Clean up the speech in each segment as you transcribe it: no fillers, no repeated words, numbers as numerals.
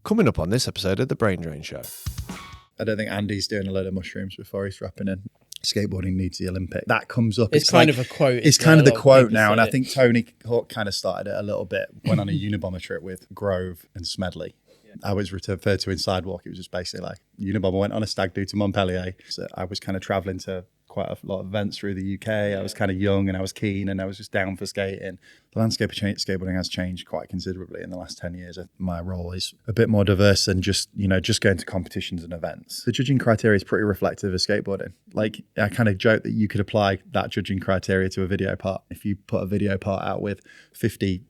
Coming up on this episode of The Brain Drain Show. I don't think Andy's doing a load of mushrooms before he's strapping in. Skateboarding needs the Olympic. That comes up. It's kind of a quote. It's kind of the quote now. And I think Tony Hawk kind of started it a little bit. Went on a Unabomber trip with Grove and Smedley. I was referred to in Sidewalk. It was just basically like Unabomber went on a stag do to Montpellier. So I was kind of traveling to quite a lot of events through the UK. I was kind of young and I was keen and I was just down for skating. The landscape of skateboarding has changed quite considerably in the last 10 years. My role is a bit more diverse than just going to competitions and events. The judging criteria is pretty reflective of skateboarding. Like, I kind of joke that you could apply that judging criteria to a video part. If you put a video part out with 50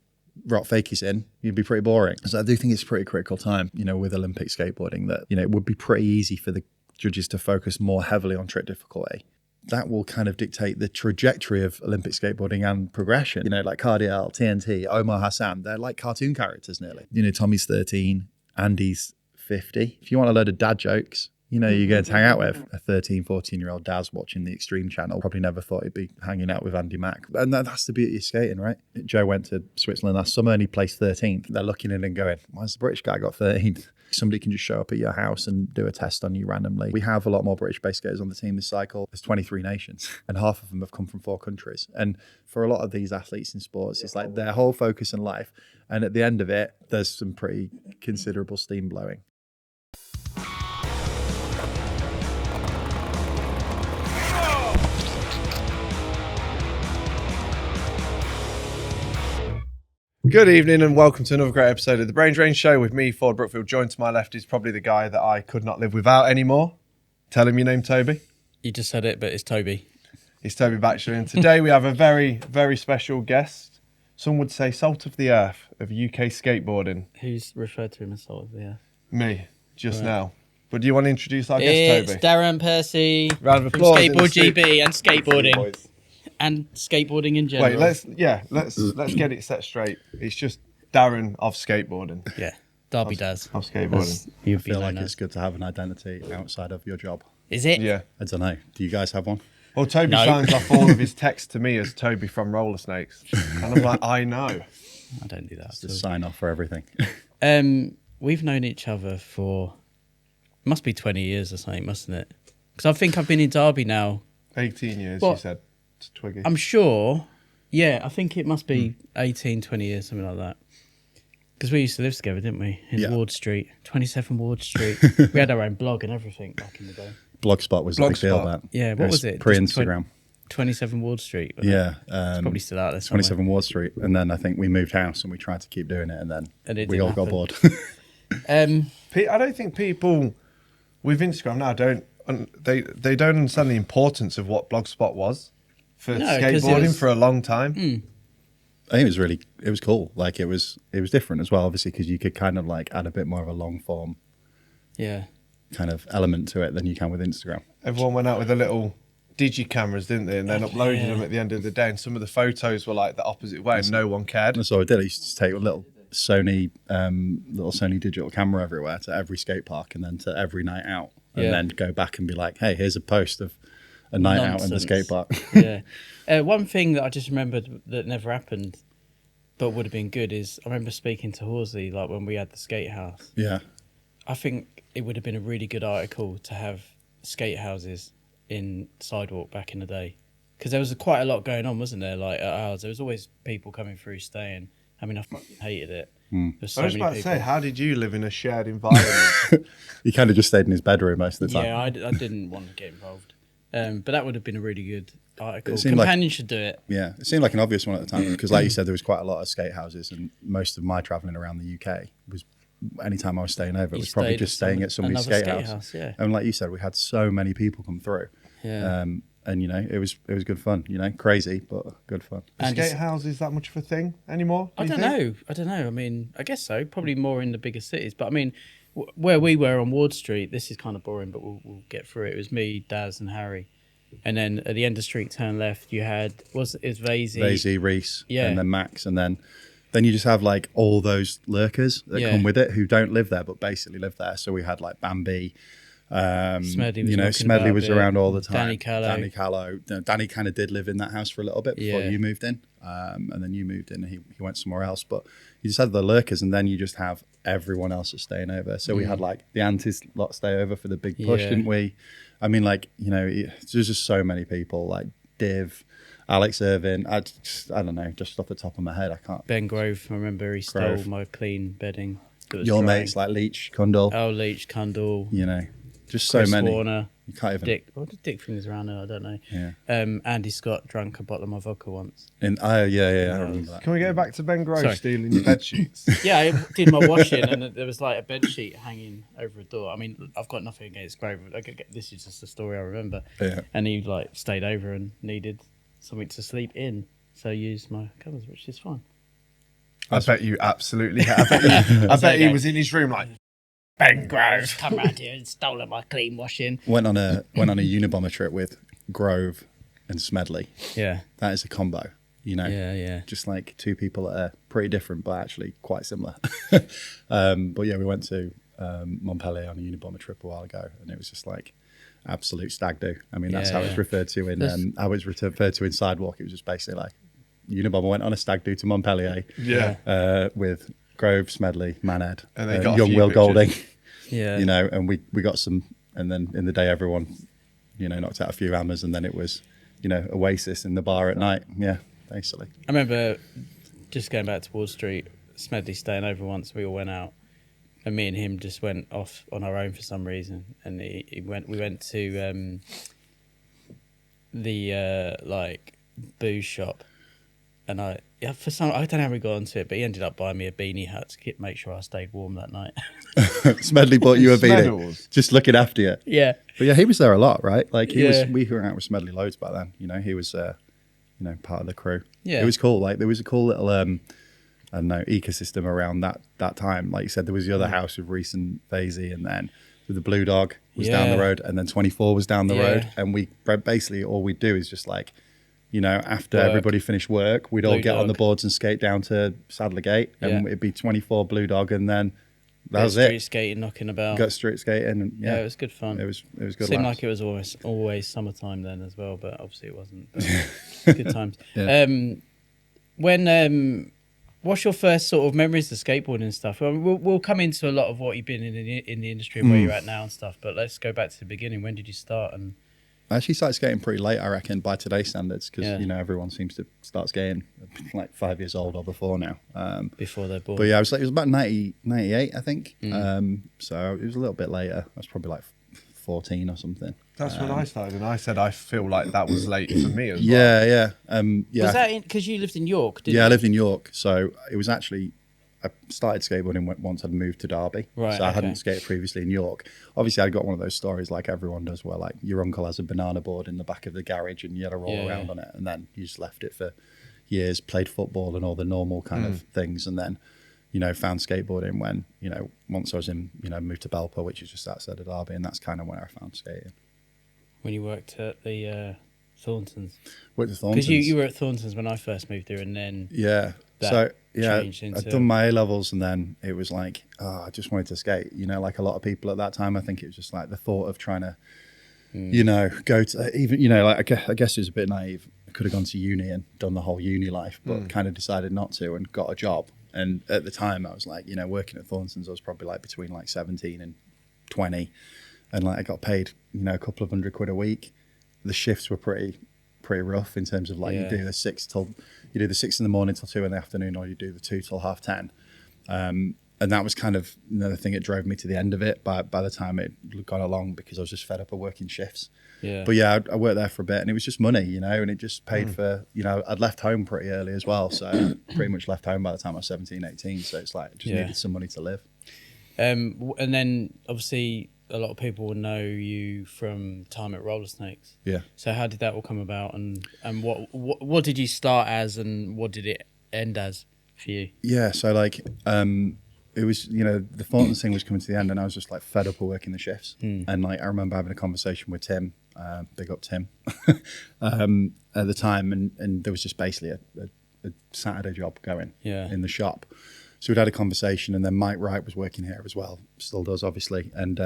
rock fakies in, you'd be pretty boring. So I do think it's a pretty critical time, with Olympic skateboarding, that, it would be pretty easy for the judges to focus more heavily on trick difficulty. That will kind of dictate the trajectory of Olympic skateboarding and progression. Like Cardiel, TNT, Omar Hassan, they're like cartoon characters nearly. Tommy's 13, Andy's 50. If you want a load of dad jokes, you're going to hang out with a 13, 14-year-old Daz watching the Extreme Channel. Probably never thought he'd be hanging out with Andy Mack. And that's the beauty of skating, right? Joe went to Switzerland last summer and he placed 13th. They're looking at it and going, why's the British guy got 13th? Somebody can just show up at your house and do a test on you randomly. We have a lot more British-based skaters on the team this cycle. There's 23 nations and half of them have come from 4 countries. And for a lot of these athletes in sports, it's like their whole focus in life. And at the end of it, there's some pretty considerable steam blowing. Good evening and welcome to another great episode of The Brain Drain Show with me, Forde Brookfield. Joined to my left is probably the guy that I could not live without anymore. Tell him your name, Toby. You just said it, but it's Toby. It's Toby Batchelor, and today we have a very, very special guest. Some would say salt of the earth of UK skateboarding. Who's referred to him as salt of the earth? Me, just now. But do you want to introduce our guest, It's Toby? Darren Pearcy Round of from applause. Skateboard GB and skateboarding. And skateboarding in general. Wait, let's get it set straight. It's just Darren of skateboarding. Yeah, Derby does. Of skateboarding. I feel like it's good to have an identity outside of your job. Is it? Yeah. I don't know. Do you guys have one? Well, Toby signs off all of his texts to me as Toby from Rollersnakes. And I'm like, I know. I don't do that. It's the sign off for everything. We've known each other for, must be 20 years or something, mustn't it? Because I think I've been in Derby now. 18 years, Well, you said. It's Twiggy. I'm sure. Yeah, I think it must be 18, 20 years, something like that. Because we used to live together, didn't we? In Ward Street, 27 Ward Street. We had our own blog and everything back in the day. Blogspot was a big deal back. Yeah, what was it? Pre-Instagram. 27 Ward Street. Yeah. It's probably still out there somewhere. 27 Ward Street. And then I think we moved house and we tried to keep doing it and then we all got bored. I don't think people with Instagram now they don't understand the importance of what Blogspot was for skateboarding for a long time. I think it was cool. Like it was different as well, obviously, because you could kind of like add a bit more of a long form kind of element to it than you can with Instagram. Everyone went out with the little digi cameras, didn't they? And then uploaded them at the end of the day. And some of the photos were like the opposite way and no one cared. That's what I did. I used to take a little Sony digital camera everywhere to every skate park and then to every night out. And then go back and be like, hey, here's a post of a night out in the skate park. One thing that I just remembered that never happened but would have been good is I remember speaking to Horsley like when we had the skate house. Yeah. I think it would have been a really good article to have skate houses in Sidewalk back in the day. Because there was quite a lot going on, wasn't there? Like at ours, there was always people coming through staying. I mean, I fucking hated it. So I was about to say, how did you live in a shared environment? He kind of just stayed in his bedroom most of the time. Yeah, I didn't want to get involved. But that would have been a really good article. Companion should do it. Yeah, it seemed like an obvious one at the time because, like you said, there was quite a lot of skate houses, and most of my travelling around the UK was anytime I was staying over, it was probably just staying at somebody's skate house. Yeah. And like you said, we had so many people come through. Yeah. And it was good fun. Crazy but good fun. Are skate houses that much of a thing anymore? I don't know. I mean, I guess so. Probably more in the bigger cities. But I mean, where we were on Ward Street, this is kind of boring, but we'll get through it. It was me, Daz, and Harry. And then at the end of street, turn left, you had it was Vasey, Reese, and then Max, and then you just have like all those lurkers that come with it who don't live there but basically live there. So we had like Bambi. Smedley was around all the time. Danny Callow. Danny kind of did live in that house for a little bit before you moved in. And then you moved in and he went somewhere else. But you just had the lurkers, and then you just have everyone else that's staying over. So we had like the aunties lot stay over for the big push, didn't we? I mean, like, there's just so many people, like Div, Alex Irvin. I don't know, just off the top of my head, I can't. Ben Grove, I remember he stole my clean bedding. Your mates like Leach, Cundall. Oh, Leach, Cundall. Just Chris so many. Warner. You can't even. Dick. What did Dick fingers around there? I don't know. Yeah. Andy Scott drank a bottle of my vodka once. I remember that. Can we go back to Ben Grove stealing your bed sheets? Yeah, I did my washing, and there was like a bed sheet hanging over a door. I mean, I've got nothing against Grove. This is just a story I remember. Yeah. And he like stayed over and needed something to sleep in, so I used my covers, which is fine. I bet you absolutely have. I bet he was in his room like, Ben Grove, come round here and stole my clean washing. Went on a Unabomber trip with Grove and Smedley. Yeah. That is a combo, Yeah. Just like two people that are pretty different, but actually quite similar. But yeah, we went to Montpellier on a Unabomber trip a while ago, and it was just like absolute stag do. I mean, that's how it's referred to in how it's referred to in Sidewalk. It was just basically like Unabomber went on a stag do to Montpellier. With Grove, Smedley, Manhead, and they got young Will Golding. Yeah. And we got some, and then in the day everyone, knocked out a few hammers, and then it was, Oasis in the bar at night. Yeah, basically. I remember just going back to Wall Street, Smedley staying over once. We all went out, and me and him just went off on our own for some reason. And we went to the like booze shop, and I don't know how we got onto it, but he ended up buying me a beanie hat to make sure I stayed warm that night. Smedley bought you a beanie, just looking after you. Yeah, but yeah, he was there a lot, right? Like we were out with Smedley loads back then. He was part of the crew. Yeah, it was cool. Like there was a cool little I don't know, ecosystem around that time. Like you said, there was the other house with Reese and Vasey, and then the Blue Dog was down the road, and then 24 was down the road, and we basically all we'd do is just like, after everybody finished work, we'd all get on the boards and skate down to Sadlergate, and it'd be 24 Blue Dog, and then that was it. Street skating, knocking about. Got street skating, and it was good fun. It was good. Seemed like it was always summertime then as well, but obviously it wasn't. Good times. Yeah. What's your first sort of memories of skateboarding and stuff? We'll come into a lot of what you've been in the industry and where you're at now and stuff, but let's go back to the beginning. When did you start? And I actually started skating pretty late, I reckon, by today's standards, because everyone seems to start skating like 5 years old or before now. Before they're born. But yeah, it was about 98, I think. So it was a little bit later. I was probably like 14 or something. That's when I started, and I said I feel like that was late for me as well. Yeah. Was that because you lived in York? I lived in York, so it was actually. I started skateboarding once I'd moved to Derby. Right, so I hadn't skated previously in York. Obviously, I got one of those stories like everyone does where like your uncle has a banana board in the back of the garage and you had to roll around on it, and then you just left it for years, played football and all the normal kind of things, and then, found skateboarding when, once I was in, moved to Belper, which is just outside of Derby, and that's kind of where I found skating. When you worked at the Thorntons? Worked at Thorntons. Because you were at Thorntons when I first moved there, and then... Yeah. I'd done my A-levels, and then it was like, I just wanted to skate. Like a lot of people at that time, I think it was just like the thought of trying to, go to even, like I guess it was a bit naive. I could have gone to uni and done the whole uni life, but kind of decided not to and got a job. And at the time I was like, working at Thorntons, I was probably like between like 17 and 20. And like I got paid, a couple of £100 a week. The shifts were pretty rough in terms of like you do the 6 in the morning till 2 in the afternoon, or you do the 2 till 10:30. And that was kind of another thing that drove me to the end of it by the time it got along, because I was just fed up of working shifts. Yeah. But yeah, I worked there for a bit, and it was just money, and it just paid for, I'd left home pretty early as well. So pretty much left home by the time I was 17, 18. So it's like, I just needed some money to live. And then obviously a lot of people will know you from time at Rollersnakes. Yeah. So how did that all come about, and what did you start as, and what did it end as for you? Yeah. So like, it was, the Thorntons thing was coming to the end, and I was just like fed up of working the shifts. And like, I remember having a conversation with Tim, big up Tim, at the time, and there was just basically a Saturday job going in the shop. So we'd had a conversation, and then Mike Wright was working here as well, still does obviously. And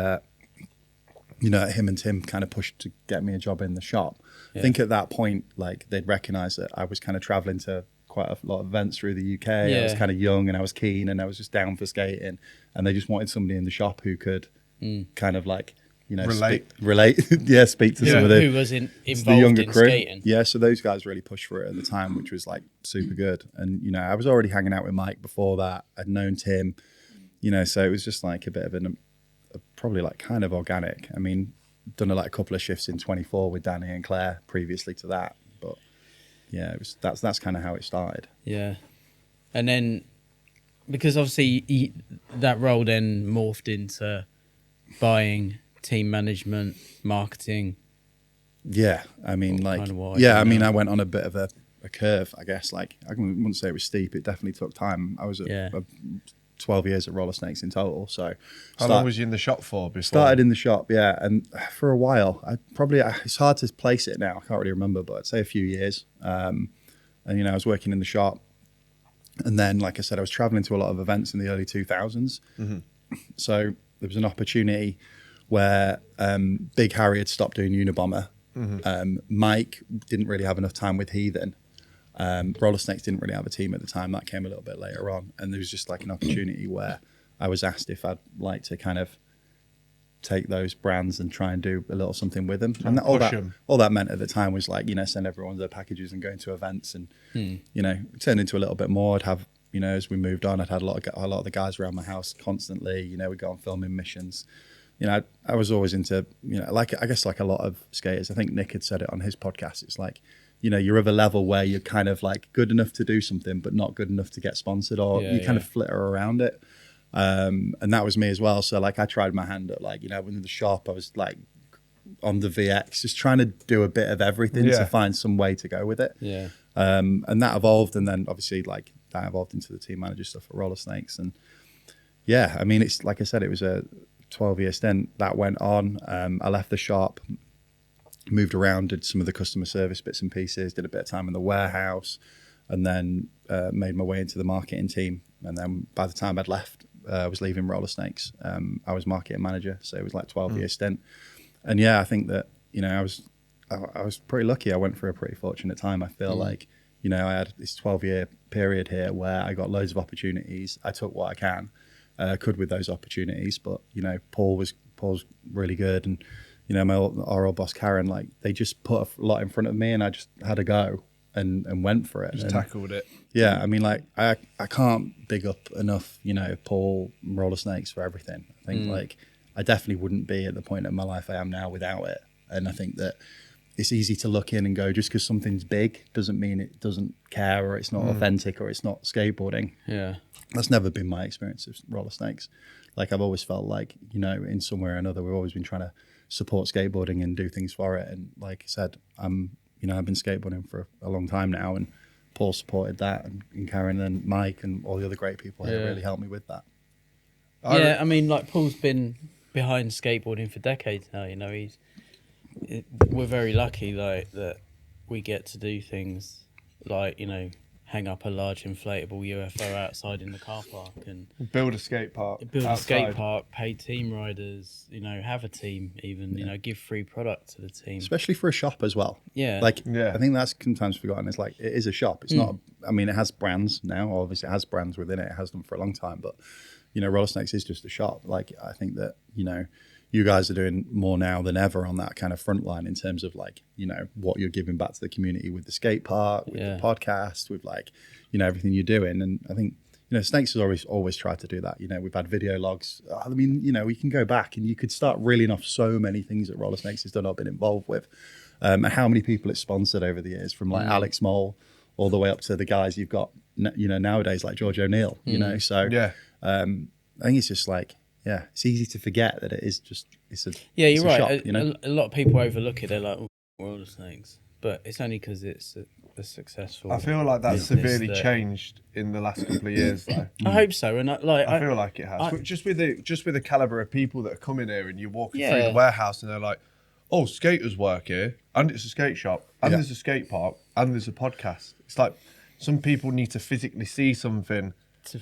you know, him and Tim kind of pushed to get me a job in the shop. I think at that point, like, they'd recognise that I was kind of travelling to quite a lot of events through the UK. I was kind of young and I was keen and I was just down for skating, and they just wanted somebody in the shop who could kind of like, you know, relate, speak to some of who was involved the younger in crew. skating. Yeah, so those guys really pushed for it at the time, which was like super good. And you know, I was already hanging out with Mike before that. I'd known Tim, you know, so it was just like a bit of probably like kind of organic. I mean, done like a couple of shifts in 24 with Danny and Claire previously to that, but yeah, it was that's kind of how it started. Yeah, and then because obviously that role then morphed into buying, team management, marketing. Yeah, I mean, like, I mean, I went on a bit of a curve, I guess. Like, I wouldn't say it was steep. It definitely took time. I was at 12 years at Rollersnakes in total. So, how long was you in the shop for before? Started in the shop, yeah, and for a while. It's hard to place it now. I can't really remember, but I'd say a few years. And you know, I was working in the shop, and then, like I said, I was traveling to a lot of events in the early 2000s. So there was an opportunity where Big Harry had stopped doing Unabomber. Mike didn't really have enough time with Heathen. Rollersnakes didn't really have a team at the time. That came a little bit later on. And there was just like an opportunity where I was asked if I'd like to kind of take those brands and try and do a little something with them. And all that meant at the time was like, you know, send everyone their packages and going to events. And, you know, it turned into a little bit more. I'd have, you know, as we moved on, I'd had a lot of the guys around my house constantly. You know, we'd go on filming missions. You know, I was always into, you know, like, I guess like a lot of skaters, I think Nick had said it on his podcast. It's like, you know, you're of a level where you're kind of like good enough to do something, but not good enough to get sponsored, or you kind of flitter around it. And that was me as well. So like, I tried my hand at like, you know, in the shop, I was like on the VX, just trying to do a bit of everything to find some way to go with it. Yeah. And that evolved. And then obviously like that evolved into the team manager stuff at Rollersnakes. And yeah, I mean, it's like I said, it was a 12-year stint that went on. I left the shop, moved around, did some of the customer service bits and pieces, did a bit of time in the warehouse, and then made my way into the marketing team. And then by the time I'd left, I was leaving Rollersnakes. I was marketing manager, so it was like 12-year stint. And yeah, I think that, you know, I was pretty lucky. I went through a pretty fortunate time. I feel like, you know, I had this 12-year period here where I got loads of opportunities. I took what I could with those opportunities, but you know, Paul's really good, and you know, our old boss Karen, like they just put a lot in front of me, and I just had a go and went for it. Just tackled it. Yeah, I mean, like I can't big up enough, you know, Paul and Rollersnakes for everything. I think like I definitely wouldn't be at the point in my life I am now without it, and I think that it's easy to look in and go, just because something's big doesn't mean it doesn't care, or it's not authentic, or it's not skateboarding. Yeah. That's never been my experience of Rollersnakes. Like I've always felt like, you know, in some way or another, we've always been trying to support skateboarding and do things for it. And like I said, you know, I've been skateboarding for a long time now, and Paul supported that, and Karen and Mike and all the other great people have really helped me with that. Yeah, I mean, like Paul's been behind skateboarding for decades now. You know, we're very lucky like that we get to do things like, you know, hang up a large inflatable UFO outside in the car park and build a skate park, pay team riders, you know, have a team even, you know, give free product to the team. Especially for a shop as well. Yeah. Like, I think that's sometimes forgotten. It's like, it is a shop. It's not, I mean, it has brands now. Obviously it has brands within it. It has them for a long time, but you know, Rollersnakes is just a shop. Like, I think that, you know, you guys are doing more now than ever on that kind of front line in terms of like, you know, what you're giving back to the community with the skate park, with the podcast, with like, you know, everything you're doing. And I think, you know, Snakes has always tried to do that. You know, we've had video logs. I mean, you know, we can go back and you could start reeling off so many things that Rollersnakes has done or been involved with. And how many people it's sponsored over the years, from like Alex Mole all the way up to the guys you've got, you know, nowadays like George O'Neill, you know. So I think it's just like, yeah, it's easy to forget that it's a you're right. shop, you know? A lot of people overlook it. They're like, Rollersnakes, but it's only because it's a successful. I feel like that's severely changed in the last couple of years, though. I hope so, and I feel like it has. Just with the caliber of people that are coming here, and you're walking through the warehouse, and they're like, "Oh, skaters work here, and it's a skate shop, and there's a skate park, and there's a podcast." It's like some people need to physically see something to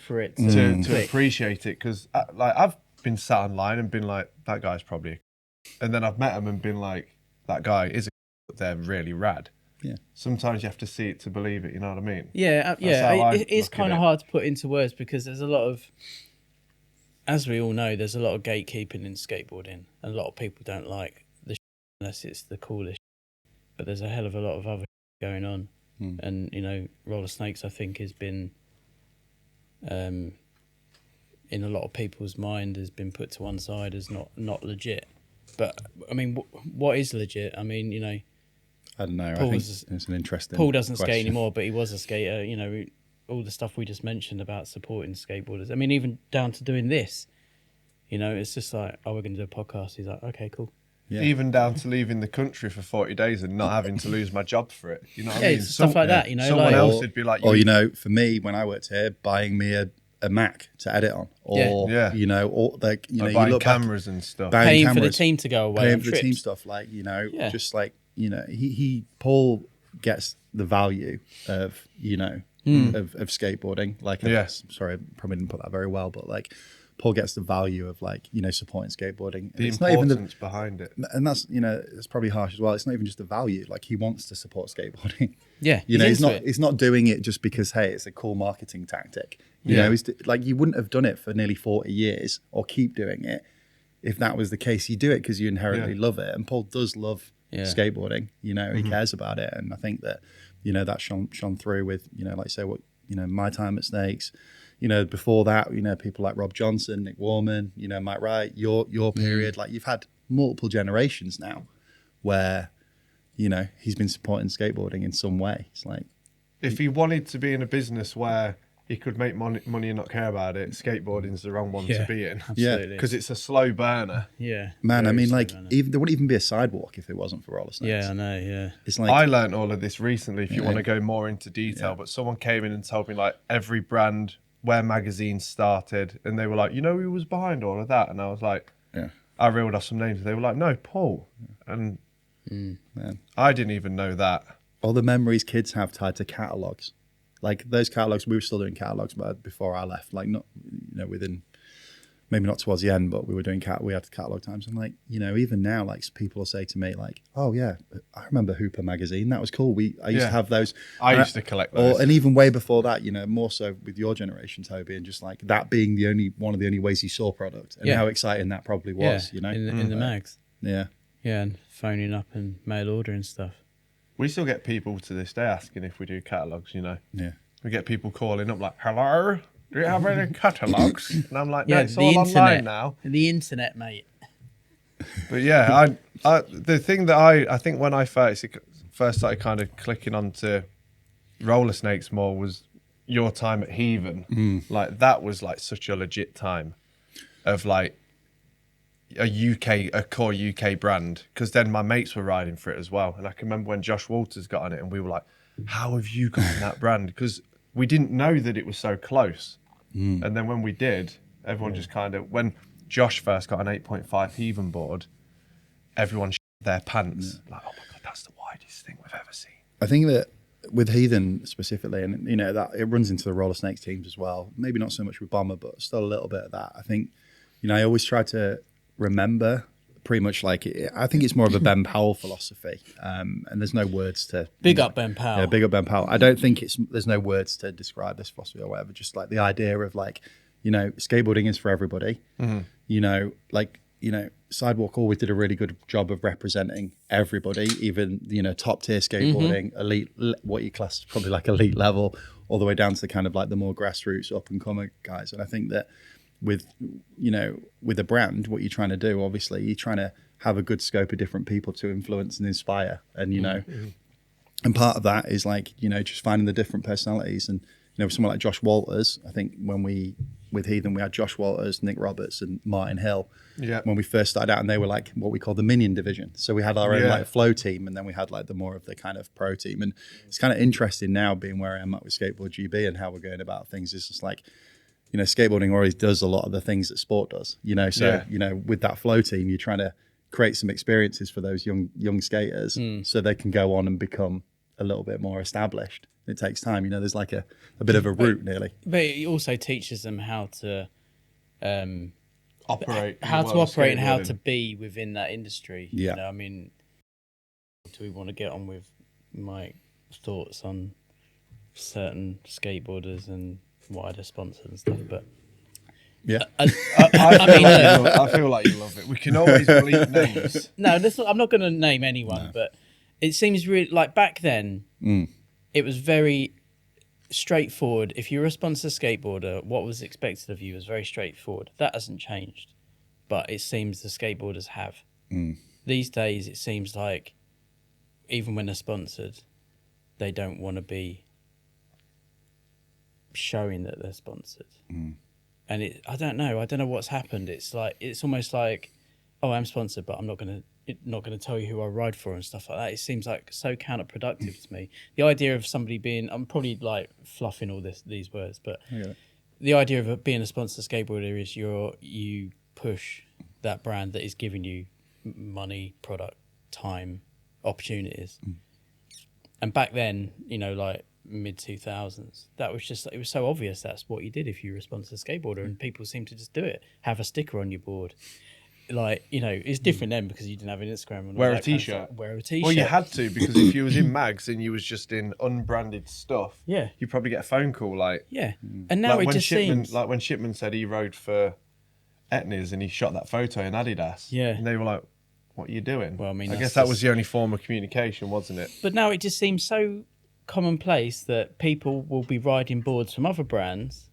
appreciate it, because like I've been sat online and been like, that guy's probably and then I've met them and been like, that guy is but they're really rad. Yeah. Sometimes you have to see it to believe it. You know what I mean? Yeah, That's how I it is look at kind of it. hard to put into words because there's a lot of, as we all know, there's a lot of gatekeeping in skateboarding. A lot of people don't like the unless it's the coolest. But there's a hell of a lot of other going on, and you know, Rollersnakes I think has been, in a lot of people's mind, has been put to one side as not legit. But I mean, what is legit? I mean, you know, I don't know. Paul I think was- it's an interesting. Paul doesn't skate question. anymore, but he was a skater. You know, all the stuff we just mentioned about supporting skateboarders. I mean, even down to doing this. You know, it's just like, oh, we're going to do a podcast. He's like, okay, cool. Yeah. Even down to leaving the country for 40 days and not having to lose my job for it. You know what Yeah, I mean? it's stuff like that, you know, Someone like- else would be like, Or, you know, for me, when I worked here, buying me a Mac to edit on. Or, Yeah. you know, or like, you know, you buying look back- cameras and stuff. buying Paying for the cameras, team to go away paying on for the trips. team stuff, like, you know, Yeah. just like, you know, Paul gets the value of, you know, of skateboarding. Like, Yes. sorry, I probably didn't put that very well, but like, Paul gets the value of like, you know, supporting skateboarding. The It's not even importance behind it. and that's, you know, it's probably harsh as well. It's not even just the value. Like, he wants to support skateboarding. Yeah, You know, into it. he's not doing it just because, hey, it's a cool marketing tactic. You Yeah. know, like, you wouldn't have done it for nearly 40 years or keep doing it if that was the case. You do it because you inherently love it. And Paul does love skateboarding. You know, he cares about it. And I think that, you know, that shone through with, you know, like say what, you know, my time at Snakes. You know, before that, you know, people like Rob Johnson, Nick Warman, you know, Mike Wright, your period, like you've had multiple generations now where, you know, he's been supporting skateboarding in some way. It's like, If he wanted to be in a business where he could make money and not care about it, skateboarding's the wrong one to be in. Absolutely. Because it's a slow burner. Yeah. man, I Very mean, slow like, burner. even there wouldn't even be a sidewalk if it wasn't for Rollersnakes. Yeah, I know, yeah. It's like, I learned all of this recently, if you want to go more into detail, but someone came in and told me like every brand where magazines started, and they were like, you know who was behind all of that? And I was like, yeah, I reeled off some names, and they were like, no, Paul. And man. I didn't even know that. All the memories kids have tied to catalogs. Like those catalogs, we were still doing catalogs before I left. Like, not, you know, within, maybe not towards the end, but we were doing we had catalog times. And like, you know, even now, like people will say to me like, oh yeah, I remember Hooper magazine. That was cool. I used to have those. I used to collect those. And even way before that, you know, more so with your generation, Toby, and just like that being one of the only ways you saw product and how exciting that probably was, you know? In the mags. Yeah. Yeah, and phoning up and mail ordering stuff. We still get people to this day asking if we do catalogs, you know. Yeah. We get people calling up like, hello, do you have any catalogs? And I'm like, no, Yeah, it's the all internet. online now. The internet, mate. But yeah, the thing that I think when I first started kind of clicking onto Rollersnakes more was your time at Heathen. Like that was like such a legit time of like a core UK brand, because then my mates were riding for it as well. And I can remember when Josh Walters got on it and we were like, how have you got in that brand? Because we didn't know that it was so close. And then when we did, everyone just kind of, when Josh first got an 8.5 Heathen board, everyone shit their pants. Like, oh my God, that's the widest thing we've ever seen. I think that with Heathen specifically, and you know that it runs into the Rollersnakes teams as well. Maybe not so much with Bomber, but still a little bit of that. I think, you know, I always try to remember pretty much like I think it's more of a Ben Powell philosophy, and there's no words to Big up Ben Powell. Yeah, big up Ben Powell. I don't think there's no words to describe this philosophy or whatever. Just like the idea of like, you know, skateboarding is for everybody. You know, like, you know, Sidewalk always did a really good job of representing everybody, even, you know, top tier skateboarding, elite, what you class as probably like elite level, all the way down to the kind of like the more grassroots up and coming guys. And I think that with, you know, with a brand, what you're trying to do, obviously, you're trying to have a good scope of different people to influence and inspire. And, you know, and part of that is like, you know, just finding the different personalities. And, you know, someone like Josh Walters, I think with Heathen, we had Josh Walters, Nick Roberts and Martin Hill. Yeah. When we first started out, and they were like what we call the minion division. So we had our own like flow team, and then we had like the more of the kind of pro team. And it's kind of interesting now being where I am at with Skateboard GB and how we're going about things. It's just like, you know, skateboarding already does a lot of the things that sport does, you know. So, you know, with that flow team, you're trying to create some experiences for those young skaters so they can go on and become a little bit more established. It takes time, you know, there's like a bit of a route nearly. But it also teaches them how to operate, in how the to world of operate and how skateboarding. to be within that industry. Yeah. You know, I mean, do we want to get on with my thoughts on certain skateboarders and wider sponsors and stuff? But Yeah. I feel like you love it. We can always bleep names. No, I'm not going to name anyone, but it seems really like back then, it was very straightforward. If you were a sponsor skateboarder, what was expected of you was very straightforward. That hasn't changed, but it seems the skateboarders have. These days, it seems like even when they're sponsored, they don't want to be showing that they're sponsored. And I don't know what's happened. It's almost like, oh, I'm sponsored, but I'm not going to tell you who I ride for and stuff like that. It seems like so counterproductive to me. The idea of somebody being, I'm probably like fluffing all these words, but the idea of being a sponsored skateboarder is you push that brand that is giving you money, product, time, opportunities. And back then, you know, like mid 2000s, that was just, it was so obvious that's what you did if you were a sponsored skateboarder, and people seem to just do it. Have a sticker on your board. Like, you know, it's different then because you didn't have an Instagram. And Wear a t-shirt. Wear a t-shirt. Well, you had to, because if you was in mags and you was just in unbranded stuff, you'd probably get a phone call like... Yeah. And now like it just seems... Like when Shipman said he rode for Etnies and he shot that photo in Adidas. Yeah. And they were like, what are you doing? Well, I mean, I guess that was the only form of communication, wasn't it? But now it just seems so commonplace that people will be riding boards from other brands,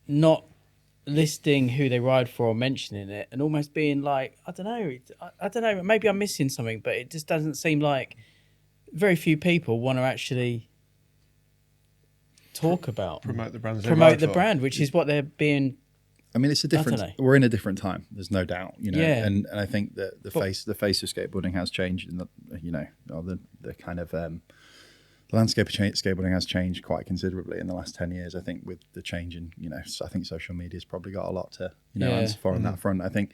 not listing who they ride for or mentioning it, and almost being like, I don't know, maybe I'm missing something, but it just doesn't seem like very few people want to actually talk about, promote the brands, brand, which is what they're being. I mean, it's a different. We're in a different time. There's no doubt, you know. Yeah. And I think that the face of skateboarding has changed, in the, you know, or the kind of the landscape of skateboarding has changed quite considerably in the last 10 years. I think with the change in, you know, I think social media's probably got a lot to, you know, answer for on that front. I think,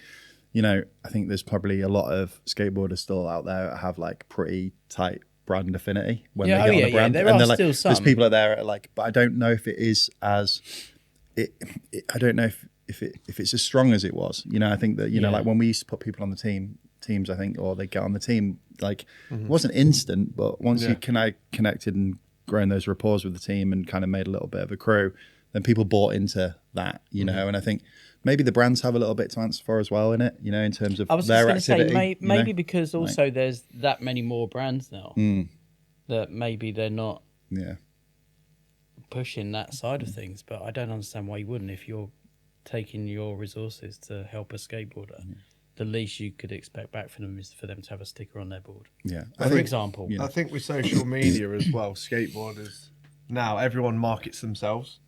you know, I think there's probably a lot of skateboarders still out there that have like pretty tight brand affinity when they get on a brand. There and are like, still some. there's people out there that are like, but I don't know if it is as I don't know if it's as strong as it was. You know, I think that, you know, like when we used to put people on the teams, I think, or they get on the team, like it wasn't instant, but once you connected and grown those rapports with the team and kind of made a little bit of a crew, then people bought into that, you know. And I think maybe the brands have a little bit to answer for as well in it, you know, in terms of their activity. Say, maybe because also there's that many more brands now that maybe they're not pushing that side of things. But I don't understand why you wouldn't if you're taking your resources to help a skateboarder. The least you could expect back from them is for them to have a sticker on their board. Yeah. For example. I think with social media as well, skateboarders, now everyone markets themselves.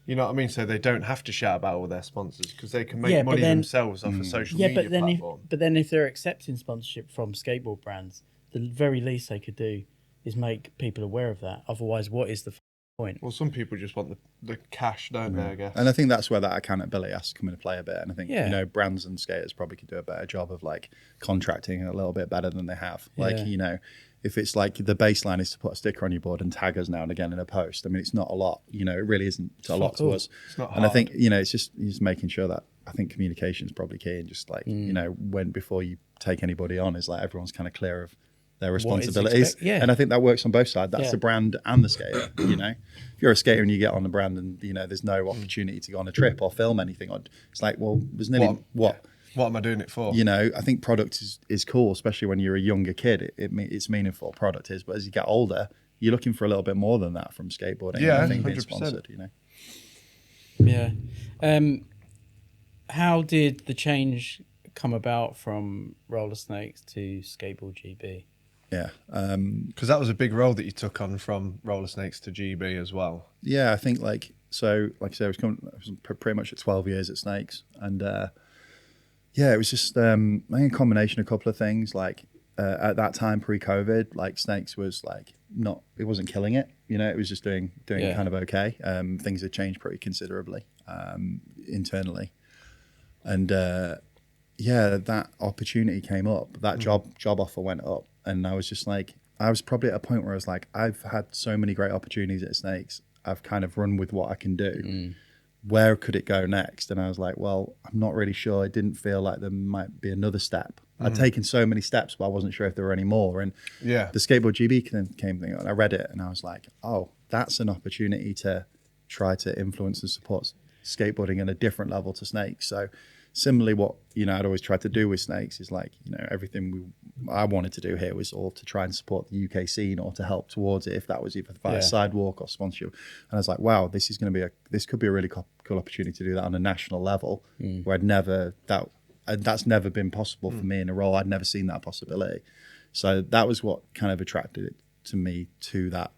You know what I mean? So they don't have to shout about all their sponsors because they can make money themselves off a social media platform. But then if they're accepting sponsorship from skateboard brands, the very least they could do is make people aware of that. Otherwise, what is the point? Well, some people just want the cash, don't they, I guess? And I think that's where that accountability has to come into play a bit. And I think, you know, brands and skaters probably could do a better job of like contracting a little bit better than they have. Like, you know, if it's like the baseline is to put a sticker on your board and tag us now and again in a post, I mean, it's not a lot, you know, it really isn't a lot to us. It's not hard. And I think, you know, it's just making sure that I think communication is probably key, and just like, you know, before you take anybody on, is like everyone's kind of clear of their responsibilities. And I think that works on both sides. That's the brand and the skater, you know. If you're a skater and you get on the brand and, you know, there's no opportunity to go on a trip or film anything, it's like, well, there's nearly what am I doing it for? You know, I think product is cool, especially when you're a younger kid. It's meaningful, product is. But as you get older, you're looking for a little bit more than that from skateboarding. Yeah, I think 100%. being sponsored, you know. Yeah. How did the change come about from Rollersnakes to Skateboard GB? Yeah, because that was a big role that you took on from Rollersnakes to GB as well. Yeah, I think like I said, I was pretty much at 12 years at Snakes, and it was just I think a combination of a couple of things. Like at that time, pre-COVID, like Snakes was like it wasn't killing it. You know, it was just doing kind of okay. Things had changed pretty considerably internally, and that opportunity came up. That job offer went up. And I was just like, I was probably at a point where I was like, I've had so many great opportunities at Snakes. I've kind of run with what I can do. where could it go next? And I was like, well, I'm not really sure. It didn't feel like there might be another step. I'd taken so many steps, but I wasn't sure if there were any more. And the Skateboard GB came thing, and I read it, and I was like, oh, that's an opportunity to try to influence and support skateboarding at a different level to Snakes. So similarly, what I'd always tried to do with Snakes is like, everything I wanted to do here was all to try and support the UK scene or to help towards it, if that was either via sidewalk or sponsorship. And I was like, wow, this could be a really cool opportunity to do that on a national level, where that's never been possible for me in a role. I'd never seen that possibility. So that was what kind of attracted it to me to that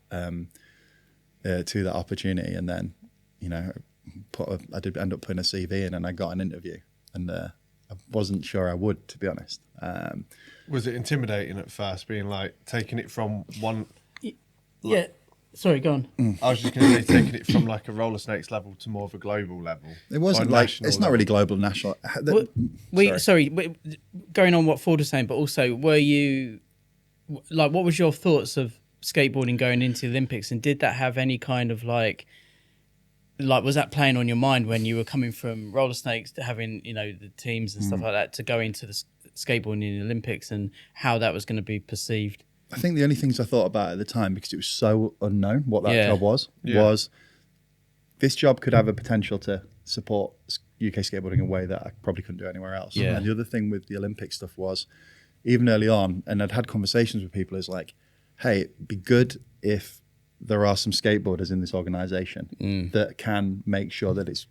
opportunity. And then, I did end up putting a CV in, and I got an interview, and I wasn't sure I would, to be honest. Was it intimidating at first, being like taking it from one? Yeah. Sorry, go on. I was just going to say, taking it from like a Rollersnakes level to more of a global level. It wasn't like, it's not really global, national. Going on what Forde was saying, but also, were you, like, what was your thoughts of skateboarding going into the Olympics, and did that have any kind of like was that playing on your mind when you were coming from Rollersnakes to having, the teams and stuff like that, to go into the skateboarding in the Olympics, and how that was going to be perceived? I think the only things I thought about at the time, because it was so unknown what that job was this job could have a potential to support UK skateboarding in a way that I probably couldn't do anywhere else. Yeah. And the other thing with the Olympic stuff was, even early on, and I'd had conversations with people, is like, hey, it'd be good if there are some skateboarders in this organisation that can make sure that it's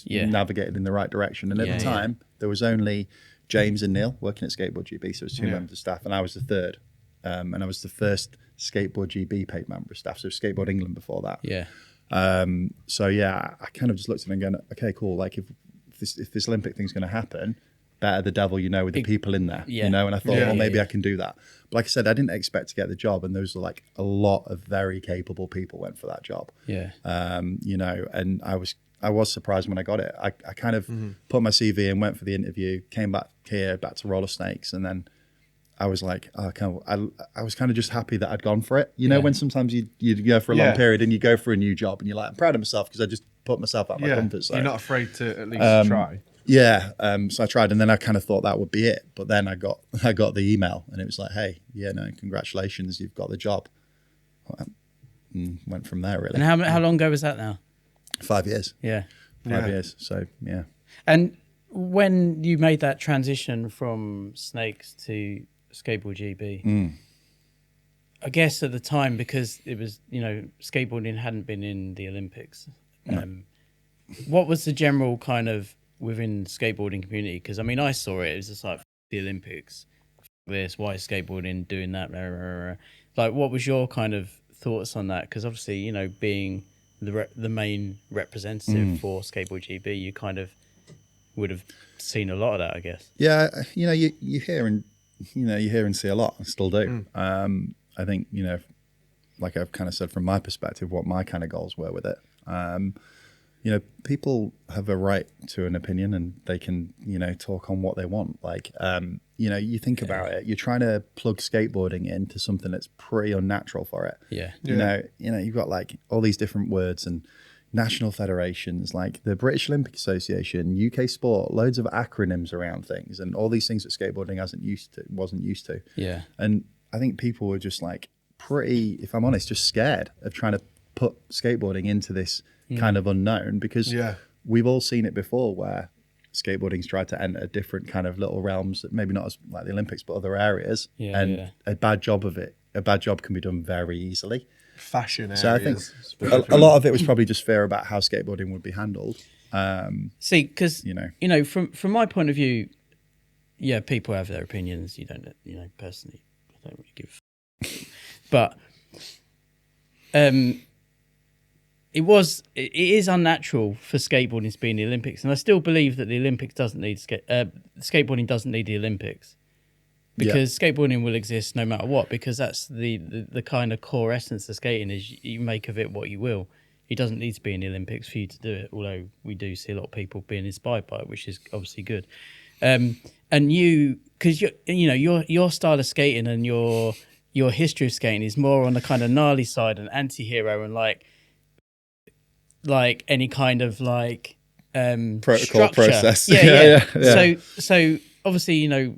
navigated in the right direction. And at the time, there was only James and Neil working at Skateboard GB, so it was 2 members of staff, and I was the third. And I was the first Skateboard GB paid member of staff, so Skateboard England before that. Yeah. I kind of just looked at it and going, okay, cool. Like if this Olympic thing's going to happen, better the devil with the people in there, and I thought, well, maybe I can do that. But like I said, I didn't expect to get the job, and those were like a lot of very capable people went for that job. Yeah. And I was surprised when I got it. I kind of put my CV and went for the interview, came back to Rollersnakes, and then I was like, I was kind of just happy that I'd gone for it. When sometimes you go for a long period and you go for a new job and you're like, I'm proud of myself because I just put myself out of my comfort zone. You're not afraid to at least try. Yeah. So I tried, and then I kind of thought that would be it. But then I got the email, and it was like, hey, congratulations, you've got the job. And went from there, really. And how long ago was that now? 5 years. Yeah. 5 years. So, yeah. And when you made that transition from Snakes to Skateboard GB, I guess at the time, because it was, skateboarding hadn't been in the Olympics. What was the general kind of within the skateboarding community? Because I saw it was just like, the Olympics, this, why is skateboarding doing that? Blah, blah, blah. Like, what was your kind of thoughts on that? Because obviously, being the main representative for Skateboard GB, you kind of would have seen a lot of that, I guess. Yeah, you hear and see a lot. I still do. I think, like I've kind of said from my perspective, what my kind of goals were with it. People have a right to an opinion, and they can, talk on what they want. Like, you think about it, you're trying to plug skateboarding into something that's pretty unnatural for it. Yeah. You've got like all these different words and national federations, like the British Olympic Association, UK Sport, loads of acronyms around things, and all these things that skateboarding wasn't used to. Yeah. And I think people were just like pretty, if I'm honest, just scared of trying to put skateboarding into this kind of unknown, because we've all seen it before where skateboarding's tried to enter different kind of little realms that maybe not as like the Olympics, but other areas. A bad job can be done very easily. Fashion areas. So I think a lot of it was probably just fear about how skateboarding would be handled. See, because from my point of view, people have their opinions. You don't, personally, I don't really give a but it is unnatural for skateboarding to be in the Olympics, and I still believe that the Olympics doesn't need skateboarding doesn't need the Olympics, because skateboarding will exist no matter what, because that's the kind of core essence of skating is you make of it what you will. It doesn't need to be in the Olympics for you to do it, although we do see a lot of people being inspired by it, which is obviously good. And you, because your style of skating and your history of skating is more on the kind of gnarly side and anti-hero, and like any kind of like protocol structure. process. Yeah. Yeah. So obviously, you know,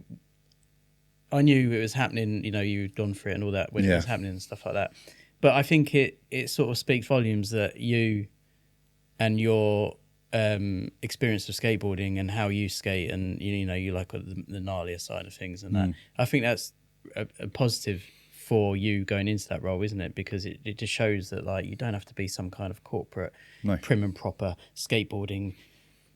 I knew it was happening. You know, you'd gone through it and all that when it was happening and stuff like that. But I think it sort of speaks volumes that you and your experience of skateboarding and how you skate, and you know, you like the gnarlier side of things and that. I think that's a positive for you going into that role, isn't it? Because it just shows that like you don't have to be some kind of corporate prim and proper skateboarding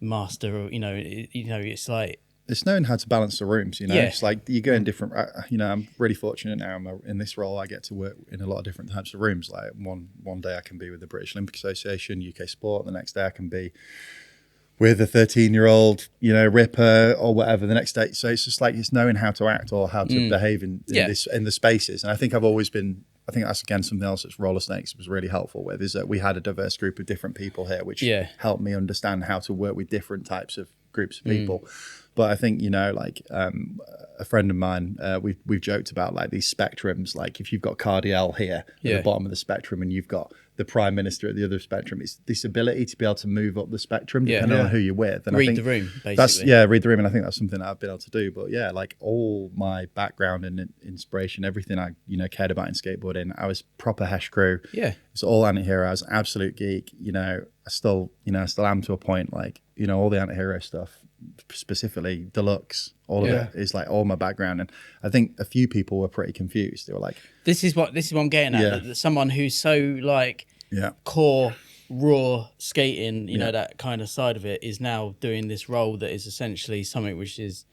master, or you know, it's like it's knowing how to balance the rooms, you know. It's like you go in different, you know, I'm really fortunate now in this role. I get to work in a lot of different types of rooms. Like one day I can be with the British Olympic Association, UK Sport. The next day I can be with a 13-year-old, you know, ripper or whatever the next day. So it's just like, it's knowing how to act or how to behave in the spaces. And I think I think that's, again, something else that Rollersnakes was really helpful with, is that we had a diverse group of different people here, which helped me understand how to work with different types of groups of people. But I think, you know, like a friend of mine, we've joked about like these spectrums. Like if you've got Cardiel here at the bottom of the spectrum and you've got the Prime Minister at the other spectrum, it's this ability to be able to move up the spectrum depending on who you're with. And read I think the room, basically. Read the room. And I think that's something that I've been able to do. But yeah, like all my background and inspiration, everything I, you know, cared about in skateboarding, I was proper Hesh crew. Yeah. It's all anti-hero. I was an absolute geek. You know, I still am to a point. Like, you know, all the anti-hero stuff, specifically Deluxe, all of it is like all my background. And I think a few people were pretty confused. They were like, this is what I'm getting at. That someone who's so like core raw skating, you know, that kind of side of it, is now doing this role that is essentially something which is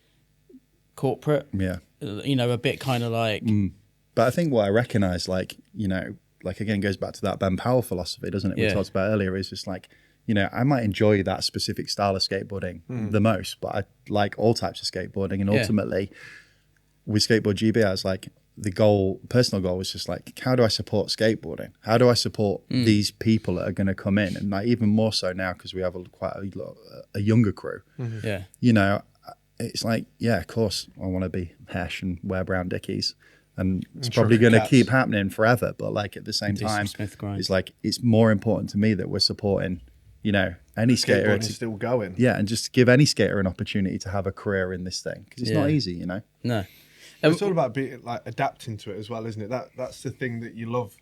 corporate. You know, a bit kind of like. But I think what I recognize, like, you know, like again goes back to that Ben Powell philosophy, doesn't it? We talked about earlier, is just like, you know, I might enjoy that specific style of skateboarding the most, but I like all types of skateboarding. And ultimately, with Skateboard GB, I was like, personal goal was just like, how do I support skateboarding? How do I support these people that are going to come in? And like even more so now, because we have quite a younger crew. You know, it's like, of course, I want to be Hesh and wear brown Dickies. And it's probably going to keep happening forever. But like at the same time, it's like, it's more important to me that we're supporting, you know, any skater is still going. Yeah, and just give any skater an opportunity to have a career in this thing, because it's not easy, you know. No, it's all about being like adapting to it as well, isn't it? That's the thing that you love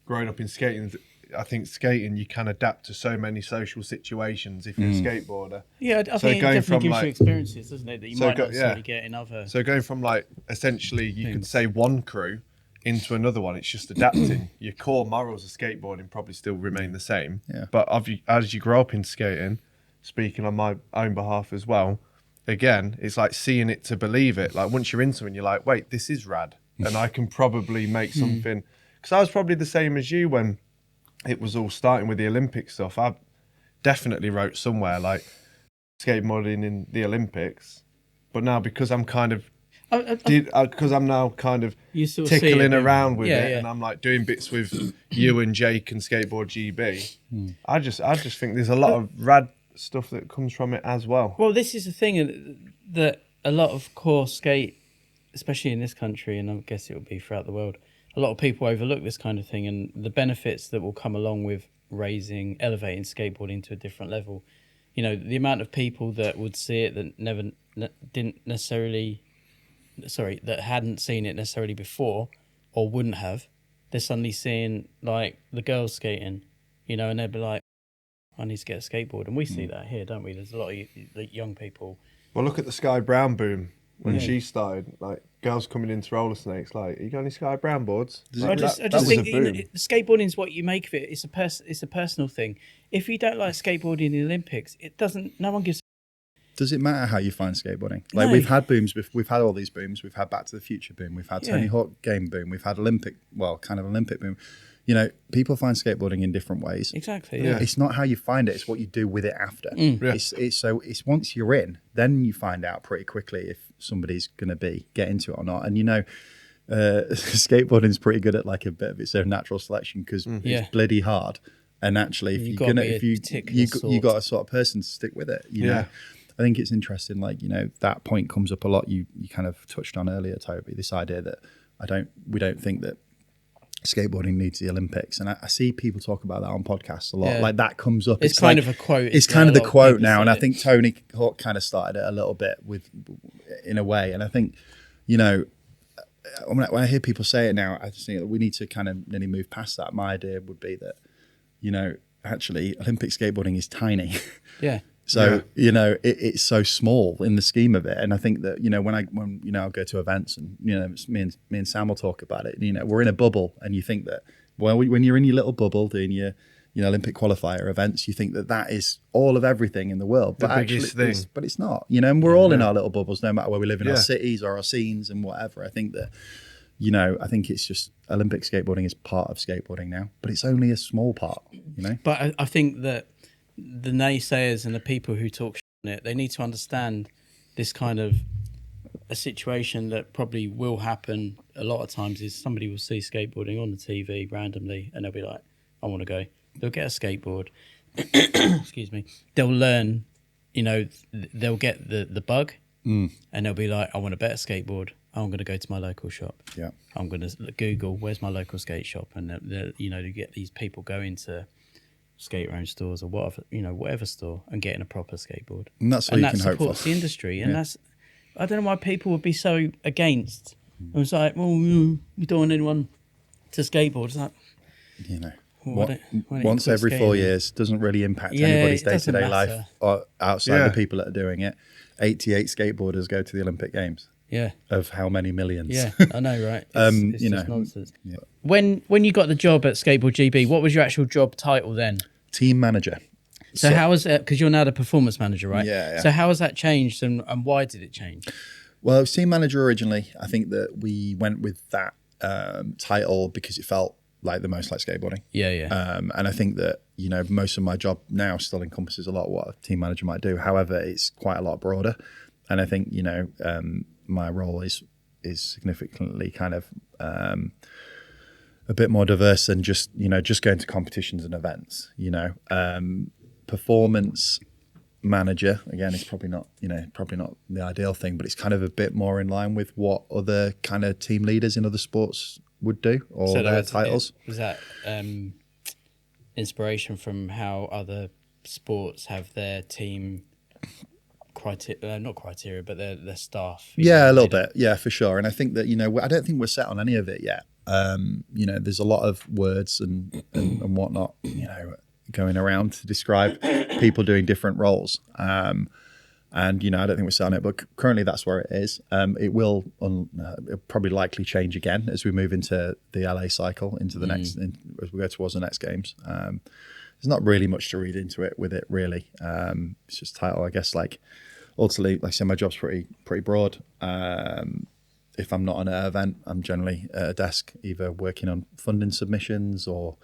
growing up in skating. I think skating, you can adapt to so many social situations if you're a skateboarder. Yeah, I think it definitely gives you experiences, doesn't it, that you might not necessarily get in other. So going from like essentially you can say one crew into another one, it's just adapting. Your core morals of skateboarding probably still remain the same. But as you grow up in skating, speaking on my own behalf as well, again, it's like seeing it to believe it. Like once you're into it, you're like, wait, this is rad, and I can probably make something. Because I was probably the same as you when it was all starting with the Olympic stuff. I definitely wrote somewhere like skateboarding in the Olympics, but now because I'm kind of because I'm now kind of tickling around with it, and I'm like doing bits with you and Jake and Skateboard GB. I just think there's a lot of rad stuff that comes from it as well. Well, this is the thing that a lot of core skate, especially in this country, and I guess it will be throughout the world, a lot of people overlook this kind of thing and the benefits that will come along with elevating skateboarding to a different level. You know, the amount of people that would see it that hadn't seen it necessarily before or wouldn't have, they're suddenly seeing like the girls skating, you know, and they'd be like, I need to get a skateboard. And we see that here, don't we? There's a lot of young people. Well, look at the Sky Brown boom when she started, like girls coming into Rollersnakes, like, you got any Sky Brown boards? I just think skateboarding is what you make of it. It's a personal thing. If you don't like skateboarding in the Olympics, no one gives. Does it matter how you find skateboarding? Like we've had booms, we've had all these booms. We've had Back to the Future boom. We've had Tony Hawk game boom. We've had Olympic boom. You know, people find skateboarding in different ways. Exactly. Yeah. It's not how you find it; it's what you do with it after. It's once you're in, then you find out pretty quickly if somebody's going to get into it or not. And you know, skateboarding is pretty good at like a bit of its own natural selection, because it's bloody hard. And actually, if you got a sort of person to stick with it, you know. I think it's interesting, like, you know, that point comes up a lot. You kind of touched on earlier, Toby, this idea that we don't think that skateboarding needs the Olympics, and I see people talk about that on podcasts a lot. Yeah. Like that comes up. It's kind of a quote. It's kind of the quote now, and I think Tony Hawk kind of started it a little bit in a way. And I think, you know, when I hear people say it now, I just think that we need to kind of nearly move past that. My idea would be that, you know, actually Olympic skateboarding is tiny. Yeah. So, you know, it's so small in the scheme of it. And I think that, you know, when you know, I'll go to events and, you know, me and Sam will talk about it, you know, we're in a bubble, and you think that, well, when you're in your little bubble doing your, you know, Olympic qualifier events, you think that that is all of everything in the world. But biggest actually, thing. but it's not, you know, and we're all in our little bubbles, no matter where we live in our cities or our scenes and whatever. I think that, you know, I think it's just Olympic skateboarding is part of skateboarding now, but it's only a small part, you know. But I think that the naysayers and the people who talk shit on it, they need to understand this kind of a situation that probably will happen a lot of times is somebody will see skateboarding on the TV randomly and they'll be like, I want to go. They'll get a skateboard. Excuse me. They'll learn, you know, they'll get the bug and they'll be like, I want a better skateboard. I'm going to go to my local shop. Yeah. I'm going to Google, where's my local skate shop? And, you know, you get these people going to skate range stores or whatever, you know, whatever store and getting a proper skateboard. And that's what you can hope for. That supports the industry. And that's, I don't know why people would be so against. It was like, well, you don't want anyone to skateboard. It's like, you know, well, once every 4 years doesn't really impact anybody's day-to-day life or outside the people that are doing it. 88 skateboarders go to the Olympic Games. Yeah. Of how many millions? Yeah, I know, right? It's you just know, nonsense. Yeah. When you got the job at Skateboard GB, what was your actual job title then? Team manager. So how was it? Because you're now the performance manager, right? Yeah. So how has that changed, and why did it change? Well, I was team manager originally. I think that we went with that title because it felt like the most like skateboarding. Yeah. And I think that, you know, most of my job now still encompasses a lot of what a team manager might do. However, it's quite a lot broader. And I think, you know, my role is significantly kind of a bit more diverse than just, you know, just going to competitions and events, you know. Performance manager, again, it's probably not the ideal thing, but it's kind of a bit more in line with what other kind of team leaders in other sports would do, or so their titles. Is that inspiration from how other sports have their team not criteria, but their staff? Yeah, a little bit. Yeah, for sure. And I think that, you know, I don't think we're set on any of it yet. You know, there's a lot of words and whatnot, you know, going around to describe people doing different roles. And, you know, I don't think we're set on it, but currently that's where it is. It will it'll probably likely change again as we move into the LA cycle, into the next, as we go towards the next games. There's not really much to read into it with it, really. It's just title, I guess. Like, ultimately, like I said, my job's pretty broad. If I'm not on an event, I'm generally at a desk, either working on funding submissions or,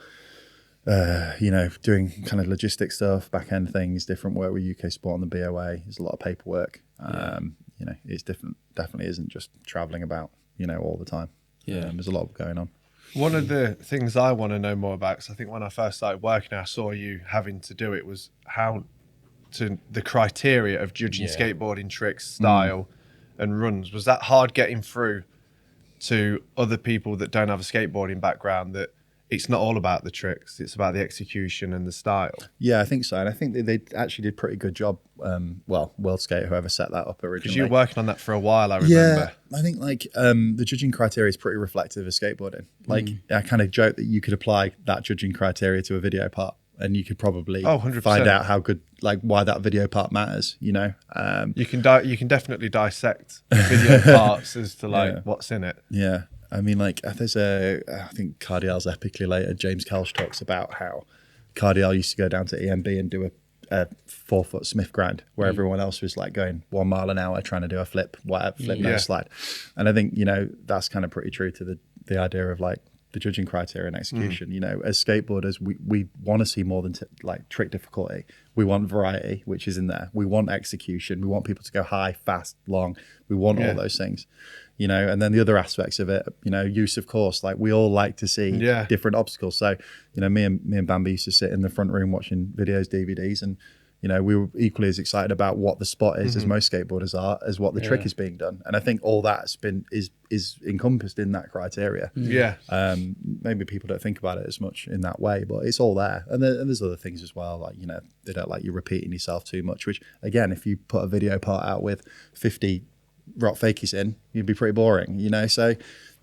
you know, doing kind of logistics stuff, back end things, different work with UK Sport on the BOA. There's a lot of paperwork. You know, it's definitely isn't just traveling about, you know, all the time. There's a lot going on. One of the things I want to know more about, because I think when I first started working, I saw you having to do it, was how to the criteria of judging skateboarding tricks, style, and runs. Was that hard getting through to other people that don't have a skateboarding background, that it's not all about the tricks, it's about the execution and the style? Yeah, I think so. And I think they actually did a pretty good job. Well, World Skate, whoever set that up originally. Because you were working on that for a while, I remember. Yeah, I think like the judging criteria is pretty reflective of skateboarding. Like I kind of joke that you could apply that judging criteria to a video part, and you could probably 100%. find out how good, like why that video part matters, you know. You can definitely dissect video parts as to like what's in it. Yeah. I mean, like, there's I think Cardial's epically later, James Kelch talks about how Cardial used to go down to EMB and do a 4-foot Smith grind, where everyone else was like going 1 mile an hour trying to do a flip, no slide. And I think, you know, that's kind of pretty true to the idea of like the judging criteria and execution. You know, as skateboarders, we want to see more than like trick difficulty. We want variety, which is in there. We want execution. We want people to go high, fast, long. We want all those things. You know, and then the other aspects of it, you know, use of course, like we all like to see different obstacles. So, you know, me and Bambi used to sit in the front room watching videos, DVDs, and, You know, we were equally as excited about what the spot is as most skateboarders are, as what the trick is being done. And I think all that's been is encompassed in that criteria. Yeah. Maybe people don't think about it as much in that way, but it's all there. And there's other things as well, like, you know, they don't like you repeating yourself too much, which again, if you put a video part out with 50 rock fakies in, you'd be pretty boring, you know? So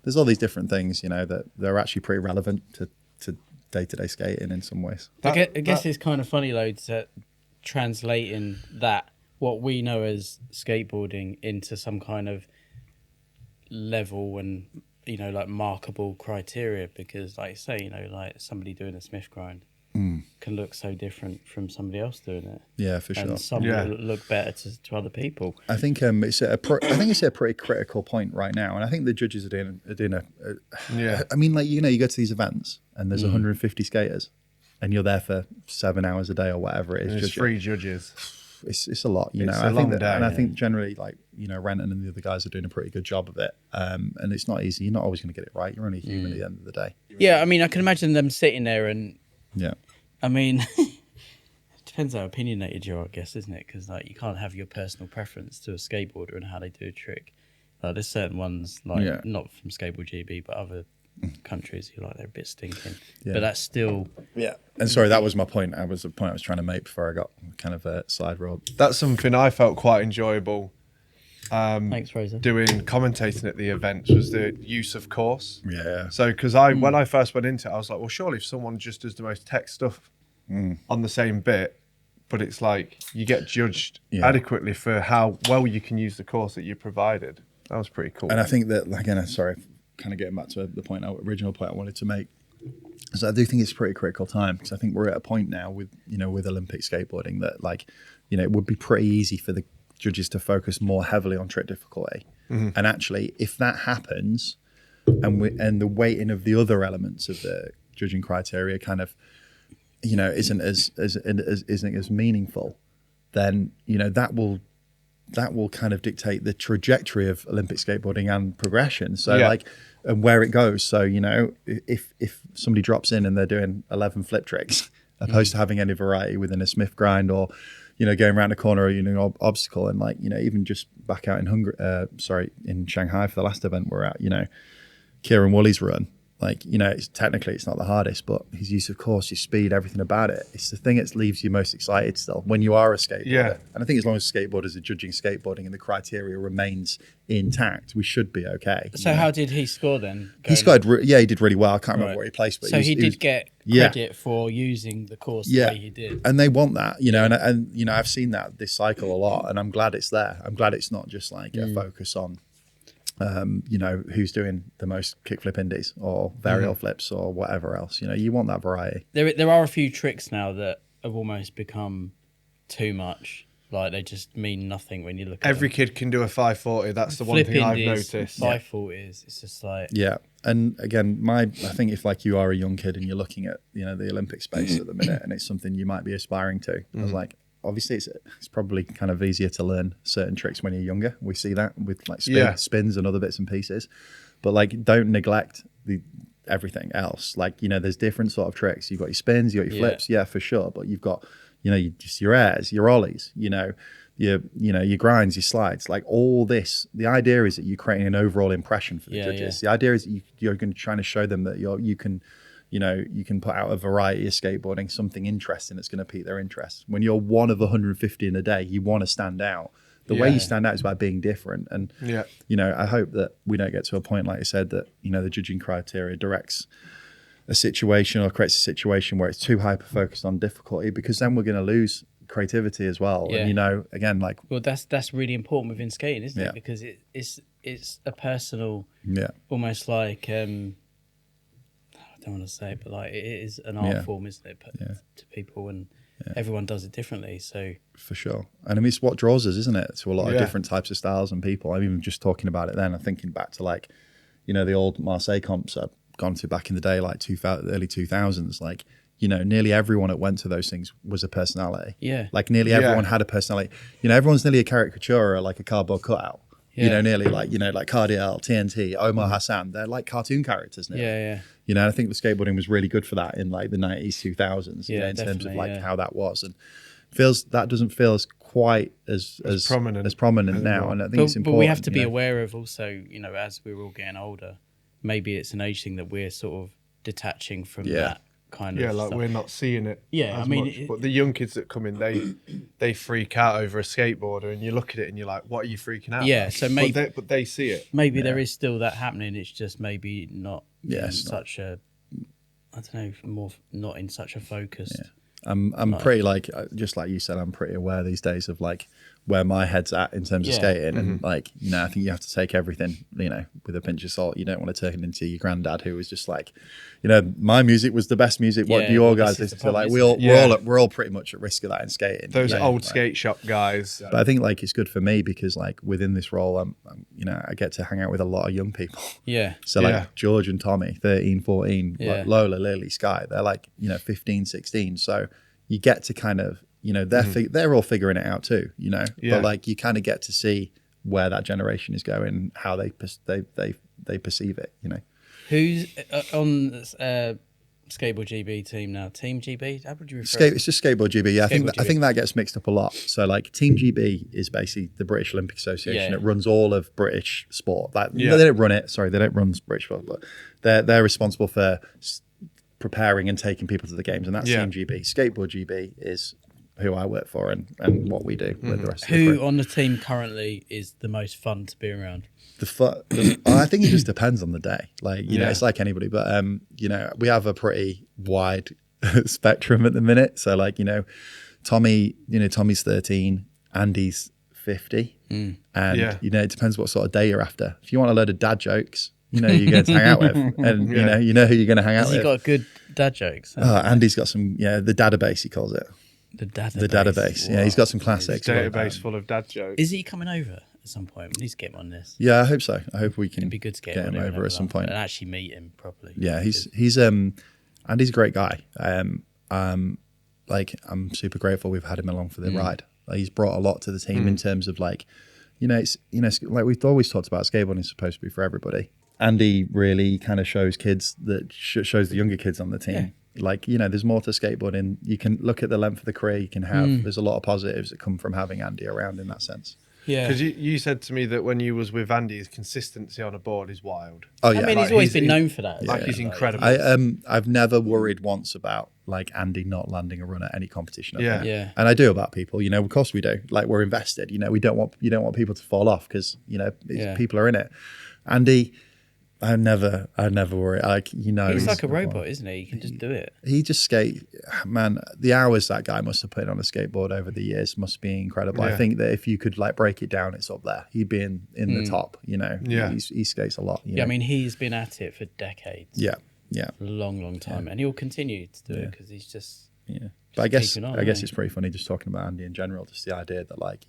there's all these different things, you know, that they're actually pretty relevant to day-to-day skating in some ways. I guess it's kind of funny though to translating that, what we know as skateboarding, into some kind of level and, you know, like markable criteria, because like say, you know, like somebody doing a Smith grind can look so different from somebody else doing it. Yeah, for sure. And some will look better to other people. I think it's a pretty critical point right now, and I think the judges are doing I mean, like, you know, you go to these events and there's 150 skaters, and you're there for 7 hours a day or whatever it is. There's 3 judges. It's a lot, you know. I think generally, like, you know, Renton and the other guys are doing a pretty good job of it. And it's not easy. You're not always going to get it right. You're only human at the end of the day. Yeah, I mean, I can imagine them sitting there and. Yeah. I mean, it depends how opinionated you are, I guess, isn't it? Because like you can't have your personal preference to a skateboarder and how they do a trick. Like there's certain ones, like not from Skateboard GB, but other countries who like they're a bit stinking. Yeah. But that's still. Yeah. And sorry, that was my point. That was the point I was trying to make before I got kind of a side road. That's something I felt quite enjoyable. Thanks, Fraser. Doing commentating at the events was the use of course. Yeah. So because when I first went into it, I was like, well, surely if someone just does the most tech stuff on the same bit, but it's like you get judged adequately for how well you can use the course that you provided. That was pretty cool. And I think that, again, sorry, kind of getting back to the original point I wanted to make. So I do think it's a pretty critical time, because I think we're at a point now with Olympic skateboarding that, like, you know, it would be pretty easy for the judges to focus more heavily on trick difficulty. And actually, if that happens, and the weighting of the other elements of the judging criteria kind of, you know, isn't as meaningful, then, you know, that will kind of dictate the trajectory of Olympic skateboarding and progression. So like, and where it goes. So, you know, if somebody drops in and they're doing 11 flip tricks, opposed to having any variety within a Smith grind, or, you know, going around a corner, or, you know, obstacle, and, like, you know, even just back out in Shanghai for the last event we're at, you know, Kieran Woolley's run, like, you know, it's not the hardest, but his use of course, his speed, everything about it, it's the thing that leaves you most excited still when you are a skateboarder. Yeah. And I think as long as skateboarders are judging skateboarding and the criteria remains intact, we should be okay. So how did he score then? He scored, he did really well. I can't remember where he placed, but so he did get credit for using the course the way he did. And they want that, you know, and you know, I've seen that this cycle a lot, and I'm glad it's there. I'm glad it's not just like a focus on, you know, who's doing the most kickflip indies or varial flips or whatever else. You know, you want that variety. There are a few tricks now that have almost become too much. Like, they just mean nothing when you look at Every them. kid can do a 540. That's the one thing I've noticed. 540s. It's just like... Yeah. And again, I think if, like, you are a young kid and you're looking at, you know, the Olympic space at the minute, and it's something you might be aspiring to, I was like, obviously it's probably kind of easier to learn certain tricks when you're younger. We see that with, like, spins and other bits and pieces. But, like, don't neglect everything else. Like, you know, there's different sort of tricks. You've got your spins, you've got your flips, for sure. But you've got, you know, your airs, your ollies, you know, your grinds, your slides, like all this. The idea is that you're creating an overall impression for the judges. The idea is that you're going to try to show them that you can put out a variety of skateboarding, something interesting that's going to pique their interest. When you're one of 150 in a day, you want to stand out. The way you stand out is by being different. And, you know, I hope that we don't get to a point, like I said, that, you know, the judging criteria directs a situation or creates a situation where it's too hyper-focused on difficulty, because then we're going to lose creativity as well. And, you know, again, like... Well, that's really important within skating, isn't it? Because it's a personal... Almost like... I don't want to say it, but like, it is an art form, isn't it? To people, and everyone does it differently. So for sure, and I mean, it's what draws us, isn't it, to a lot of different types of styles and people. I'm even just talking about it then. I'm thinking back to, like, you know, the old Marseille comps I've gone to back in the day, like early 2000s. Like, you know, nearly everyone that went to those things was a personality. Yeah, like nearly everyone had a personality. You know, everyone's nearly a caricature or like a cardboard cutout. You know, nearly like, you know, like Cardiel, TNT, Omar Hassan. They're like cartoon characters now. You know, I think the skateboarding was really good for that in, like, the 90s, 2000s, you know, in terms of, like, how that was. And, doesn't feel as quite as prominent now, and I think it's important. But we have to be aware of also, you know, as we're all getting older, maybe it's an age thing that we're sort of detaching from that kind of like stuff. we're not seeing it. Yeah, as much. But the young kids that come in, they freak out over a skateboarder, and you look at it and you're like, what are you freaking out about? So maybe, but they see it. Maybe there is still that happening. It's just maybe not not. I don't know, more not in such a focused. Yeah. I'm pretty just like you said, I'm pretty aware these days of like where my head's at in terms of skating, and like, you know, I think you have to take everything, you know, with a pinch of salt. You don't want to turn it into your granddad who was just like, you know, my music was the best music. What do you guys listen to? Like we're all pretty much at risk of that in skating. Those old skate shop guys. But I think like it's good for me because like within this role, I'm you know, I get to hang out with a lot of young people. Yeah. So like George and Tommy, 13, 14, like Lola, Lily, Sky, they're like, you know, 15, 16. So you get to kind of, you know, they're all figuring it out too, you know. But like you kind of get to see where that generation is going, how they perceive it, you know. Who's on Skateboard GB team now? Team GB? How would you refer It's just Skateboard GB. Yeah, I think that gets mixed up a lot. So like Team GB is basically the British Olympic Association. It runs all of British sport. Like they don't run it. Sorry, they don't run British sport, but they're responsible for preparing and taking people to the games, and that's Team GB. Skateboard GB is who I work for and what we do with the rest of the crew. Who on the team currently is the most fun to be around? I think it just depends on the day. Like, you know, it's like anybody, but you know, we have a pretty wide spectrum at the minute. So like, you know, Tommy's 13, Andy's 50. And you know, it depends what sort of day you're after. If you want a load of dad jokes, you know, you're going to hang out with, and you know who you're going to hang out with. Has he got good dad jokes? Andy's got some, the database, he calls it. The database. The database. Yeah, he's got some classics. Database full of dad jokes. Is he coming over at some point? We need to get him on this. Yeah, I hope so. I hope we can be good to get him over at some point and actually meet him properly. Yeah, he's Andy's a great guy. Like I'm super grateful we've had him along for the ride. Like, he's brought a lot to the team in terms of like, it's like we've always talked about, skateboarding is supposed to be for everybody. Andy really kind of shows kids that shows the younger kids on the team. Yeah. Like, there's more to skateboarding. You can look at the length of the career you can have. There's a lot of positives that come from having Andy around in that sense. Yeah, because you said to me that when you was with Andy, his consistency on a board is wild. Oh yeah, I mean, he's always been known for that. He's incredible. I've never worried once about like Andy not landing a run at any competition. Yeah. And I do about people. Of course we do. Like, we're invested. We don't want people to fall off because people are in it. Andy, I never worry. Like, he's like a robot, isn't he? He can just do it. He just skate. Man, the hours that guy must have put on a skateboard over the years must be incredible. Yeah. I think that if you could like break it down, it's up there. He'd be in the top. Yeah. He skates a lot. I mean, he's been at it for decades. Yeah. A long time, and he'll continue to do it because he's just. Yeah. But I guess it's pretty funny just talking about Andy in general. Just the idea that like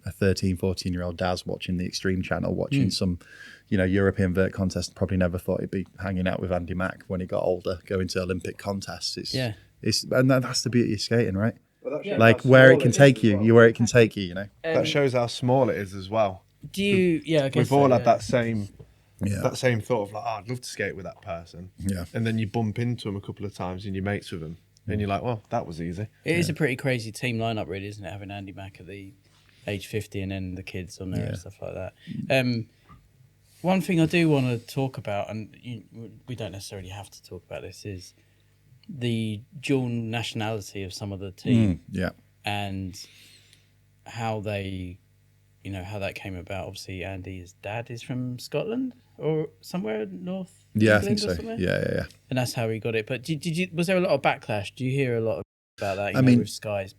a 13, 14-year-old Daz watching the Extreme Channel, watching some, European vert contest, probably never thought he'd be hanging out with Andy Mack when he got older, going to Olympic contests. And that's the beauty of skating, right? Well, like where it can take you, where it can take you, That shows how small it is as well. Do you? Yeah, I guess we've all had that same thought of like, I'd love to skate with that person. Yeah. And then you bump into them a couple of times and you're mates with them, and you're like, well, that was easy. It is a pretty crazy team lineup, really, isn't it? Having Andy Mack at the age 50 and then the kids on there and stuff like that. One thing I do want to talk about, and we don't necessarily have to talk about this, is the dual nationality of some of the team. And how they, how that came about. Obviously, Andy's dad is from Scotland or somewhere north. Yeah, England, I think so. Yeah. And that's how he got it. But was there a lot of backlash? Do you hear a lot about that? With Sky's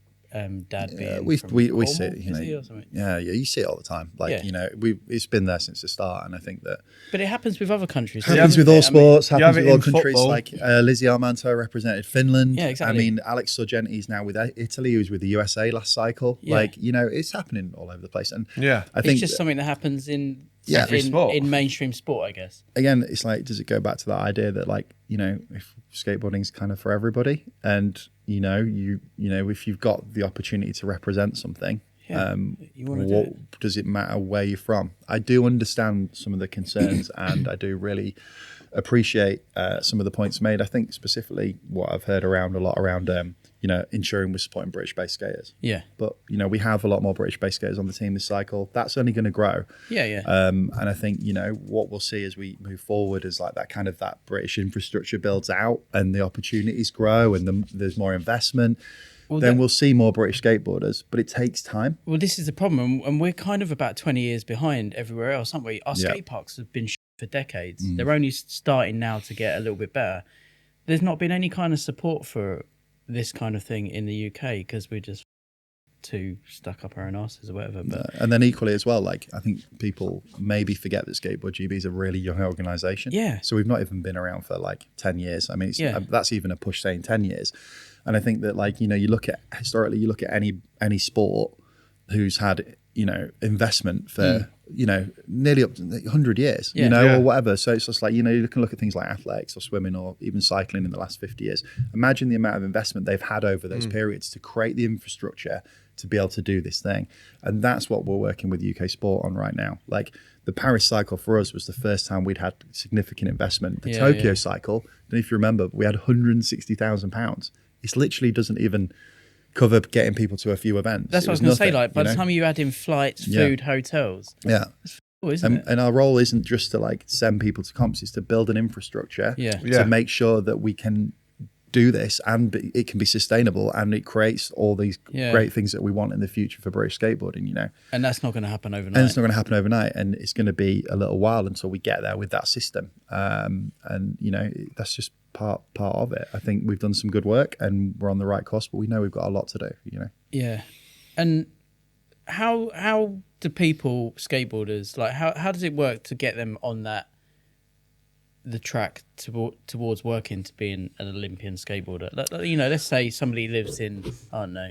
dad being we see it, you see it all the time. Like, it's been there since the start, and I think that. But it happens with other countries. Happens with all sports. Happens with all countries. Football. Like Lizzie Armanto represented Finland. Yeah, exactly. I mean, Alex Sorgenti's now with Italy. He was with the USA last cycle. Yeah. Like, it's happening all over the place. And I think it's just something that happens in mainstream sport, I guess. Again, it's like, does it go back to that idea that like, if skateboarding's kind of for everybody, and if you've got the opportunity to represent something, what does it matter where you're from? I do understand some of the concerns, and I do really appreciate some of the points made. I think specifically what I've heard a lot around ensuring we're supporting British-based skaters. Yeah. But, we have a lot more British-based skaters on the team this cycle. That's only going to grow. Yeah. And I think, what we'll see as we move forward is like that British infrastructure builds out and the opportunities grow and there's more investment. Then we'll see more British skateboarders, but it takes time. Well, this is the problem. And we're kind of about 20 years behind everywhere else, aren't we? Our skate parks have been for decades. They're only starting now to get a little bit better. There's not been any kind of support for this kind of thing in the UK because we're just too stuck up our own asses or whatever. But and then equally as well, like I think people maybe forget that Skateboard GB is a really young organisation. Yeah. So we've not even been around for like 10 years. I mean, that's even a push saying 10 years. And I think that like, you look at historically, you look at any sport who's had, investment for, nearly up to 100 years, or whatever. So it's just like, you can look at things like athletics or swimming or even cycling in the last 50 years. Imagine the amount of investment they've had over those periods to create the infrastructure to be able to do this thing. And that's what we're working with UK Sport on right now. Like the Paris cycle for us was the first time we'd had significant investment. The Tokyo cycle, I don't know if you remember, we had £160,000. It literally doesn't even cover getting people to a few events. That's what I was going to say. Like by the time you add in flights, food, hotels, it's cool, isn't it? And our role isn't just to like send people to comps; it's to build an infrastructure to make sure that we can do this and it can be sustainable and it creates all these great things that we want in the future for British skateboarding. And that's not going to happen overnight. And it's not going to happen overnight, and it's going to be a little while until we get there with that system. And that's just part of it. I think we've done some good work and we're on the right course, but we know we've got a lot to do. Yeah. And how do people, skateboarders, like how does it work to get them on the track towards working to being an Olympian skateboarder? Let's say somebody lives in, I don't know,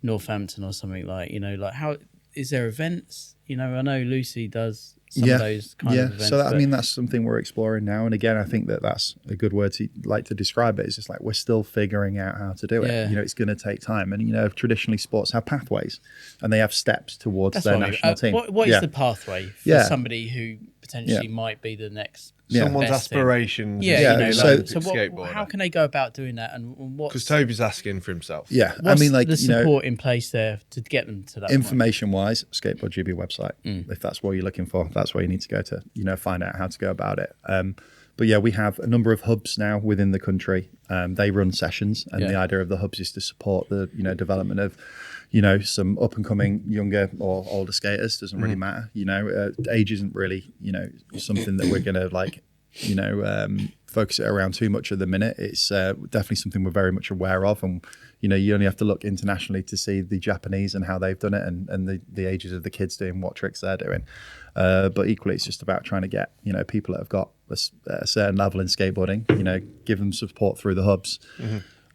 Northampton or something, like how is there events? I know Lucy does some of those kind of events. So I mean, that's something we're exploring now. And again, I think that's a good word to describe it. It's just like we're still figuring out how to do it. It's going to take time. And traditionally sports have pathways, and they have steps towards their national team. What is the pathway for somebody who potentially might be the next? Someone's aspirations. How can they go about doing that? And what? Because Toby's asking for himself. Yeah, what's the support in place there to get them to that. Information-wise, Skateboard GB website. If that's what you're looking for, that's where you need to go to find out how to go about it. But we have a number of hubs now within the country. They run sessions, and the idea of the hubs is to support the development of some up and coming younger or older skaters. Doesn't really matter. Age isn't really something that we're gonna focus it around too much at the minute. It's definitely something we're very much aware of, and you only have to look internationally to see the Japanese and how they've done it, and the ages of the kids doing what tricks they're doing. But equally, it's just about trying to get people that have got a certain level in skateboarding, give them support through the hubs.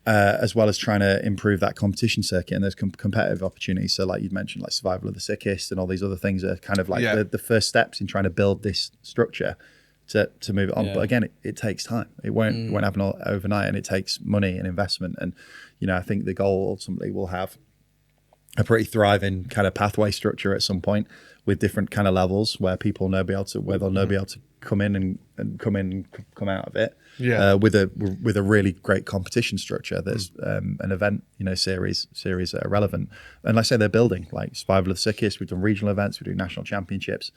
As well as trying to improve that competition circuit and those competitive opportunities. So like you'd mentioned, like survival of the sickest and all these other things are kind of like the first steps in trying to build this structure to move it on. But again, it takes time. It won't happen overnight, and it takes money and investment. And, I think the goal ultimately will have a pretty thriving kind of pathway structure at some point with different kind of levels where people they'll be able to come in and come out of it. With a really great competition structure. There's an event, series that are relevant. And like I say, they're building like Survival of the Sickest. We've done regional events, we do national championships,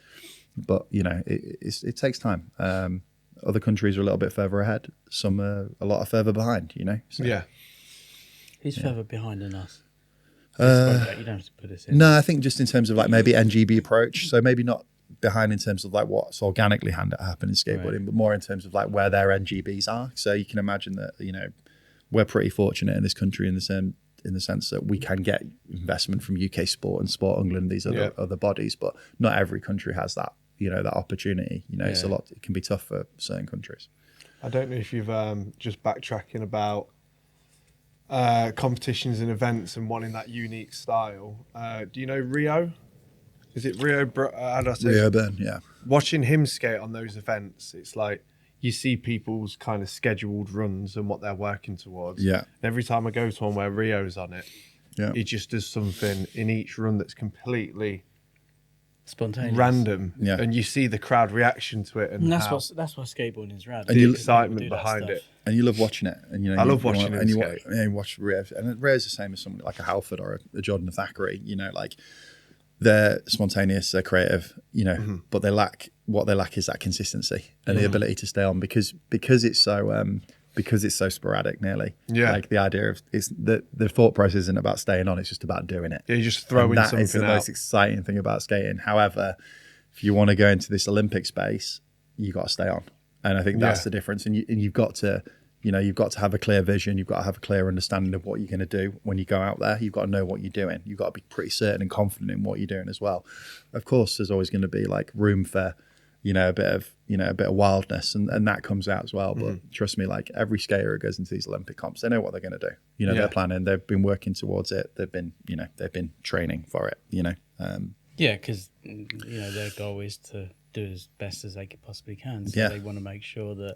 but it takes time. Other countries are a little bit further ahead. Some are a lot further behind. So, who's further behind than us? You don't have to put us in. No, I think just in terms of like maybe NGB approach. So maybe not behind in terms of like what's organically happening in skateboarding, but more in terms of like where their NGBs are. So you can imagine that we're pretty fortunate in this country in the sense that we can get investment from UK Sport and Sport England, these other bodies, but not every country has that that opportunity. It's a lot. It can be tough for certain countries. I don't know if you've just backtracking about competitions and events and wanting that unique style. Do you know Rio? Is it Rio? How do I say? Rio Byrne, yeah. Watching him skate on those events, it's like you see people's kind of scheduled runs and what they're working towards. Yeah. And every time I go to one where Rio's on it, he just does something in each run that's completely spontaneous, random, Yeah. and you see the crowd reaction to it, and that's how why skateboarding is rad. And the you- excitement behind it. And you love watching it, and I love watching and him you skate. watch Rev, and Rev's the same as someone like a Halford or a Jordan Thackeray. Like they're spontaneous, they're creative, but they lack is that consistency and the ability to stay on because it's so sporadic, nearly. Yeah. Like the idea of the thought process isn't about staying on; it's just about doing it. Yeah, you just throwing And that something is the out. most exciting thing about skating. However, if you want to go into this Olympic space, you got to stay on, and I think that's the difference. And you've got to, you've got to have a clear vision. You've got to have a clear understanding of what you're going to do when you go out there. You've got to know what you're doing. You've got to be pretty certain and confident in what you're doing as well. Of course, there's always going to be like room for, a bit of wildness, and that comes out as well. But trust me, like every skater who goes into these Olympic comps, they know what they're going to do. They're planning. They've been working towards it. They've been training for it. Yeah, because their goal is to do as best as they possibly can. So they want to make sure that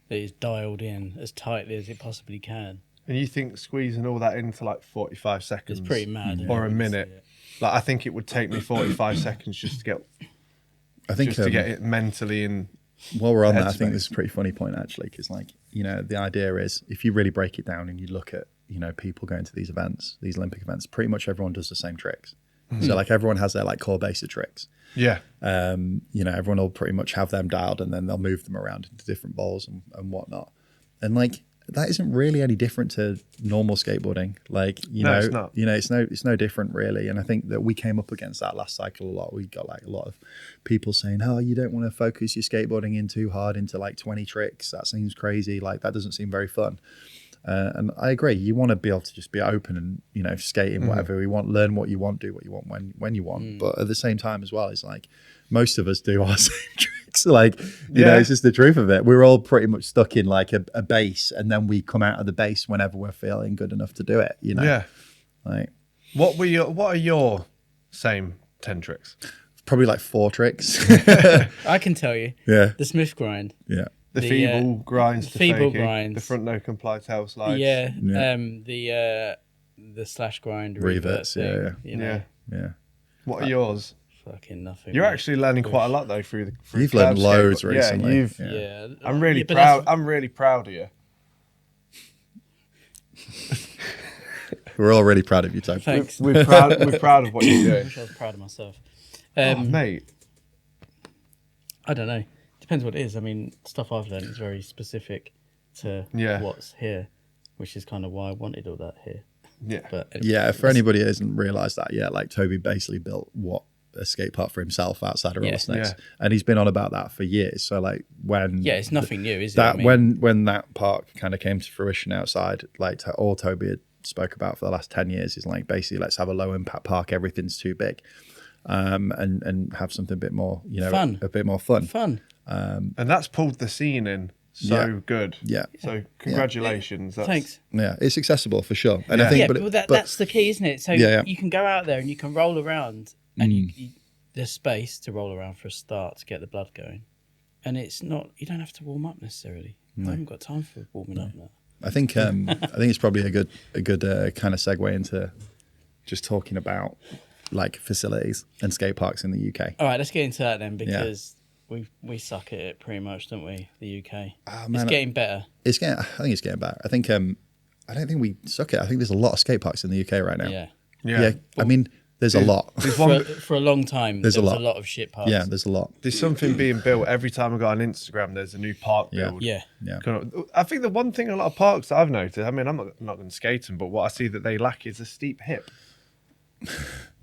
it's dialed in as tightly as it possibly can. And you think squeezing all that into like 45 seconds It's pretty mad. or a minute? Like I think it would take me 45 seconds just to get. I think just to get it mentally in. While we're on that, I headspace. think this is a pretty funny point actually, because the idea is if you really break it down and you look at people going to these events, these Olympic events, pretty much everyone does the same tricks. So like everyone has their like core base of tricks. Yeah. Everyone will pretty much have them dialed, and then they'll move them around into different balls and whatnot. And like that isn't really any different to normal skateboarding. Like it's not. It's no different really. And I think that we came up against that last cycle a lot. We got like a lot of people saying, "Oh, you don't want to focus your skateboarding in too hard into like 20 tricks. That seems crazy. Like that doesn't seem very fun." And I agree. You want to be able to just be open and skating whatever you want, learn what you want, do what you want when you want. But at the same time as well, it's like most of us do our same tricks. Like it's just the truth of it. We're all pretty much stuck in like a base, and then we come out of the base whenever we're feeling good enough to do it. Yeah. Like What are your same 10 tricks? probably like 4 tricks. I can tell you. Yeah. The Smith grind. Yeah. The feeble grinds to feeble fakie, grinds. the front no comply tail slides. Yeah. Yeah. The slash grind. Reverts, thing, Yeah. Yeah. What are yours? Fucking nothing. You're mate. actually learning quite a lot though through You've cloud learned loads skateboard. recently. Yeah, you've. Yeah. I'm really but proud. that's- I'm really proud of you. We're all really proud of you, Toby. Thanks. We're proud. We're proud of what you're I doing. wish I was proud of myself. Oh, mate. I don't know. Depends what it is. I mean, stuff I've learned is very specific to what's here, which is kind of why I wanted all that here. Yeah. But Yeah, for anybody who hasn't realised that yet, like Toby basically built what a skate park for himself outside of Rollersnakes, Yeah. and he's been on about that for years. So like when it's nothing new, is it? that I mean, when that park kind of came to fruition outside, like all Toby had spoke about for the last 10 years is like basically let's have a low impact park. Everything's too big, and have something a bit more Fun. a bit more fun. And that's pulled the scene in so good. Yeah. So congratulations. That's, thanks. Yeah, it's accessible for sure. And I Yeah. think, Yeah, but, but that's the key, isn't it? So Yeah. you can go out there and you can roll around, and there's space to roll around for a start to get the blood going, and it's not. You don't have to warm up necessarily. I haven't got time for warming up now. I think it's probably a good kind of segue into just talking about like facilities and skate parks in the UK. All right, let's get into that then, because we suck at it pretty much, don't we? The UK. It's getting better. I think it's getting better. I think I don't think we suck at it. I think there's a lot of skate parks in the UK right now. Yeah. I mean, there's a lot. For a long time, There's there a was lot. a lot of shit parks. Yeah, there's a lot. There's something being built every time I go on Instagram. There's a new park build. Yeah. Yeah. I think the one thing a lot of parks that I've noticed. I mean, I'm not going to skate them, but what I see that they lack is a steep hip.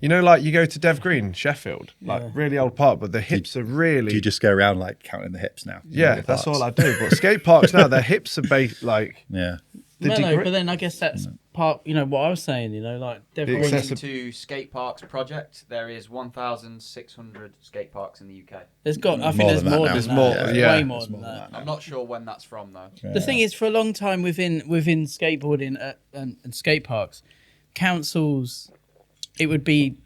Like you go to Dev Green, Sheffield, like really old park, but the hips are really. Do you just go around like counting the hips now? Yeah, that's all I do. But skate parks now, their hips are like. Yeah. No, but then I guess that's part. What I was saying. Like Accessible. To skate parks project, there is 1,600 skate parks in the UK. there's got. I think More there's than that more now. than There's that. more, There's yeah. way more There's than more than that. that. I'm not sure when that's from though. The thing is, for a long time within skateboarding and skate parks, councils, it would be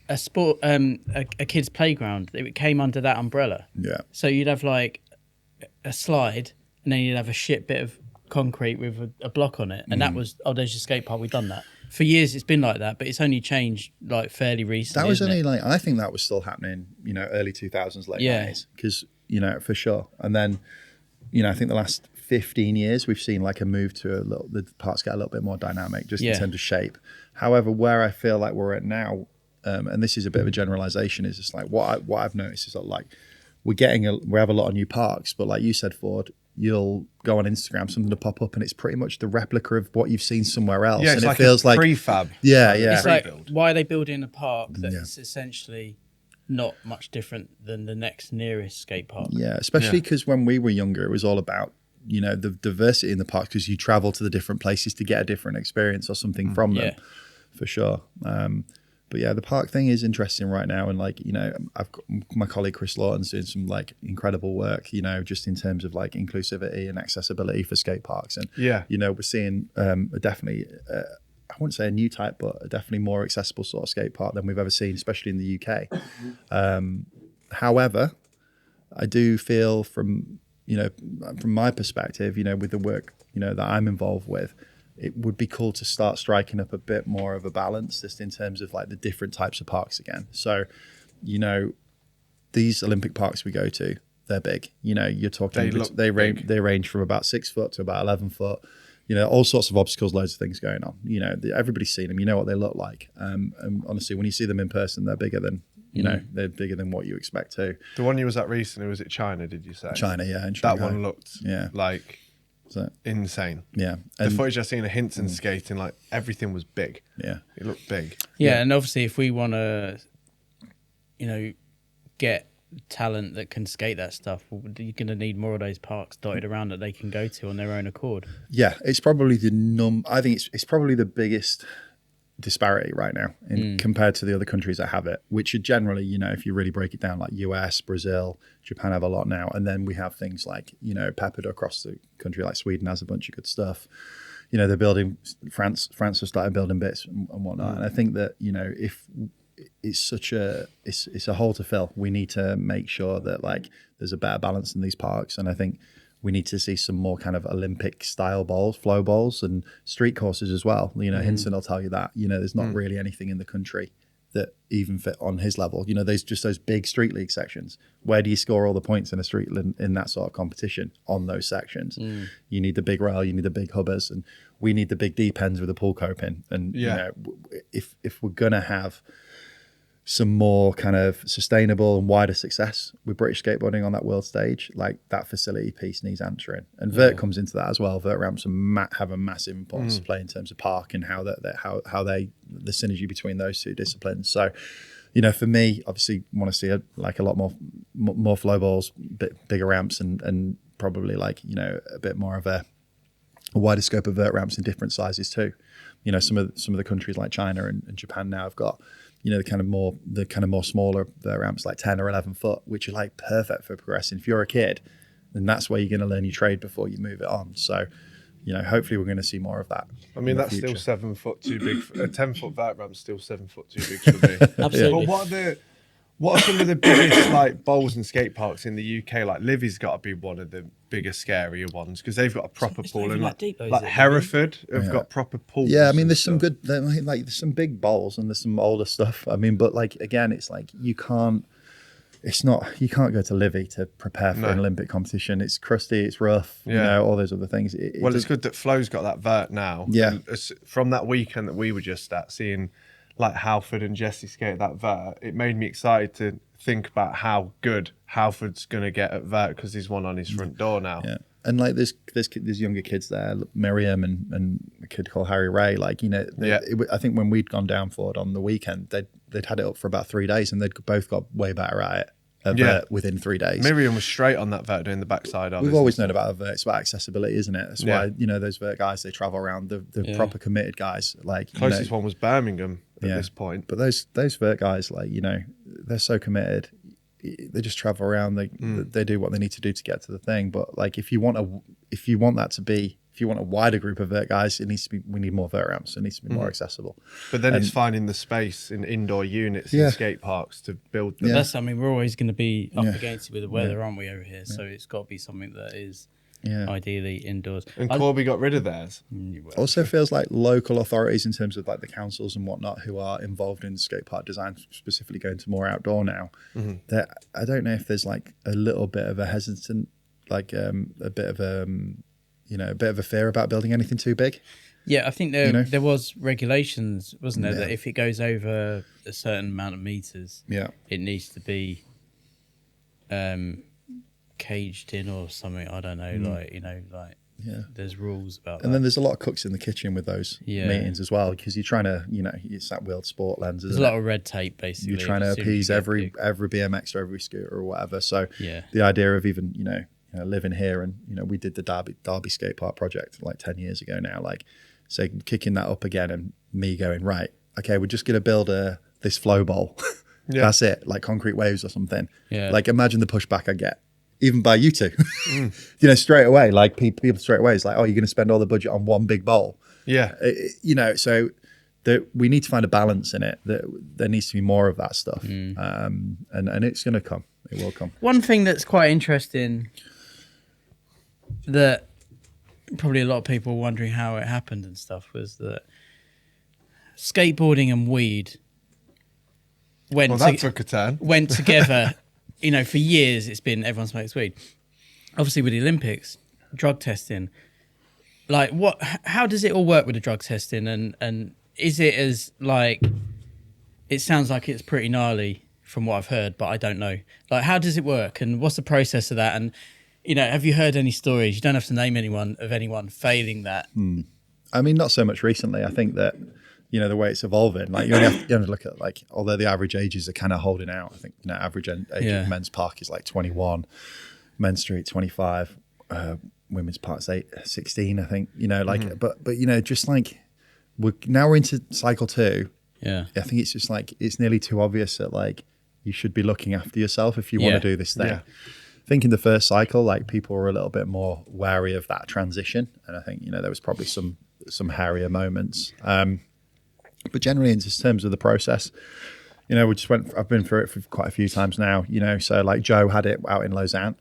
a sport, a kid's playground. It came under that umbrella. Yeah. So you'd have like a slide, and then you'd have a shit bit of concrete with a block on it, and that was there's your skate park. We've done that. for years it's been like that, but it's only changed like fairly recently. That was isn't only it? like, I think that was still happening, early 2000s, late 90s, because, for sure. And then, I think the last 15 years, we've seen like a move to the parks get a little bit more dynamic just in terms of shape. However, where I feel like we're at now, and this is a bit of a generalization, is just like what I've noticed is that like we have a lot of new parks, but like you said, Forde, you'll go on Instagram, something to pop up, and it's pretty much the replica of what you've seen somewhere else. Yeah, it's and like it feels a like prefab. Yeah. It's like, why are they building a park that's Yeah. essentially not much different than the next nearest skate park? Yeah, especially because when we were younger, it was all about, the diversity in the parks, because you travel to the different places to get a different experience or something from them, for sure. But yeah, the park thing is interesting right now. And like, I've got my colleague Chris Lawton's doing some like incredible work, just in terms of like inclusivity and accessibility for skate parks. And, we're seeing definitely, I wouldn't say a new type, but a definitely more accessible sort of skate park than we've ever seen, especially in the UK. However, I do feel from my perspective, with the work, that I'm involved with, it would be cool to start striking up a bit more of a balance just in terms of like the different types of parks again. So, these Olympic parks we go to, they're big. You're talking, they range from about 6 foot to about 11 foot. All sorts of obstacles, loads of things going on. Everybody's seen them. You know what they look like. And honestly, when you see them in person, they're bigger than they're bigger than what you expect too. The one you was at recently, was it China? Did you say China? Yeah, in that one looked like So, insane. yeah. The footage I've seen of Hinton skating, like everything was big. Yeah. It looked big. Yeah, and obviously if we want to, get talent that can skate that stuff, you're going to need more of those parks dotted around that they can go to on their own accord. Yeah, it's probably I think it's probably the biggest disparity right now compared to the other countries that have it, which are generally, if you really break it down, like US, Brazil, Japan have a lot now. And then we have things like, peppered across the country, like Sweden has a bunch of good stuff. They're building, France have started building bits and whatnot. And I think that, if it's it's a hole to fill, we need to make sure that like there's a better balance in these parks. And I think we need to see some more kind of Olympic style bowls, flow bowls, and street courses as well. Hinton will tell you that, there's not really anything in the country that even fit on his level. There's just those big street league sections. Where do you score all the points in a street in that sort of competition on those sections? You need the big rail, you need the big hubbers, and we need the big deep ends with the pool coping. And if we're gonna have some more kind of sustainable and wider success with British skateboarding on that world stage, like that facility piece needs answering. And Vert comes into that as well. Vert ramps have a massive importance to play in terms of park and how the synergy between those two disciplines. So, for me, obviously want to see a lot more flow balls, bigger ramps, and probably like, a bit more of a wider scope of vert ramps in different sizes too. Some of the countries like China and Japan now have got, the kind of more smaller ramps, like 10 or 11 foot, which are like perfect for progressing. If you're a kid, then that's where you're going to learn your trade before you move it on. So, hopefully we're going to see more of that. I mean, that's still 7 foot too big. A 10 foot vert ramp's still 7 foot too big for me. Absolutely. But what are some of the biggest like bowls and skate parks in the UK? Like Livy's got to be one of the bigger, scarier ones because they've got a proper pool, and like Hereford have got proper pools. Yeah, I mean, there's some good, like there's some big bowls and there's some older stuff. I mean, but like again, it's like you can't go to Livy to prepare for an Olympic competition. It's crusty, it's rough, all those other things. It's good that Flo's got that vert now. Yeah, and from that weekend that we were just at, seeing like Halford and Jesse skate that vert, it made me excited to think about how good Halford's going to get at vert because he's one on his front door now. Yeah, and like there's younger kids there, Miriam and a kid called Harry Ray. Like I think when we'd gone down for it on the weekend, they'd had it up for about 3 days and they'd both got way better at it. Within 3 days. Miriam was straight on that vert doing the backside. We've always known about a vert. It's about accessibility, isn't it? That's why those vert guys, they travel around. The proper committed guys. Like closest one was Birmingham at this point. But those vert guys, like they're so committed. They just travel around. They do what they need to do to get to the thing. But like if you want a wider group of vert guys, we need more vert ramps. It needs to be more accessible. But then it's finding the space in indoor units in skate parks to build them. We're always going to be up against it with the weather, aren't we, over here? So it's got to be something that is ideally indoors. And Corby got rid of theirs. Also feels like local authorities in terms of like the councils and whatnot who are involved in skate park design, specifically going to more outdoor now. That I don't know if there's like a little bit of a hesitant, like a bit of a fear about building anything too big. Yeah, I think there was regulations, wasn't there, that if it goes over a certain amount of meters, it needs to be caged in or something. I don't know, there's rules about that. And then there's a lot of cooks in the kitchen with those meetings as well, because you're trying to, it's that World Sport lens. There's a lot of red tape, basically. You're trying to appease every BMX or every scooter or whatever. So the idea of even, living here and, we did the Derby skate park project like 10 years ago now, like, so kicking that up again and me going, right, okay, we're just going to build this flow bowl. That's it, like concrete waves or something. Like imagine the pushback I get, even by you two. Straight away, like people straight away, it's like, oh, you're going to spend all the budget on one big bowl. So we need to find a balance in it. There needs to be more of that stuff. And it's going to come. It will come. One thing that's quite interesting that probably a lot of people were wondering how it happened and stuff was that skateboarding and weed took a turn. Went together. For years it's been everyone smokes weed. Obviously with the Olympics, drug testing. Like how does it all work with the drug testing and is it as like, it sounds like it's pretty gnarly from what I've heard, but I don't know. Like how does it work and what's the process of that? And have you heard any stories? You don't have to name anyone failing that. I mean, not so much recently. I think that, the way it's evolving, like you only have to look at like, although the average ages are kind of holding out. I think, average age of men's park is like 21, men's street 25, women's park's 16, I think, but just like we're into cycle 2. I think it's just like, it's nearly too obvious that like, you should be looking after yourself if you want to do this thing. I think in the first cycle, like people were a little bit more wary of that transition. And I think, there was probably some hairier moments. But generally in just terms of the process, I've been through it for quite a few times now, so like Joe had it out in Lausanne,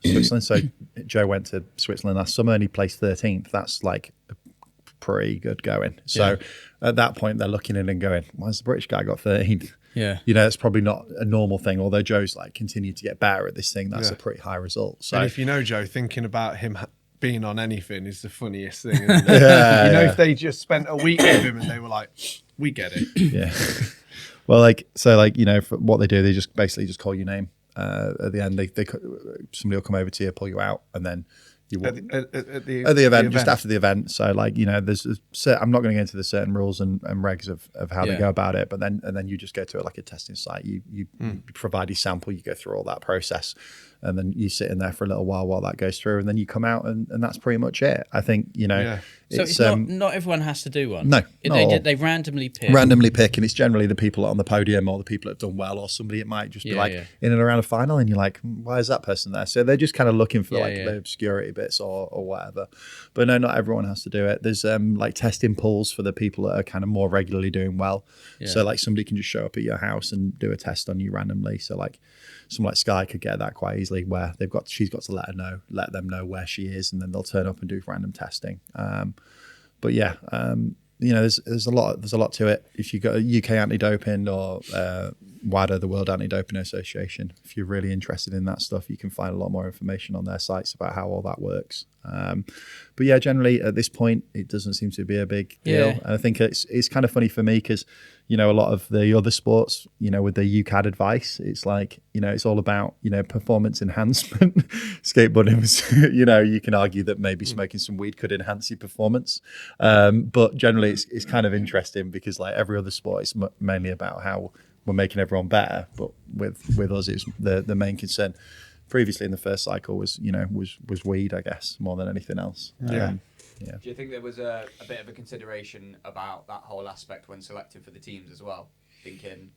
Switzerland. So Joe went to Switzerland last summer and he placed 13th. That's like pretty good going. So at that point they're looking in and going, why's the British guy got 13th? It's probably not a normal thing, although Joe's like continued to get better at this thing. That's a pretty high result. So and if Joe, thinking about him being on anything is the funniest thing, isn't it? If they just spent a week with him and they were like, we get it. Well, for what they do, they just basically just call your name at the end. Somebody will come over to you, pull you out, and then you at the event, just after the event. So there's I'm not going to get into the certain rules and regs of how they go about it, but then you just go to like a testing site. You provide your sample, you go through all that process, and then you sit in there for a little while that goes through, and then you come out and that's pretty much it. I think So it's not everyone has to do one. No, they randomly pick. And it's generally the people on the podium or the people that have done well, or somebody it might just be in and around a final, and you're like, why is that person there? So they're just kind of looking for the obscurity bits or whatever. But no, not everyone has to do it. There's like testing pools for the people that are kind of more regularly doing well. So like somebody can just show up at your house and do a test on you randomly. So like someone like Sky could get that quite easily, where she's got to let them know where she is, and then they'll turn up and do random testing. But there's a lot to it. If you go UK Anti-Doping or WADA, the World Anti-Doping Association, if you're really interested in that stuff, you can find a lot more information on their sites about how all that works. But generally at this point, it doesn't seem to be a big deal. And I think it's kind of funny for me because, a lot of the other sports, with the UCAD advice, it's like, it's all about, performance enhancement. Skateboarding was, you can argue that maybe smoking some weed could enhance your performance. But generally it's kind of interesting because like every other sport, it's mainly about how we're making everyone better. But with us, it's the main concern previously in the first cycle was weed, I guess, more than anything else. Do you think there was a bit of a consideration about that whole aspect when selecting for the teams as well? Thinking,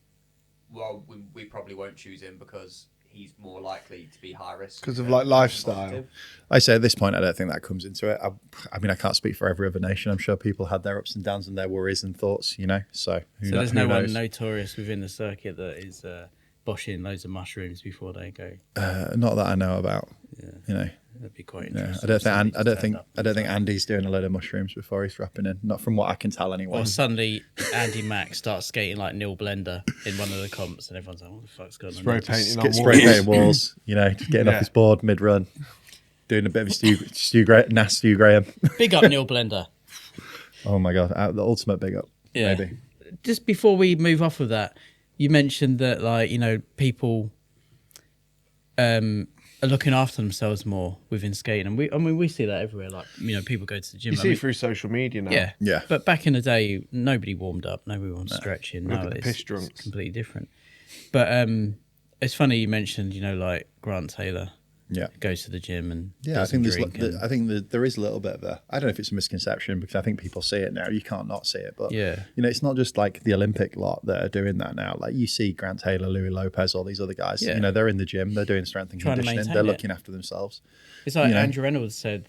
well, we probably won't choose him because he's more likely to be high risk. Because of like lifestyle. I say at this point, I don't think that comes into it. I mean, I can't speak for every other nation. I'm sure people had their ups and downs and their worries and thoughts, So there's no one notorious within the circuit that is boshing loads of mushrooms before they go. Not that I know about. That'd be quite Yeah, interesting. I don't think Andy's doing a load of mushrooms before he's dropping in. Not from what I can tell, anyway. Or suddenly Andy Mack starts skating like Neil Blender in one of the comps, and everyone's like, "What the fuck's going on?" Spray painting on Spray walls. painting walls. Just getting off his board mid run, doing a bit of Stu Graham. Big up Neil Blender. Oh my god, the ultimate big up. Yeah. Maybe. Just before we move off of that, you mentioned that people are looking after themselves more within skating, and we see that everywhere. Like people go to the gym. You see it through social media now. Yeah. But back in the day, nobody warmed up. Nobody was stretching. Look Now at the it's piss drunks. completely different. But it's funny you mentioned like Grant Taylor. Yeah. Goes to the gym and I think there is a little bit of I don't know if it's a misconception, because I think people see it now. You can't not see it, but it's not just like the Olympic lot that are doing that now. Like you see Grant Taylor, Louis Lopez, all these other guys. Yeah. They're in the gym, they're doing strength and conditioning, they're looking after themselves. It's like Andrew Reynolds said,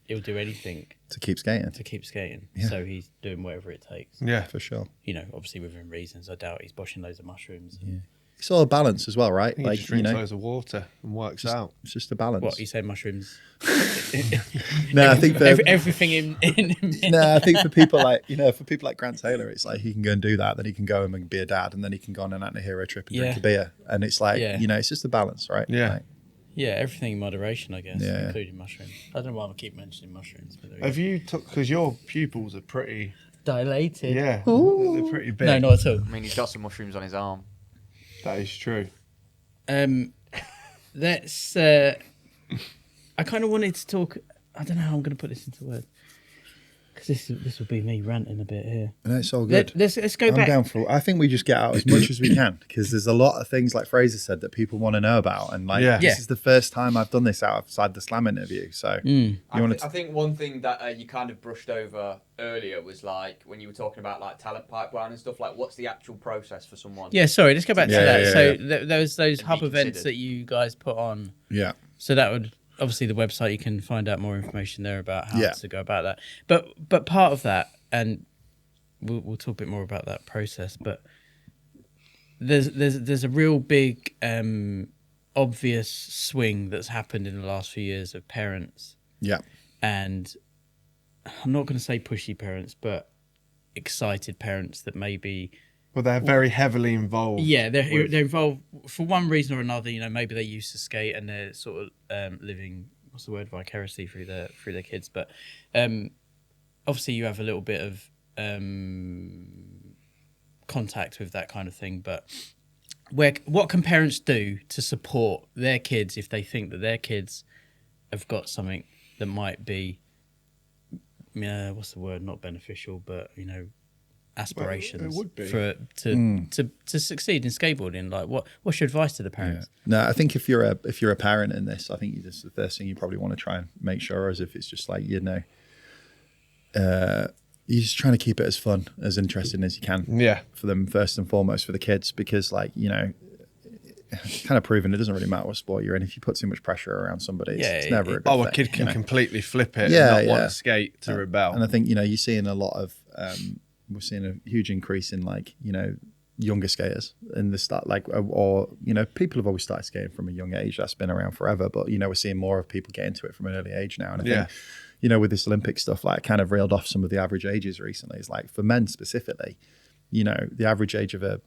he'll do anything to keep skating. Yeah. So he's doing whatever it takes. Yeah, for sure. Obviously within reasons. I doubt he's boshing loads of mushrooms. Yeah. It's all a balance as well, right? He just drinks loads of water and works out. It's just a balance. What you say, mushrooms? No, I think everything in No, I think for people like Grant Taylor, it's like he can go and do that, then he can go and be a dad, and then he can go on an anti-hero trip and drink a beer, and it's like it's just a balance, right? Yeah. Everything in moderation, I guess, including mushrooms. I don't know why I keep mentioning mushrooms. But have you because your pupils are pretty dilated? Yeah, they're pretty big. No, not at all. I mean, he's got some mushrooms on his arm. That is true. Let's. I kind of wanted to talk. I don't know how I'm going to put this into words, because this will be me ranting a bit here. No, it's all good. Let's go back. I'm down for. I think we just get out as much as we can, because there's a lot of things, like Fraser said, that people want to know about, and this is the first time I've done this outside the Slam interview. So I think one thing that you kind of brushed over earlier was like when you were talking about like talent pipeline and stuff. Like, what's the actual process for someone? Yeah, sorry. Let's go back to that. Yeah, so there was those hub events that you guys put on. Yeah. So that would. Obviously, the website, you can find out more information there about how to go about that. But part of that, and we'll talk a bit more about that process. But there's a real big obvious swing that's happened in the last few years of parents. Yeah, and I'm not going to say pushy parents, but excited parents that maybe. Well, they're very heavily involved. Yeah, they're involved for one reason or another. Maybe they used to skate and they're sort of living, what's the word, vicariously through their kids. But obviously, you have a little bit of contact with that kind of thing. But what can parents do to support their kids if they think that their kids have got something that might be, what's the word, not beneficial, but aspirations to succeed in skateboarding? Like, what's your advice to the parents? No, I think if you're a parent in this, I think this is the first thing you probably want to try and make sure, as if it's just like you're just trying to keep it as fun, as interesting as you can. Yeah, for them first and foremost, for the kids, because it's kind of proven it doesn't really matter what sport you're in. If you put too much pressure around somebody, it's never a good thing. A kid can completely flip it and not want to skate to rebel. And I think you're seeing a lot of we're seeing a huge increase in younger skaters in the start, people have always started skating from a young age. That's been around forever, but we're seeing more of people get into it from an early age now. And I think with this Olympic stuff, I kind of reeled off some of the average ages recently. It's like for men specifically, the average age of the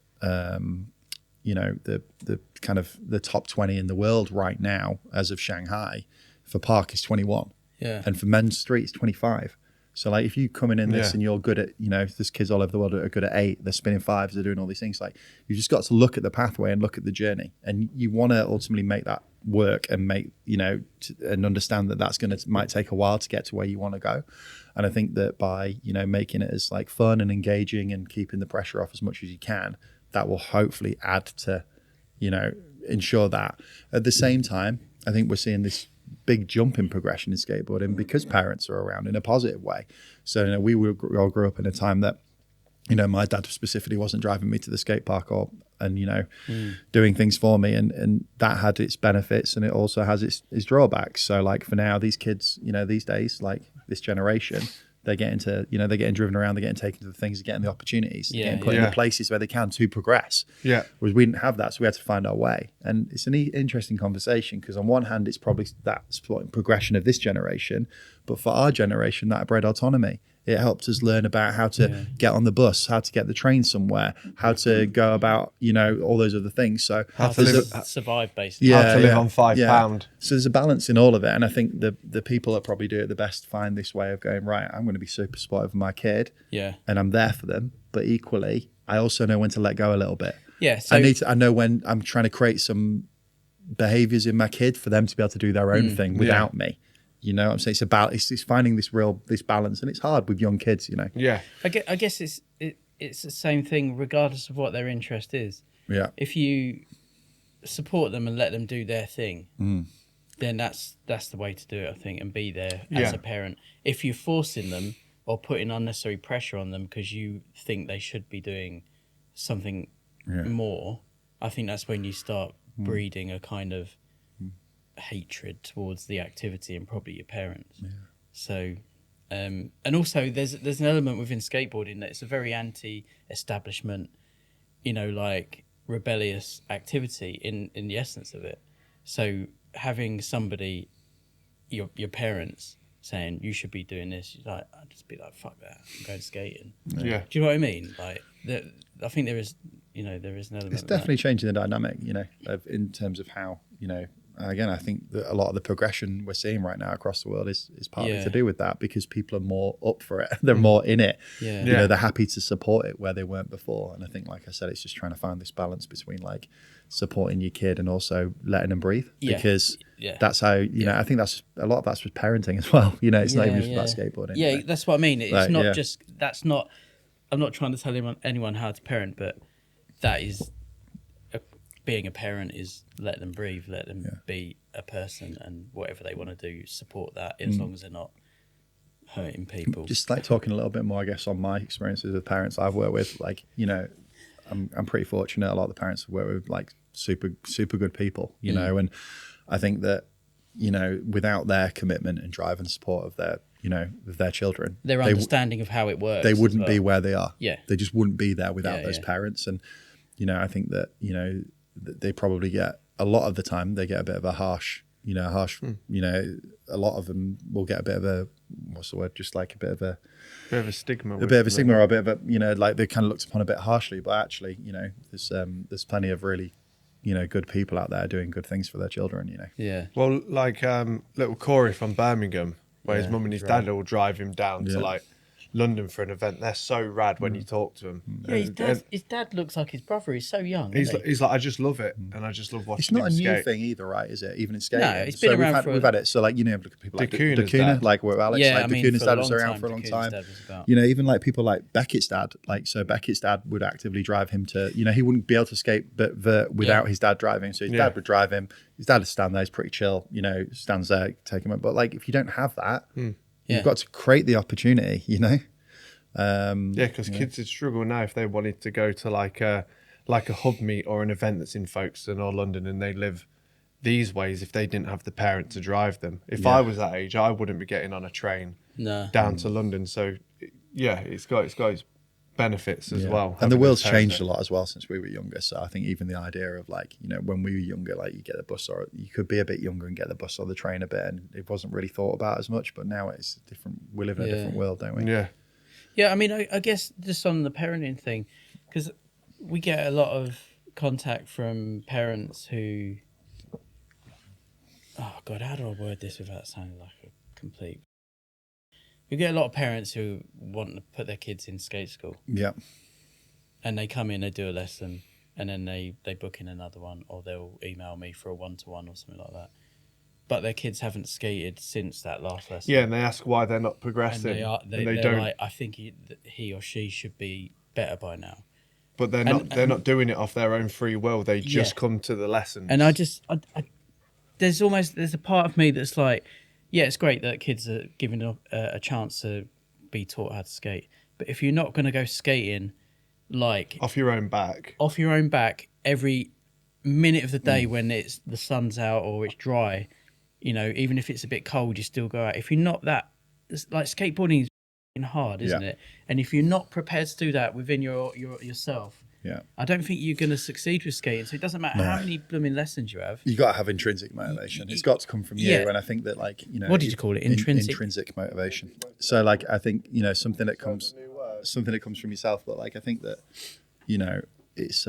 kind of the top 20 in the world right now, as of Shanghai, for park is 21. Yeah, and for men's street is 25. So if you coming in this and you're good at, there's kids all over the world that are good at 8, they're spinning 5s, they're doing all these things. You've just got to look at the pathway and look at the journey, and you want to ultimately make that work and make, and understand that might take a while to get to where you want to go. And I think that by, making it as fun and engaging and keeping the pressure off as much as you can, that will hopefully add to, ensure that. At the same time, I think we're seeing this big jump in progression in skateboarding because parents are around in a positive way. So we all grew up in a time that my dad specifically wasn't driving me to the skate park doing things for me, and that had its benefits, and it also has its drawbacks. So for now, these kids these days, this generation, they're getting to, they're getting driven around, they're getting taken to the things, they're getting the opportunities, they're getting put in the places where they can to progress. Yeah. Whereas we didn't have that, so we had to find our way. And it's an interesting conversation, because on one hand, it's probably that progression of this generation, but for our generation, that bred autonomy. It helped us learn about how to get on the bus, how to get the train somewhere, how to go about, all those other things. So how to survive, basically. How to live on £5. So there's a balance in all of it. And I think the people that probably do it the best find this way of going, right, I'm going to be super supportive of my kid. Yeah. And I'm there for them. But equally, I also know when to let go a little bit. Yeah. So I know when I'm trying to create some behaviors in my kid for them to be able to do their own thing without me. You know what I'm saying? It's about it's finding this balance, and it's hard with young kids, Yeah. I guess it's the same thing regardless of what their interest is. Yeah. If you support them and let them do their thing, then that's the way to do it, I think, and be there as a parent. If you're forcing them or putting unnecessary pressure on them because you think they should be doing something more, I think that's when you start breeding a kind of hatred towards the activity and probably your parents. So and also there's an element within skateboarding that it's a very anti-establishment, like rebellious activity in the essence of it. So having somebody, your parents, saying you should be doing this, I'd just be like, fuck that, I'm going skating. Yeah. Do you know what I mean? Like I think there is an element. It's definitely changing the dynamic, in terms of how, again, I think that a lot of the progression we're seeing right now across the world is partly to do with that, because people are more up for it. They're more in it. They're happy to support it where they weren't before. And I think, like I said, it's just trying to find this balance between like supporting your kid and also letting them breathe. Because that's how, I think that's a lot of that's with parenting as well. It's not even just about skateboarding. Yeah, that's what I mean. It's not just, I'm not trying to tell anyone how to parent, but that is, being a parent is let them breathe, let them be a person, and whatever they want to do, support that as long as they're not hurting people. Just like talking a little bit more, I guess, on my experiences with parents I've worked with, like, I'm pretty fortunate. A lot of the parents I've worked with, like, super good people, and I think that, without their commitment and drive and support of their, of their children, their understanding of how it works, they wouldn't be where they are. Yeah. They just wouldn't be there without those parents. And, I think that, they probably get, a lot of the time, they get a bit of a harsh, a lot of them will get a bit of a, what's the word, just like a bit of a stigma. A bit of a stigma, or a bit of a, like they're kind of looked upon a bit harshly, but actually, there's plenty of really, good people out there doing good things for their children, Yeah. Well, like little Corey from Birmingham, where his mum and his dad will drive him down to like London for an event. They're so rad when you talk to them. Yeah, his dad looks like his brother. He's so young. He's like, I just love it, and I just love watching. It's not him a new skate. thing either, right? Is it? Even in skating. No, it's been around we've had it. So like, look at people like Dacuna's Dacuna, dad. like where Alex, Yeah, like I mean, Dacuna's for dad a was long around time, for a long Dacuna's time. dad was about. Even like people like Beckett's dad, like, so Beckett's dad would actively drive him to, he wouldn't be able to skate but without his dad driving. So his dad would drive him. His dad would stand there, he's pretty chill, stands there, take him up. But like, if you don't have that, you've got to create the opportunity, because kids would struggle now if they wanted to go to like a hub meet or an event that's in Folkestone or London, and they live these ways, if they didn't have the parent to drive them. If I was that age, I wouldn't be getting on a train down to London. So it's got its benefits as well. And the world's changed a lot as well since we were younger. So I think even the idea of like, when we were younger, like you get the bus, or you could be a bit younger and get the bus or the train a bit, and it wasn't really thought about as much. But now it's different. We live in a different world, don't we? Yeah. Yeah, I mean, I guess just on the parenting thing, because we get a lot of contact from parents who, oh God, how do I word this without sounding like a complete? We get a lot of parents who want to put their kids in skate school. Yeah. And they come in, they do a lesson, and then they book in another one, or they'll email me for a 1-to-1 or something like that. But their kids haven't skated since that last lesson. Yeah, and they ask why they're not progressing. And they're don't. like, I think he or she should be better by now. But they're not doing it off their own free will. They just come to the lessons. And I there's a part of me that's like, yeah, it's great that kids are given a chance to be taught how to skate. But if you're not going to go skating, like off your own back every minute of the day when the sun's out or it's dry, even if it's a bit cold, you still go out. If you're not that, like skateboarding hard, isn't it? And if you're not prepared to do that within yourself, I don't think you're going to succeed with skating. So it doesn't matter how many blooming lessons you have. You got to have intrinsic motivation. It's got to come from you. And I think that, like, you know, what did you call it? Intrinsic motivation. So, like, I think, you know, something that comes from yourself. But, like, I think that, you know, it's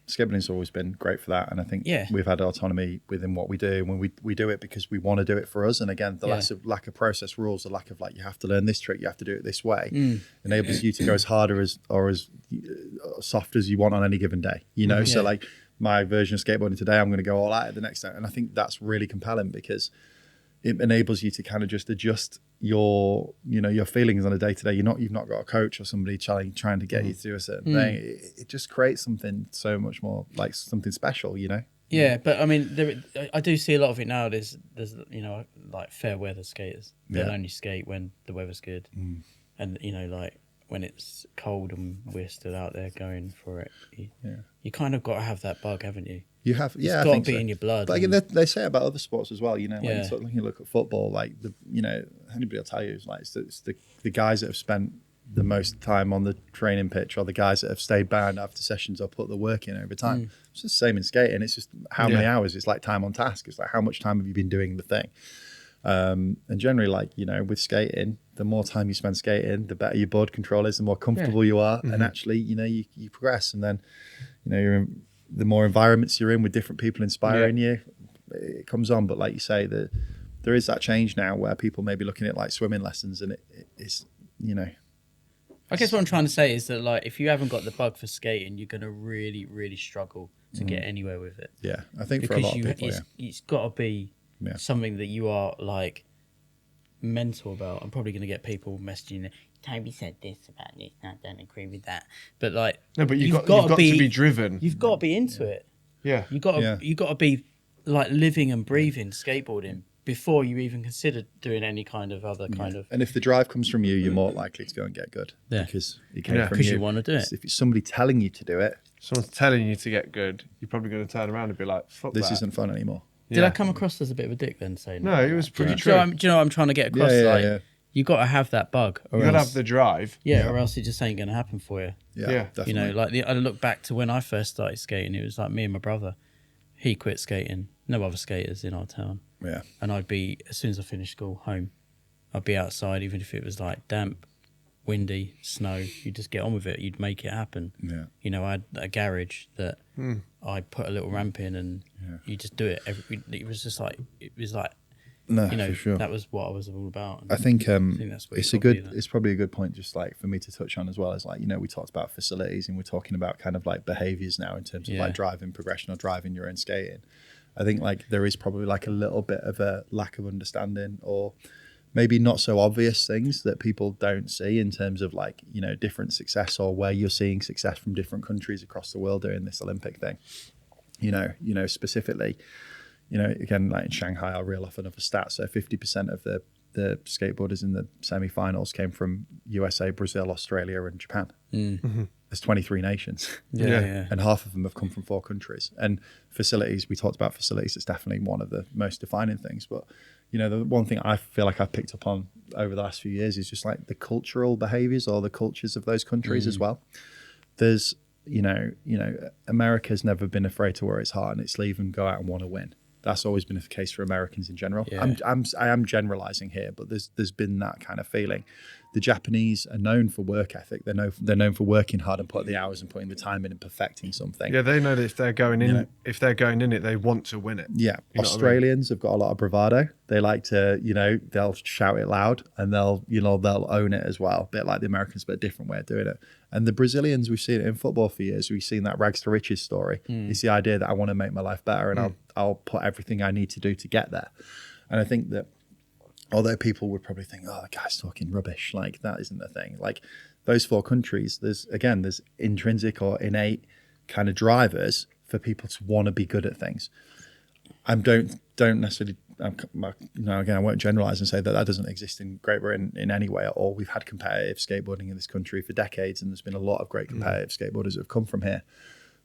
skateboarding's always been great for that, and I think we've had autonomy within what we do when we do it because we want to do it for us. And again, the lack of process rules, the lack of like you have to learn this trick, you have to do it this way, enables you to go as hard or as soft as you want on any given day. You know, so like my version of skateboarding today, I'm going to go all out at the next day, and I think that's really compelling because it enables you to kind of just adjust your feelings on a day-to-day. You've not got a coach or somebody trying to get you to do a certain thing. It just creates something so much more like something special, you know? Yeah, but I mean, I do see a lot of it now. There's you know, like fair weather skaters. They'll only skate when the weather's good. And, you know, like when it's cold and we're still out there going for it, you kind of got to have that bug, haven't you? You have, it's got to be in your blood. But like they say about other sports as well, you know, like you look at football, like anybody will tell you, it's like it's the guys that have spent the most time on the training pitch, or the guys that have stayed behind after sessions or put the work in over time. It's just the same in skating. It's just how many hours. It's like time on task. It's like how much time have you been doing the thing. And generally, like, you know, with skating, the more time you spend skating, the better your board control is, the more comfortable you are, and actually, you know, you progress, and then, you know, the more environments you're in with different people inspiring you, it comes on. But like you say, there is that change now where people may be looking at like swimming lessons, and it's, you know. I guess what I'm trying to say is that, like, if you haven't got the bug for skating, you're going to really, really struggle to get anywhere with it. Yeah, I think for a lot of people, it's got to be something that you are, like, mental about. I'm probably going to get people messaging, Toby said this about this, I don't agree with that. But, like... No, but you've got to be driven. You've got to be into it. Yeah. You've got to be, like, living and breathing skateboarding before you even consider doing any kind of other kind of... And if the drive comes from you, you're more likely to go and get good. Because it came from you want to do it. If it's somebody telling you to do it... Someone's telling you to get good, you're probably going to turn around and be like, fuck this isn't fun anymore. Did I come across as a bit of a dick then saying no, it was pretty true. Do you know what I'm trying to get across? You've got to have that bug. You've got to have the drive. Or else it just ain't going to happen for you. Yeah, definitely. You know, like I look back to when I first started skating, it was like me and my brother. He quit skating. No other skaters in our town. Yeah. And I'd be, as soon as I finished school, home. I'd be outside, even if it was like damp, windy, snow. You'd just get on with it. You'd make it happen. Yeah. You know, I had a garage that I put a little ramp in, and you just do it. It was just like, no, you know, for sure. that was what I was all about. And I think that's what it's probably a good point, just like for me to touch on as well, as like, you know, we talked about facilities and we're talking about kind of like behaviors now in terms of like driving progression or driving your own skating. I think like there is probably like a little bit of a lack of understanding, or maybe not so obvious things that people don't see in terms of like, you know, different success, or where you're seeing success from different countries across the world doing this Olympic thing. You know, specifically, you know, again, like in Shanghai, I'll reel off another stat. So 50% of the skateboarders in the semi-finals came from USA, Brazil, Australia, and Japan. There's 23 nations. And half of them have come from 4 countries. And facilities, we talked about facilities, it's definitely one of the most defining things. But, you know, the one thing I feel like I've picked up on over the last few years is just like the cultural behaviors or the cultures of those countries as well. There's, you know, America's never been afraid to wear its heart on its sleeve and go out and want to win. That's always been the case for Americans in general. I am generalizing here, but there's been that kind of feeling. The Japanese are known for work ethic. They're known for working hard and putting the hours and putting the time in and perfecting something. Yeah, they know that if they're going in, it, they want to win it. Yeah, Australians have got a lot of bravado. They like to, you know, they'll shout it loud, and they'll own it as well. A bit like the Americans, but a different way of doing it. And the Brazilians, we've seen it in football for years. We've seen that rags to riches story. It's the idea that I want to make my life better, and I'll put everything I need to do to get there. And I think that, although people would probably think, oh, the guy's talking rubbish, like that isn't the thing. Like those 4 countries, there's intrinsic or innate kind of drivers for people to want to be good at things. I don't necessarily, again, I won't generalize and say that doesn't exist in Great Britain in any way at all. We've had competitive skateboarding in this country for decades, and there's been a lot of great competitive skateboarders that have come from here.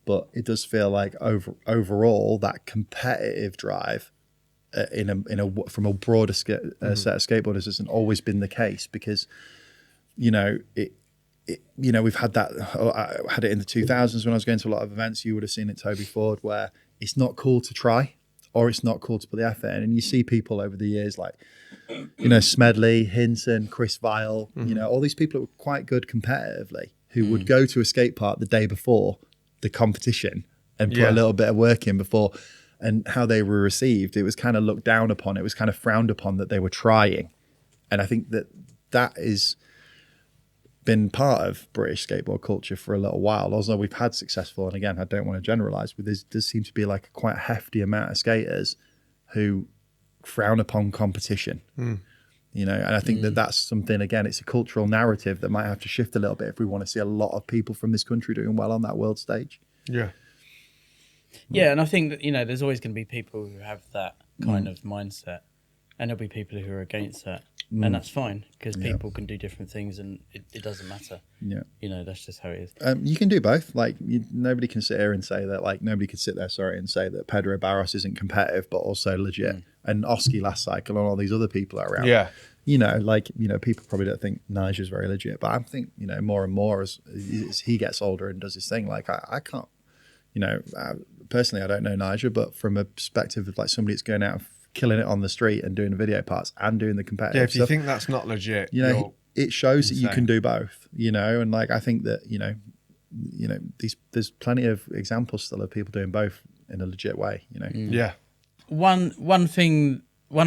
But it does feel like overall that competitive drive from a broader set of skateboarders hasn't always been the case, because, you know, we've had that. I had it in the 2000s when I was going to a lot of events. You would have seen it, Toby, Forde, where it's not cool to try, or it's not cool to put the effort in. And you see people over the years like, you know, Smedley, Hinton, Chris Vile, you know, all these people that were quite good competitively, who would go to a skate park the day before the competition and put a little bit of work in before, and how they were received. It was kind of looked down upon. It was kind of frowned upon that they were trying. And I think that is been part of British skateboard culture for a little while. Although we've had successful, and again, I don't want to generalize, but there does seem to be like a quite hefty amount of skaters who frown upon competition. You know, and I think that's something, again, it's a cultural narrative that might have to shift a little bit if we want to see a lot of people from this country doing well on that world stage. Yeah. Yeah, and I think that, you know, there's always going to be people who have that kind of mindset, and there'll be people who are against that. And that's fine, because people can do different things, and it doesn't matter. Yeah, you know, that's just how it is. You can do both. Like, nobody can sit here and say that. Like, nobody could sit there, and say that Pedro Barros isn't competitive but also legit, and Oski last cycle and all these other people are around. Yeah, you know, like, you know, people probably don't think Nigel's very legit, but I think, you know, more and more as he gets older and does his thing. Like, I can't, you know, personally, I don't know Nigel, but from a perspective of like somebody that's going out killing it on the street and doing the video parts and doing the competitive if you stuff, think that's not legit, you know, it shows insane. That you can do both, you know. And like, I think that, you know, there's plenty of examples still of people doing both in a legit way, you know. One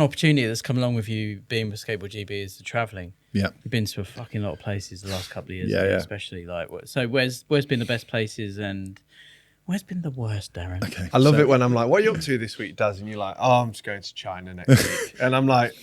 opportunity that's come along with you being with Skateboard GB is the traveling. You've been to a fucking lot of places the last couple of years, especially like, so where's been the best places, and where's been the worst, Darren? Okay. I love it when I'm like, what are you up to this week, Daz? And you're like, oh, I'm just going to China next week. And I'm like,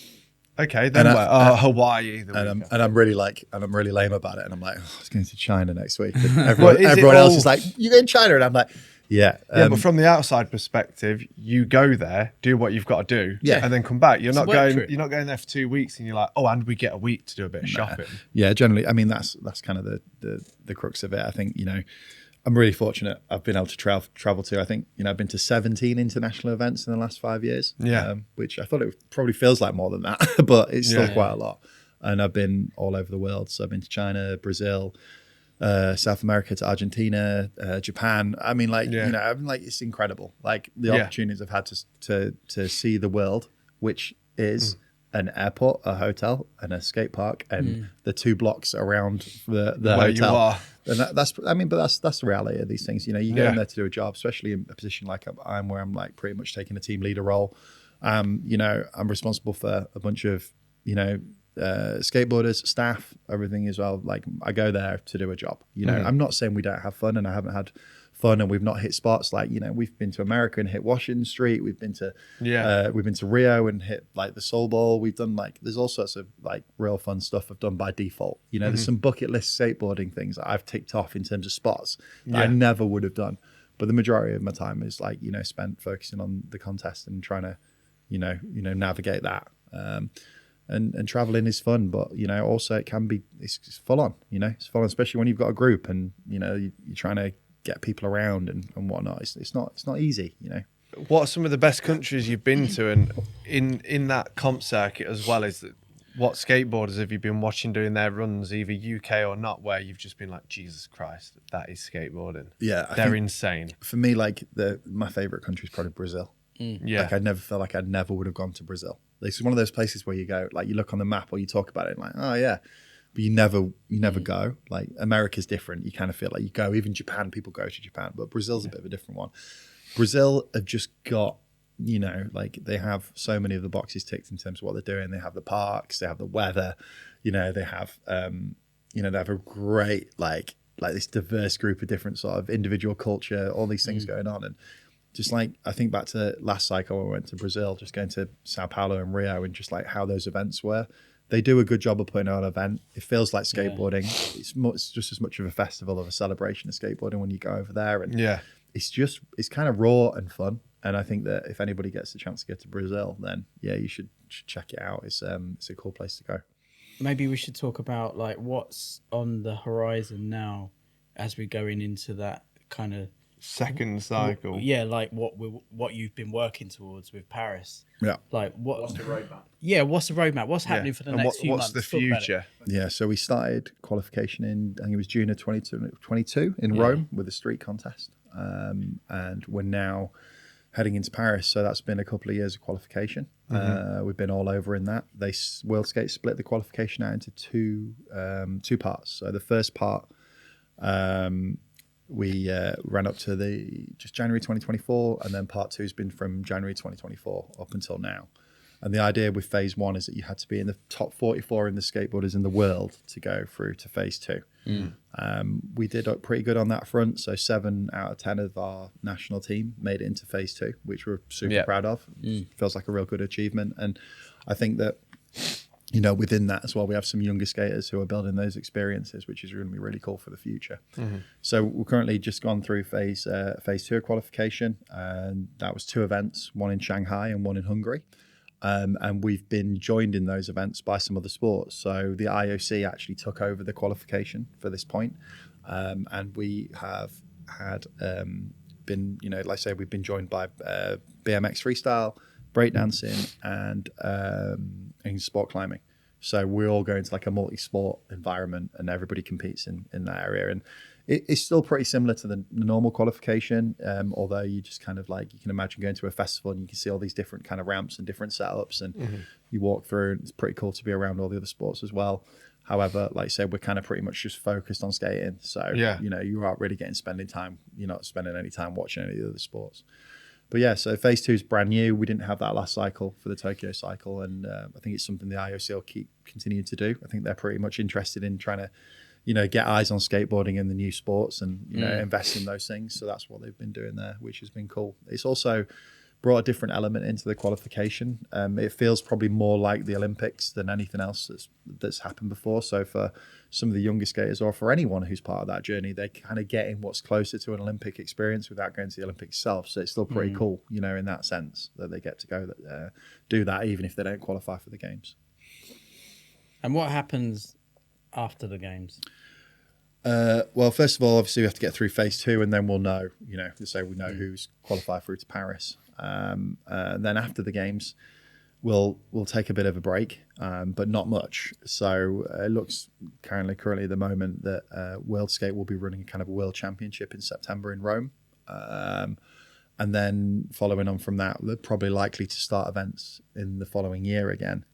okay, then where? Hawaii. I'm really lame about it. And I'm like, oh, I was going to China next week. And everyone else is like, you going to China? And I'm like, yeah. But from the outside perspective, you go there, do what you've got to do, and then come back. You're not going there for 2 weeks, and you're like, oh, and we get a week to do a bit of shopping. Yeah, generally, I mean, that's kind of the crux of it. I think, you know, I'm really fortunate. I've been able to travel to, I think, you know, I've been to 17 international events in the last 5 years. Which I thought it probably feels like more than that, but it's still quite a lot. And I've been all over the world. So I've been to China, Brazil, South America, to Argentina, Japan. I mean, like, you know, I'm like, it's incredible. Like the opportunities I've had to see the world, which is an airport, a hotel, and a skate park, and the 2 blocks around the where hotel. You are. And that's the reality of these things. You know, you go in there to do a job, especially in a position like I'm, where I'm like pretty much taking a team leader role. You know, I'm responsible for a bunch of, you know, skateboarders, staff, everything as well. Like, I go there to do a job. You know, I'm not saying we don't have fun, and I haven't had fun and we've not hit spots. Like, you know, we've been to America and hit Washington Street. We've been to Rio and hit like the Soul Bowl. We've done like, there's all sorts of like real fun stuff I've done by default. You know, there's some bucket list skateboarding things that I've ticked off in terms of spots that I never would have done. But the majority of my time is like, you know, spent focusing on the contest and trying to, you know, navigate that. And traveling is fun, but, you know, also it can be, it's full on, you know, it's full on, especially when you've got a group and, you know, you're trying to get people around and whatnot. It's not easy, you know. What are some of the best countries you've been to, and in that comp circuit as well? Is that, what skateboarders have you been watching doing their runs, either UK or not, where you've just been like, Jesus Christ, that is skateboarding? Yeah, they're insane. For me, like my favorite country is probably Brazil. Like, I never felt like I never would have gone to Brazil. It's one of those places where you go, like, you look on the map or you talk about it and like, oh yeah, but you never go. Like, America's different. You kind of feel like you go. Even Japan, people go to Japan, but Brazil's a bit of a different one. Brazil have just got, you know, like, they have so many of the boxes ticked in terms of what they're doing. They have the parks, they have the weather, you know, they have they have a great like this diverse group of different sort of individual culture, all these things going on. And just like, I think back to last cycle when we went to Brazil, just going to Sao Paulo and Rio, and just like how those events were. They do a good job of putting on an event. It feels like skateboarding. It's just as much of a festival, of a celebration of skateboarding when you go over there. And it's kind of raw and fun. And I think that if anybody gets the chance to go to Brazil, then you should check it out. It's a cool place to go. Maybe we should talk about like what's on the horizon now as we're going into that kind of second cycle. Yeah, like what you've been working towards with Paris. Yeah. Like What's the roadmap? Yeah, what's the roadmap? What's happening for the next few months? What's the future? Yeah, so we started qualification in, I think it was June of 2022 in Rome with a street contest. And we're now heading into Paris. So that's been a couple of years of qualification. We've been all over in that. World Skate split the qualification out into two parts. So the first part, we ran up to just January 2024, and then part 2 has been from January 2024 up until now. And the idea with phase 1 is that you had to be in the top 44 in the skateboarders in the world to go through to phase 2. We did pretty good on that front. So 7 out of 10 of our national team made it into phase 2, which we're super proud of. Feels like a real good achievement. And I think that, you know, within that as well, we have some younger skaters who are building those experiences, which is going to be really cool for the future. So we're currently just gone through phase 2 qualification, and that was 2 events, one in Shanghai and one in Hungary. And we've been joined in those events by some other sports. So the IOC actually took over the qualification for this point. And we have had been, you know, like I say, we've been joined by BMX freestyle, breakdancing, and sport climbing. So we're all going to like a multi-sport environment, and everybody competes in that area. And it's still pretty similar to the normal qualification, although you just kind of like, you can imagine going to a festival and you can see all these different kind of ramps and different setups, and you walk through, and it's pretty cool to be around all the other sports as well. However, like I said, we're kind of pretty much just focused on skating. So, you know, you aren't really spending time, you're not spending any time watching any of the other sports. But yeah, so phase 2 is brand new. We didn't have that last cycle for the Tokyo cycle, and I think it's something the IOC will keep continuing to do. I think they're pretty much interested in trying to, you know, get eyes on skateboarding and the new sports, and, you know, invest in those things. So that's what they've been doing there, which has been cool. It's also brought a different element into the qualification. It feels probably more like the Olympics than anything else that's happened before. So for some of the younger skaters, or for anyone who's part of that journey, they kind of get in what's closer to an Olympic experience without going to the Olympics itself. So it's still pretty cool, you know, in that sense, that they get to go do that even if they don't qualify for the games. And what happens after the games? Well, first of all, obviously we have to get through phase 2, and then we'll know, you know, so we know who's qualified through to Paris. Then after the games, we'll take a bit of a break, but not much. So it looks currently at the moment that World Skate will be running a kind of a world championship in September in Rome. And then following on from that, they're probably likely to start events in the following year again.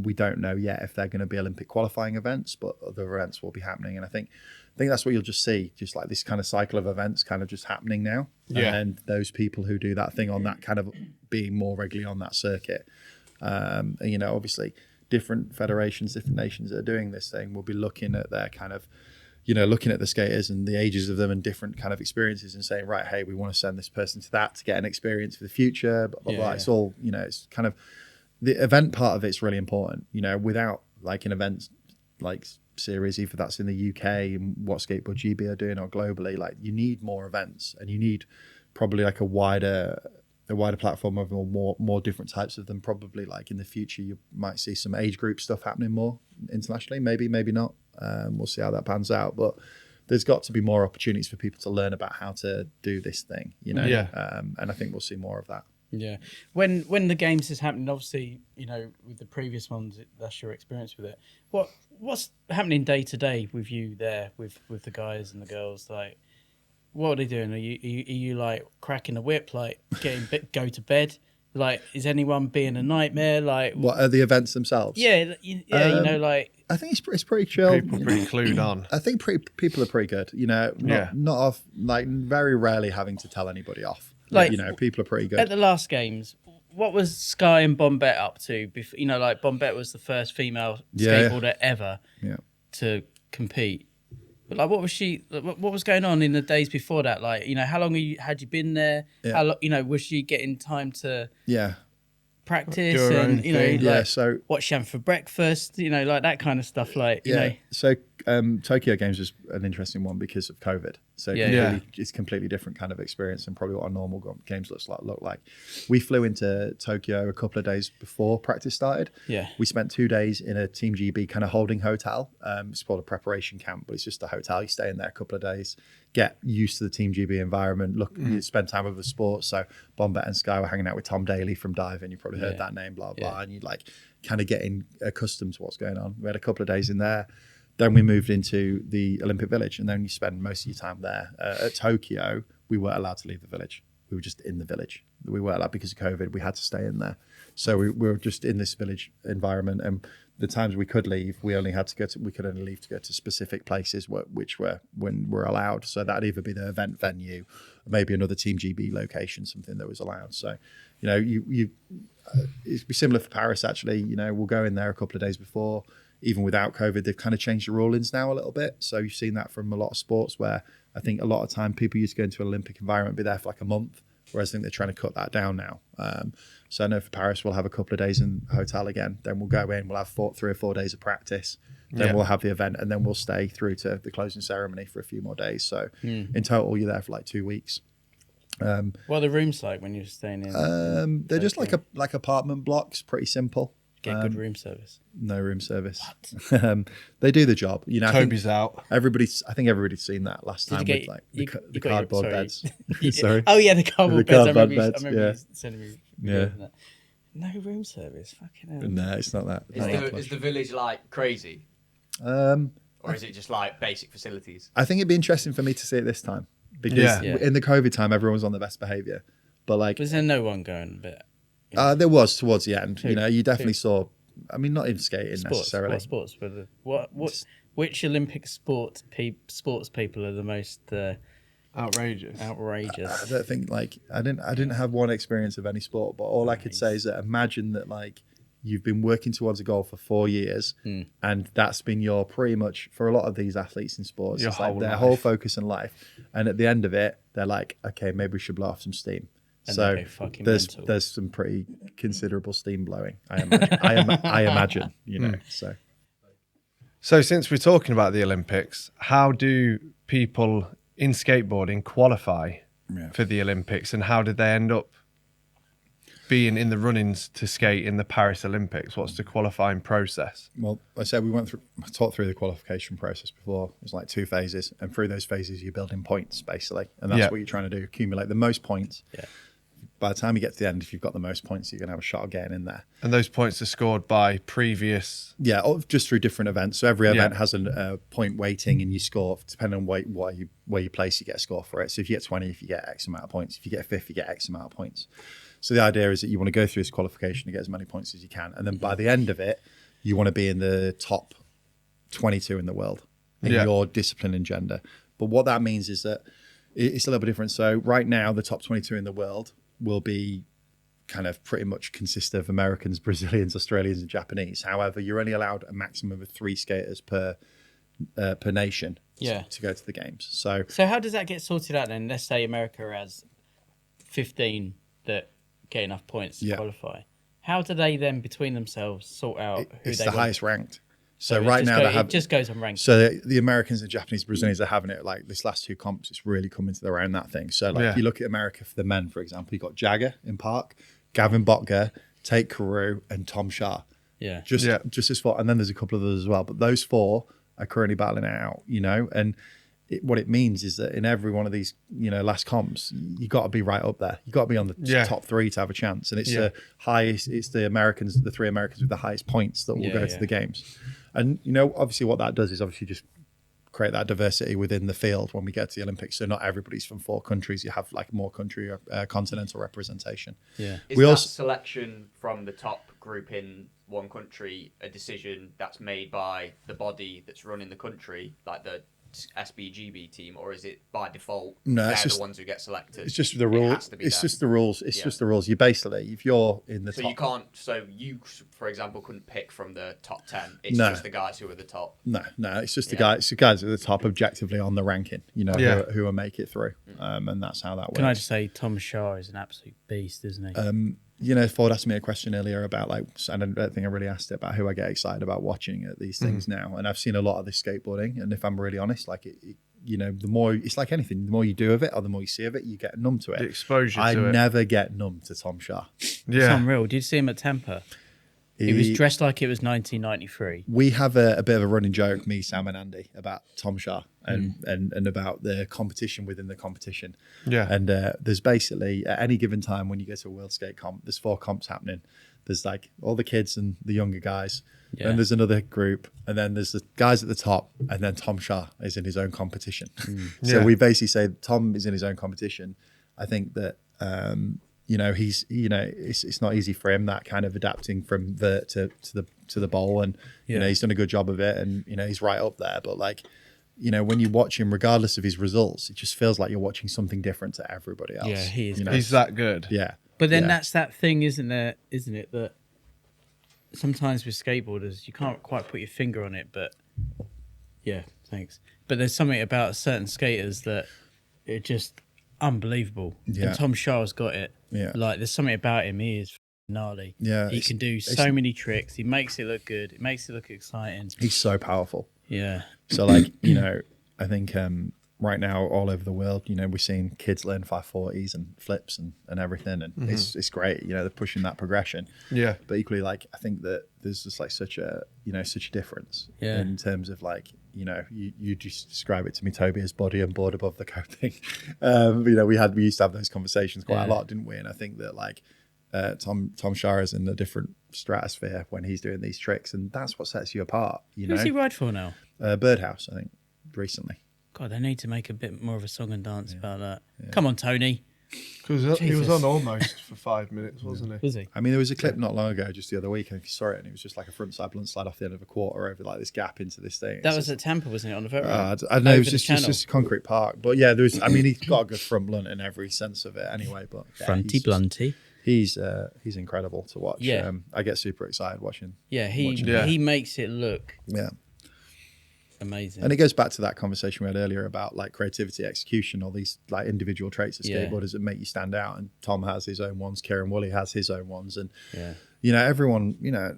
We don't know yet if they're going to be Olympic qualifying events, but other events will be happening. And I think that's what you'll just see, just like this kind of cycle of events kind of just happening now. And those people who do that thing on that kind of being more regularly on that circuit. And, you know, obviously different federations, different nations that are doing this thing will be looking at their kind of, you know, looking at the skaters and the ages of them and different kind of experiences and saying, right, hey, we want to send this person to that to get an experience for the future. Blah, blah, blah. It's all, you know, it's kind of, the event part of it's really important, you know, without like an event like series, either that's in the UK and what Skateboard GB are doing or globally, like you need more events, and you need probably like a wider platform of more different types of them. Probably like in the future you might see some age group stuff happening more internationally, maybe not. We'll see how that pans out, but there's got to be more opportunities for people to learn about how to do this thing, you know. And I think we'll see more of that. Yeah. When the games is happening, obviously, you know, with the previous ones, that's your experience with it. What's happening day to day with you there with the guys and the girls? Like, what are they doing? Are you like cracking the whip, like go to bed? Like, is anyone being a nightmare? Like, what are the events themselves? Yeah, you know, like, I think it's pretty chill. People pretty clued on. I think people are pretty good. You know, not off, like very rarely having to tell anybody off. Like, you know, people are pretty good. At the last games, what was Schaar and Bombette up to? Before, you know, like Bombette was the first female skateboarder ever to compete. But like, what was going on in the days before that? Like, you know, how long had you been there? How long, you know, was she getting time to practice and, you know, like, so what she having for breakfast? You know, like that kind of stuff. Like, you know, so Tokyo Games was an interesting one because of COVID. So Yeah. it's completely different kind of experience than probably what our normal games look like. We flew into Tokyo a couple of days before practice started. Yeah. We spent 2 days in a Team GB kind of holding hotel. It's called a preparation camp, but it's just a hotel. You stay in there a couple of days, get used to the Team GB environment. You spend time with the sports. So Bombette and Sky were hanging out with Tom Daly from Diving. You probably heard that name, blah, blah. And you like kind of getting accustomed to what's going on. We had a couple of days in there. Then we moved into the Olympic Village, and then you spend most of your time there. At Tokyo, we weren't allowed to leave the village. We were just in the village. We weren't allowed because of COVID. We had to stay in there. So we were just in this village environment, and the times we could leave, we could only leave to go to specific places which were when we're allowed. So that'd either be the event venue, or maybe another Team GB location, something that was allowed. So, it'd be similar for Paris actually. We'll go in there a couple of days before. Even without COVID, they've kind of changed the rulings now a little bit. So you've seen that from a lot of sports where I think a lot of time people used to go into an Olympic environment, be there for like a month, whereas I think they're trying to cut that down now. So I know for Paris, we'll have a couple of days in a hotel again. Then we'll go in, we'll have 3 or 4 days of practice. Then we'll have the event, and then we'll stay through to the closing ceremony for a few more days. So in total, you're there for like 2 weeks. What are the rooms like when you're staying in? They're just like apartment blocks, pretty simple. Get good room service. No room service. They do the job. Toby's out. I think everybody's seen that last time with like the cardboard beds. Sorry. Oh yeah, the cardboard beds. Cardboard I beds. remember you sending me. That. No room service. Fucking hell. No, it's not that. Is the village like crazy? Or is it just like basic facilities? I think it'd be interesting for me to see it this time because in the COVID time, everyone was on their best behaviour. But like, was there no one going a bit? There was towards the end. You definitely saw. I mean, not in skating necessarily. Sports? Which Olympic sports people are the most outrageous? I don't think I didn't have one experience of any sport, but all I could say is that imagine that you've been working towards a goal for 4 years, and that's been your pretty much for a lot of these athletes in sports. It's like their whole focus in life, and at the end of it, they're like, okay, maybe we should blow off some steam. And so there's some pretty considerable steam blowing. I imagine, So since we're talking about the Olympics, how do people in skateboarding qualify for the Olympics, and how did they end up being in the run-ins to skate in the Paris Olympics? What's the qualifying process? Well, I said I talked through the qualification process before. It was like 2 phases, and through those phases, you're building points basically, and that's what you're trying to do: accumulate the most points. Yeah. By the time you get to the end, if you've got the most points, you're going to have a shot of getting in there. And those points are scored by previous... Yeah, just through different events. So every event has a point weighting, and you score, depending on where you place, you get a score for it. So if you get 20, if you get X amount of points. If you get 50, you get X amount of points. So the idea is that you want to go through this qualification to get as many points as you can. And then by the end of it, you want to be in the top 22 in the world in your discipline and gender. But what that means is that it's a little bit different. So right now, the top 22 in the world will be kind of pretty much consist of Americans, Brazilians, Australians, and Japanese. However, you're only allowed a maximum of 3 skaters per nation to go to the games. So how does that get sorted out then? Let's say America has 15 that get enough points to qualify. How do they then between themselves sort out who it's they the want? highest ranked? So right now it just goes on ranking. So the Americans and Japanese, Brazilians are having it like this last 2 comps. It's really coming to their own, that thing. So you look at America for the men, for example, you got Jagger in Park, Gavin Botger, Tate Carew, and Tom Schaar. Yeah. Just as far, and then there's a couple of others as well. But those 4 are currently battling it out, and what it means is that in every one of these, last comps, you got to be right up there. You got to be on the top 3 to have a chance. And it's the highest. It's the 3 Americans with the highest points that will go to the games. And obviously, what that does is obviously just create that diversity within the field when we get to the Olympics. So not everybody's from 4 countries. You have like more country continental representation. Yeah. Is that selection from the top group in one country a decision that's made by the body that's running the country, like the SBGB team, or is it by default they're the ones who get selected? It's just the rules. It's just the rules. It's just the rules. You basically, if you're in the top, you can't. So you, for example, couldn't pick from the top 10. It's just the guys who are the top. No. It's just the guys. It's the guys at the top objectively on the ranking. Who will make it through. And that's how that works. Can I just say, Tom Schaar is an absolute beast, isn't he? Forde asked me a question earlier about I don't think I really asked it about who I get excited about watching at these things now. And I've seen a lot of this skateboarding. And if I'm really honest, you know, the more, it's like anything, the more you do of it or the more you see of it, you get numb to it. The exposure I to it. never get numb to Tom Schaar. It's Yeah. unreal. Did you see him at Tampa? He was dressed like it was 1993. We have a bit of a running joke, me, Sam, and Andy, about Tom Schaar and about the competition within the competition. Yeah. And there's basically, at any given time when you go to a World Skate comp, there's 4 comps happening. There's like all the kids and the younger guys. Yeah. And there's another group. And then there's the guys at the top. And then Tom Schaar is in his own competition. So Yeah. we basically say Tom is in his own competition. I think that, you know, he's, you know, it's not easy for him, that kind of adapting from vert to the bowl. And, you know, he's done a good job of it. And, you know, he's right up there. But like, you know, when you watch him, regardless of his results, it just feels like you're watching something different to everybody else. Yeah, he is. You know? He's that good. Yeah. But then Yeah. that's that thing, isn't it, that sometimes with skateboarders, you can't quite put your finger on it, but yeah, thanks. But there's something about certain skaters that are just unbelievable. Yeah. And Tom Schaar's got it. Yeah. Like, there's something about him, he is gnarly. Yeah, He can do so many tricks. He makes it look good. It makes it look exciting. He's so powerful. Yeah. So like, you know, I think right now all over the world, you know, we're seeing kids learn 540s and flips and everything. And it's great. You know, they're pushing that progression. Yeah. But equally, like, I think that there's just like such a difference Yeah. in terms of like, you know, you just describe it to me, Toby, as body and board above the coping. You know, we used to have those conversations quite a lot, didn't we? And I think that like Tom Schaar is in a different stratosphere when he's doing these tricks, and that's what sets you apart. You Who's know, he ride for now? Birdhouse, I think, recently. God, they need to make a bit more of a song and dance about that. Come on, Tony. Because he was Jesus. on almost for 5 minutes, wasn't he? Was he? I mean, there was a clip not long ago, just the other week, and if you saw it, and it was just like a front side blunt slide off the end of a quarter over like this gap into this thing. That was at Tampa, wasn't it, on the vert ramp? I don't know, it was Over the just channel. a concrete park. But yeah, there was, I mean, he's got a good front blunt in every sense of it anyway. But yeah, Fronty blunty. He's incredible to watch. Yeah. I get super excited watching. Yeah, Yeah. he makes it look Yeah. amazing. And it goes back to that conversation we had earlier about like creativity, execution, all these like individual traits of Yeah. skateboarders that make you stand out. And Tom has his own ones, Kieran Woolley has his own ones. And, Yeah. you know, everyone, you know,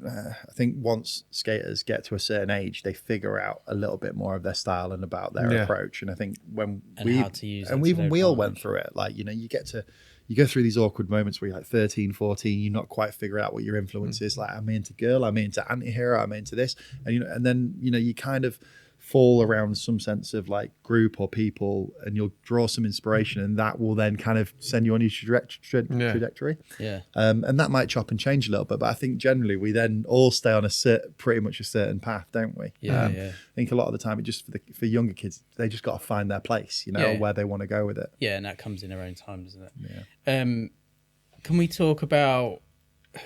I think once skaters get to a certain age, they figure out a little bit more of their style and about their Yeah. approach. And I think when And how to use it and to even their we all advantage. went through it, like, you know, you go through these awkward moments where you're like 13, 14, you're not quite figure out what your influence is. Like, I'm into girl, I'm into anti-hero, I'm into this. And, you know, and then, you know, you kind of fall around some sense of like group or people, and you'll draw some inspiration, and that will then kind of send you on your trajectory. Yeah. And that might chop and change a little bit, but I think generally we then all stay on pretty much a certain path, don't we? Yeah, I think a lot of the time, it just for younger kids, they just got to find their place, you know, Yeah. where they want to go with it. Yeah, and that comes in their own time, doesn't it? Yeah. Can we talk about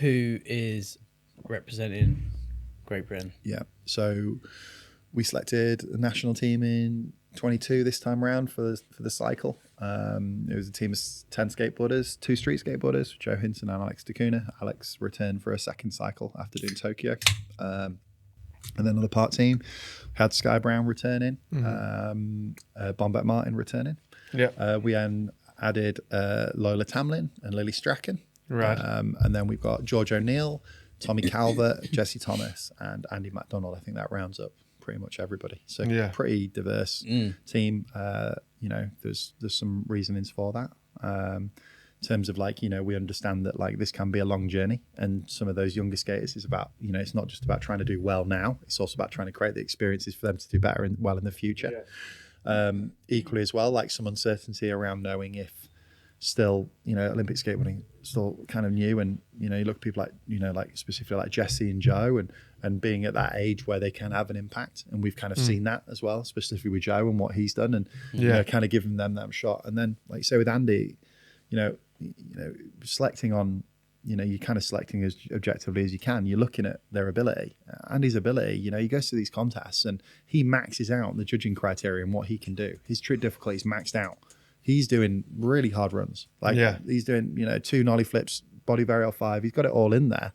who is representing Great Britain? Yeah. So we selected a national team in 22 this time around for the cycle. It was a team of 10 skateboarders, 2 street skateboarders, Joe Hinton and Alex Dacuna. Alex returned for a second cycle after doing Tokyo. And then on the part team, had Sky Brown returning, Bombette Martin returning. Yeah. We then added Lola Tamlin and Lily Strachan. Right. And then we've got George O'Neill, Tommy Calvert, Jesse Thomas, and Andy MacDonald. I think that rounds up pretty much everybody. So Yeah. pretty diverse team. You know, there's some reasonings for that. In terms of like, you know, we understand that like this can be a long journey, and some of those younger skaters is about, you know, it's not just about trying to do well now, it's also about trying to create the experiences for them to do better and well in the future. Equally as well, like some uncertainty around knowing if still, you know, Olympic skateboarding still kind of new, and, you know, you look at people like, you know, like specifically like Jesse and Joe, and being at that age where they can have an impact, and we've kind of seen that as well, specifically with Joe and what he's done, and you know, kind of giving them that shot. And then, like you say with Andy, you know, selecting on, you know, you're kind of selecting as objectively as you can. You're looking at their ability. Andy's ability, you know, he goes to these contests and he maxes out the judging criteria and what he can do. His trick difficulty is maxed out. He's doing really hard runs. Like he's doing, you know, 2 nollie flips, body varial 5. He's got it all in there.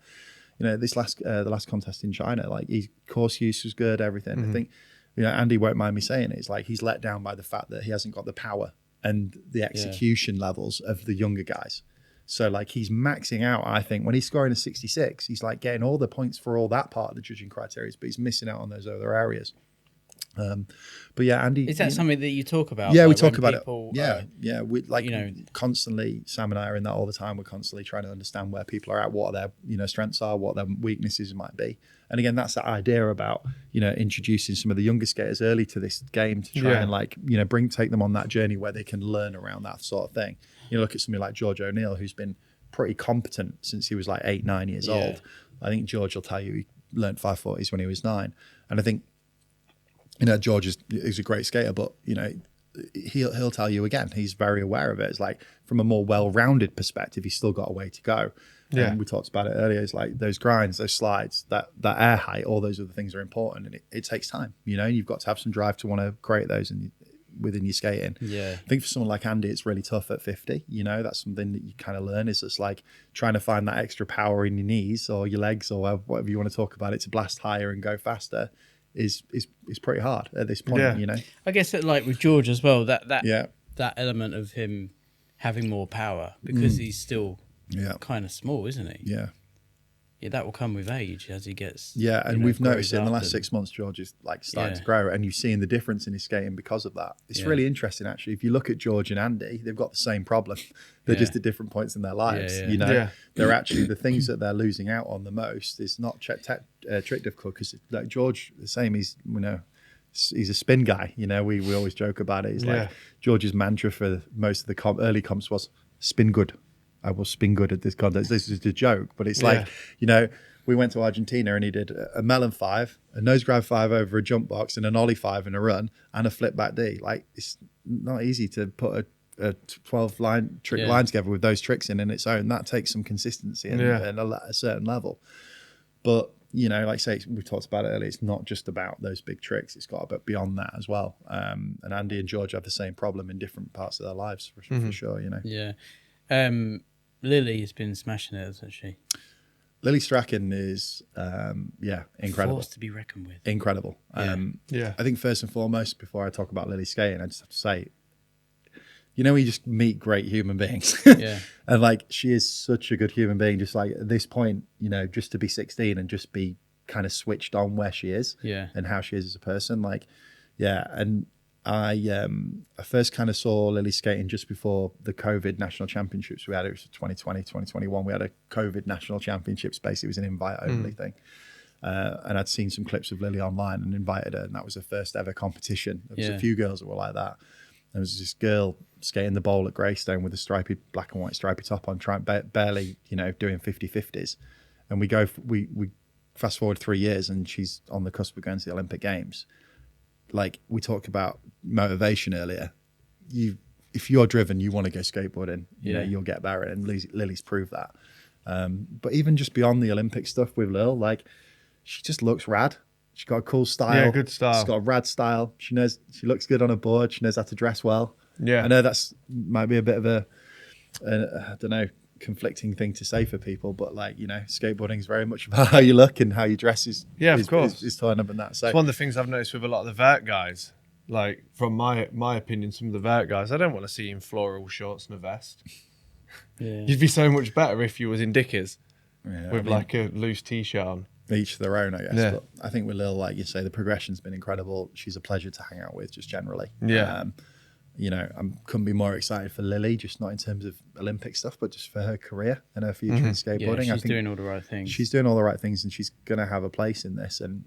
You know, this the last contest in China, like his course use was good, everything. I think, you know, Andy won't mind me saying it. It's like he's let down by the fact that he hasn't got the power and the execution levels of the younger guys. So like he's maxing out, I think, when he's scoring a 66, he's like getting all the points for all that part of the judging criteria, but he's missing out on those other areas. But yeah, Andy, Is that something that you talk about? Yeah, like, we talk when about people, it. Yeah, we like, you know, constantly. Sam and I are in that all the time. We're constantly trying to understand where people are at, what their strengths are, what their weaknesses might be. And again, that's that idea about introducing some of the younger skaters early to this game to try and take them on that journey where they can learn around that sort of thing. Look at somebody like George O'Neill, who's been pretty competent since he was like 8-9 years old. I think George will tell you he learned 540s when he was 9, and I think George is a great skater, but he'll tell you again, he's very aware of it. It's like, from a more well-rounded perspective, he's still got a way to go. Yeah, and we talked about it earlier. It's like those grinds, those slides, that air height, all those other things are important, and it takes time. You've got to have some drive to want to create those within your skating. Yeah, I think for someone like Andy, it's really tough at 50. That's something that you kind of learn, is just like trying to find that extra power in your knees or your legs or whatever you want to talk about it, to blast higher and go faster. Is pretty hard at this point. I guess that, like with George as well, that element of him having more power, because he's still kind of small, isn't he? Yeah, that will come with age as he gets. Yeah, and we've noticed it in the last 6 months, George is like starting to grow, and you've seen the difference in his skating because of that. It's really interesting, actually. If you look at George and Andy, they've got the same problem. They're just at different points in their lives. They're actually, the things that they're losing out on the most is not trick difficult, because like George, the same. He's a spin guy. We always joke about it. He's like, George's mantra for most of the early comps was spin good. I will spin good at this contest. This is a joke, but it's like, we went to Argentina and he did a melon 5, a nose grab 5 over a jump box, and an ollie 5 in a run, and a flip back D. Like, it's not easy to put a 12 line trick line together with those tricks in its own. That takes some consistency and a certain level. But like I say, we talked about it earlier, it's not just about those big tricks. It's got a bit beyond that as well. And Andy and George have the same problem in different parts of their lives, for sure. Yeah. Lily has been smashing it, hasn't she? Lily Strachan is, incredible. Force to be reckoned with. Incredible. I think first and foremost, before I talk about Lily skating, I just have to say, we just meet great human beings. And like, she is such a good human being, just like at this point, just to be 16 and just be kind of switched on where she is and how she is as a person. Like, and I first kind of saw Lily skating just before the COVID national championships we had. It was 2020, 2021. We had a COVID national championships. Basically, it was an invite only thing. And I'd seen some clips of Lily online and invited her, and that was her first ever competition. There was a few girls that were like that. There was this girl skating the bowl at Greystone with a black and white stripy top on, trying barely, doing 50-50s. And we fast forward 3 years, and she's on the cusp of going to the Olympic Games. Like, we talked about motivation earlier. If you're driven, you want to go skateboarding. You'll get there, and Lily's proved that. But even just beyond the Olympic stuff with Lil, like, she just looks rad. She's got a cool style. Yeah, good style. She's got a rad style. She looks good on a board. She knows how to dress well. Yeah, I know might be a bit of a I don't know, conflicting thing to say for people, but like, skateboarding is very much about how you look, and how you dress is of course is tying up in that. So it's one of the things I've noticed with a lot of the vert guys. Like, from my opinion, some of the vert guys, I don't want to see you in floral shorts and a vest. You'd be so much better if you was in Dickies with like a loose t-shirt on. Each their own, I guess. But I think with Lil, like you say, the progression's been incredible. She's a pleasure to hang out with, just generally. I couldn't be more excited for Lily, just not in terms of Olympic stuff, but just for her career and her future in skateboarding. She's doing all the right things. She's doing all the right things, and she's going to have a place in this. And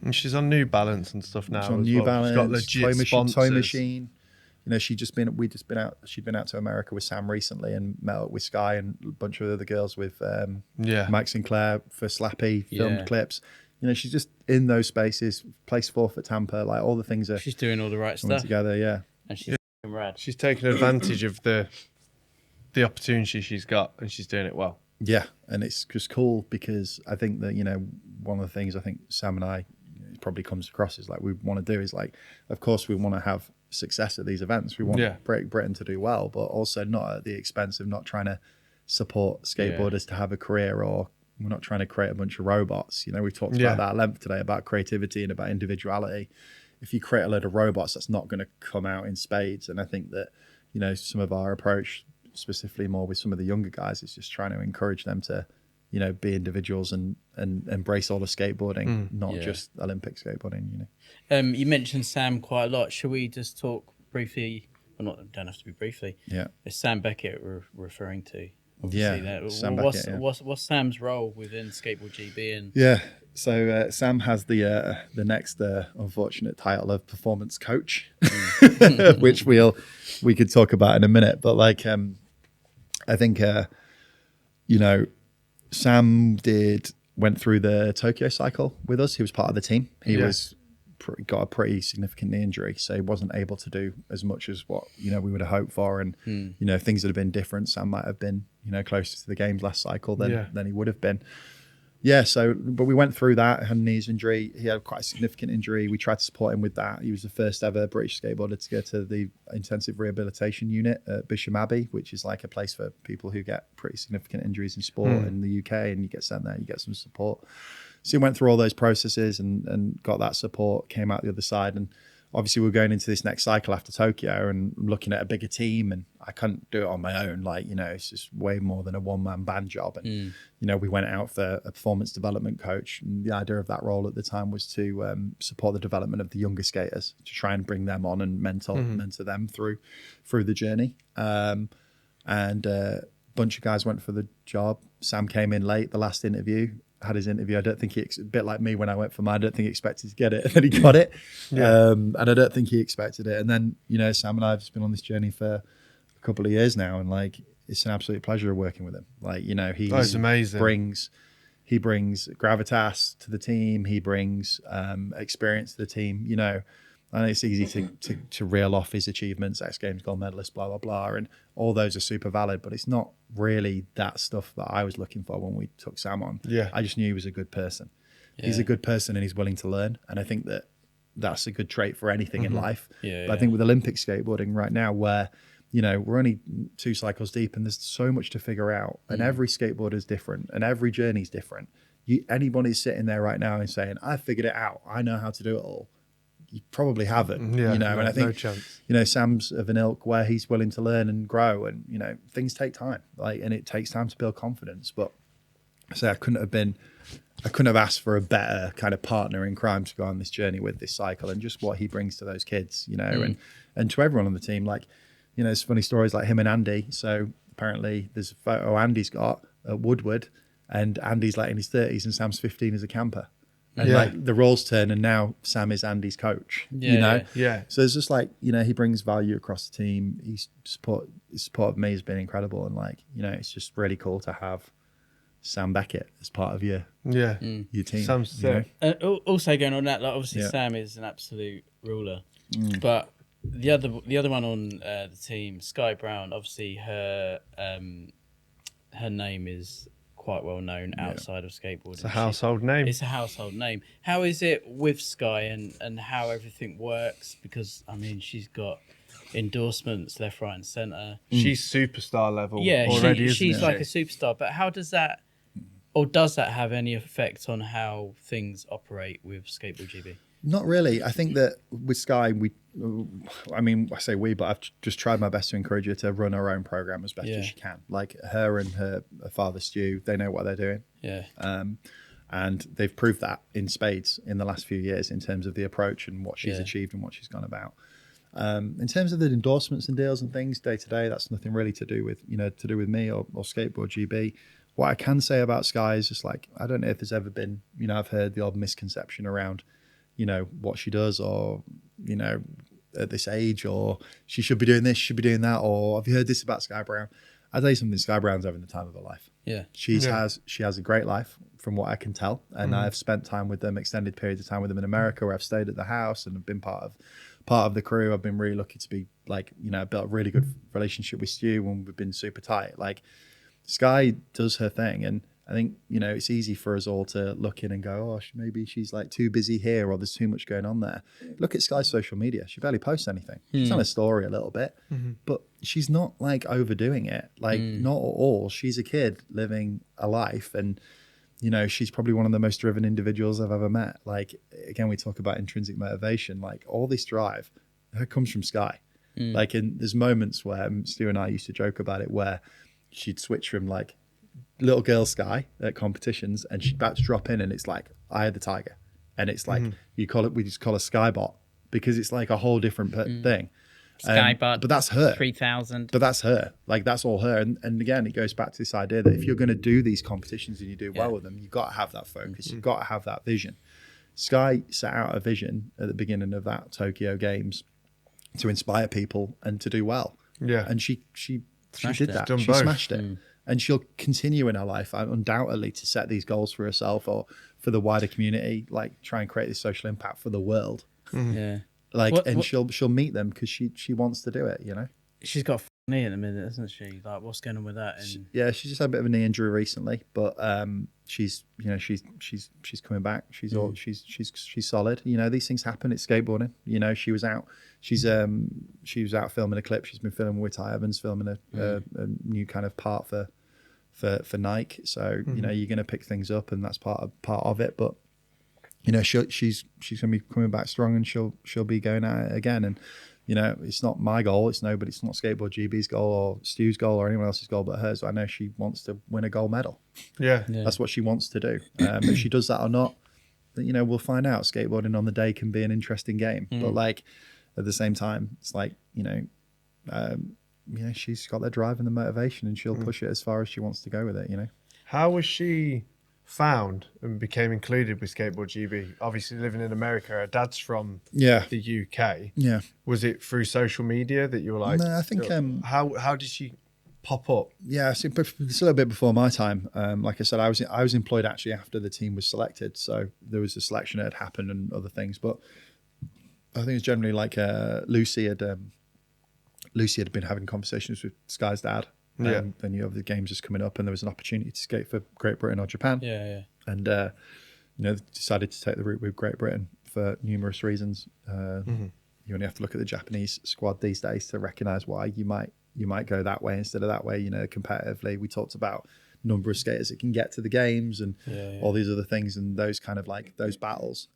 and she's on New Balance and stuff now. She's on New Balance. She's got legit Toy Machine. She'd been out to America with Sam recently and met up with Sky and a bunch of other girls with Mike Sinclair for Slappy, filmed clips. She's just in those spaces. Placed 4th at Tampa, like all the things she's doing all the right stuff together. And she's rad. She's taking advantage of the opportunity she's got, and she's doing it well. Yeah, and it's just cool because I think that one of the things I think Sam and I probably comes across is like we want to do is like, of course we want to have success at these events. We want Great Britain to do well, but also not at the expense of not trying to support skateboarders to have a career, or we're not trying to create a bunch of robots. We've talked about that at length today, about creativity and about individuality. If you create a load of robots, that's not going to come out in spades. And I think that, some of our approach, specifically more with some of the younger guys, is just trying to encourage them to, you know, be individuals and embrace all of skateboarding, not just Olympic skateboarding, you know. You mentioned Sam quite a lot. Shall we just talk briefly? Well, not don't have to be briefly. Yeah. It's Sam Beckett we're referring to. Sam what's, Beckett, what's Sam's role within Skateboard GB? And so Sam has the next unfortunate title of performance coach, which we could talk about in a minute. But like, I think you know, Sam went through the Tokyo cycle with us. He was part of the team. He got a pretty significant knee injury, so he wasn't able to do as much as what, you know, we would have hoped for. And you know, things that have been different. Sam might have been, you know, closer to the games last cycle than he would have been. So but we went through that. Had a knee injury. He had quite a significant injury. We tried to support him with that. He was the first ever British skateboarder to go to the intensive rehabilitation unit at Bisham Abbey, which is like a place for people who get pretty significant injuries in sport in the UK, and you get sent there, you get some support. So he went through all those processes and got that support, came out the other side. And obviously we're going into this next cycle after Tokyo and looking at a bigger team, and I couldn't do it on my own. Like, you know, it's just way more than a one-man band job. And, you know, we went out for a performance development coach. And the idea of that role at the time was to support the development of the younger skaters, to try and bring them on and mentor them through the journey. And a bunch of guys went for the job. Sam came in late, the last interview. Had his interview. I don't think a bit like me when I went for mine, I don't think he expected to get it, and then he got it. And I don't think he expected it. And then, you know, Sam and I have just been on this journey for a couple of years now, and like, it's an absolute pleasure working with him. Like, you know, he's amazing. He brings gravitas to the team. He brings experience to the team. You know, and it's easy to reel off his achievements, X Games gold medalist, blah, blah, blah. And all those are super valid, but it's not really that stuff that I was looking for when we took Sam on. I just knew he was a good person. He's a good person and he's willing to learn. And I think that's a good trait for anything in life. But I think with Olympic skateboarding right now, where, you know, we're only 2 cycles deep and there's so much to figure out, and every skateboarder is different and every journey is different. Anybody's sitting there right now and saying, I figured it out, I know how to do it all. You probably haven't, you know, and I think, you know, Sam's of an ilk where he's willing to learn and grow, and, you know, things take time, like, and it takes time to build confidence. But I say I couldn't have asked for a better kind of partner in crime to go on this journey with this cycle, and just what he brings to those kids, you know, and to everyone on the team. Like, you know, there's funny stories like him and Andy. So apparently there's a photo Andy's got at Woodward, and Andy's like in his 30s and Sam's 15 as a camper. And like the roles turn, and now Sam is Andy's coach, you know? So it's just like, you know, he brings value across the team. His support of me has been incredible. And like, you know, it's just really cool to have Sam Beckett as part of your team. Sam's sick. Also going on that, like, obviously Sam is an absolute ruler. But the other one on the team, Sky Brown, obviously her name is quite well known outside of skateboarding. It's a household name. It's a household name. How is it with Sky and how everything works? Because, I mean, she's got endorsements left, right and centre. She's superstar level already, she's like a superstar. But how does that, or does that have any effect on how things operate with Skateboard GB? Not really. I think that with Sky, I say we, but I've just tried my best to encourage her to run her own program as best as she can. Like, her and her father, Stu, they know what they're doing. And they've proved that in spades in the last few years in terms of the approach and what she's achieved and what she's gone about. In terms of the endorsements and deals and things day to day, that's nothing really to do with me or Skateboard GB. What I can say about Sky is just like, I don't know if there's ever been, you know, I've heard the odd misconception around, you know, what she does, or, you know, at this age, or she should be doing this, she should be doing that, or have you heard this about Sky Brown? I'll tell you something, Sky Brown's having the time of her life. She has a great life from what I can tell, and I've spent time with them, extended periods of time with them in America, where I've stayed at the house and have been part of the crew. I've been really lucky to be, like, you know, built a really good relationship with Stu, and we've been super tight. Like, Sky does her thing, and I think, you know, it's easy for us all to look in and go, oh, maybe she's like too busy here, or there's too much going on there. Look at Sky's social media. She barely posts anything. She's on a story a little bit, but she's not like overdoing it. Like, not at all. She's a kid living a life, and, you know, she's probably one of the most driven individuals I've ever met. Like, again, we talk about intrinsic motivation. Like, all this drive, it comes from Sky. Like, there's moments where Stu and I used to joke about it, where she'd switch from like little girl Sky at competitions, and she's about to drop in, and it's like Eye of the Tiger, and it's like we just call her Skybot because it's like a whole different thing. Skybot, but that's her. 3000. But that's her. Like that's all her. And again, it goes back to this idea that if you're going to do these competitions and you do well with them, you've got to have that focus. You've got to have that vision. Sky set out a vision at the beginning of that Tokyo Games to inspire people and to do well. Yeah. And she did that. Done She both. smashed it. And she'll continue in her life, undoubtedly, to set these goals for herself or for the wider community, like try and create this social impact for the world. Yeah. Like, she'll meet them because she wants to do it, you know? She's got a knee at the minute, isn't she? Like, what's going on with that? And She just had a bit of a knee injury recently, but she's coming back. She's solid. You know, these things happen. It's skateboarding. You know, she was out filming a clip. She's been filming with Ty Evans, filming a new kind of part for Nike. So you know, you're going to pick things up, and that's part of it. But you know, she's going to be coming back strong, and she'll be going at it again. And you know, it's not my goal. It's not Skateboard GB's goal or Stu's goal or anyone else's goal but hers. I know she wants to win a gold medal. Yeah. That's what she wants to do. If she does that or not, you know, we'll find out. Skateboarding on the day can be an interesting game, but like at the same time, it's like you know, she's got the drive and the motivation, and she'll push it as far as she wants to go with it. You know, How was she found and became included with Skateboard GB? Obviously living in America, her dad's from the UK. Yeah. Was it through social media that you were like, No, I think how did she pop up? Yeah, so it's a little bit before my time. Like I said, I was employed actually after the team was selected, so there was a selection that had happened and other things. But I think it's generally like Lucy had been having conversations with Sky's dad. Then you have the games just coming up, and there was an opportunity to skate for Great Britain or Japan. And you know, decided to take the route with Great Britain for numerous reasons. You only have to look at the Japanese squad these days to recognise why you might go that way instead of that way. You know, competitively, we talked about number of skaters that can get to the games and all these other things, and those kind of like those battles.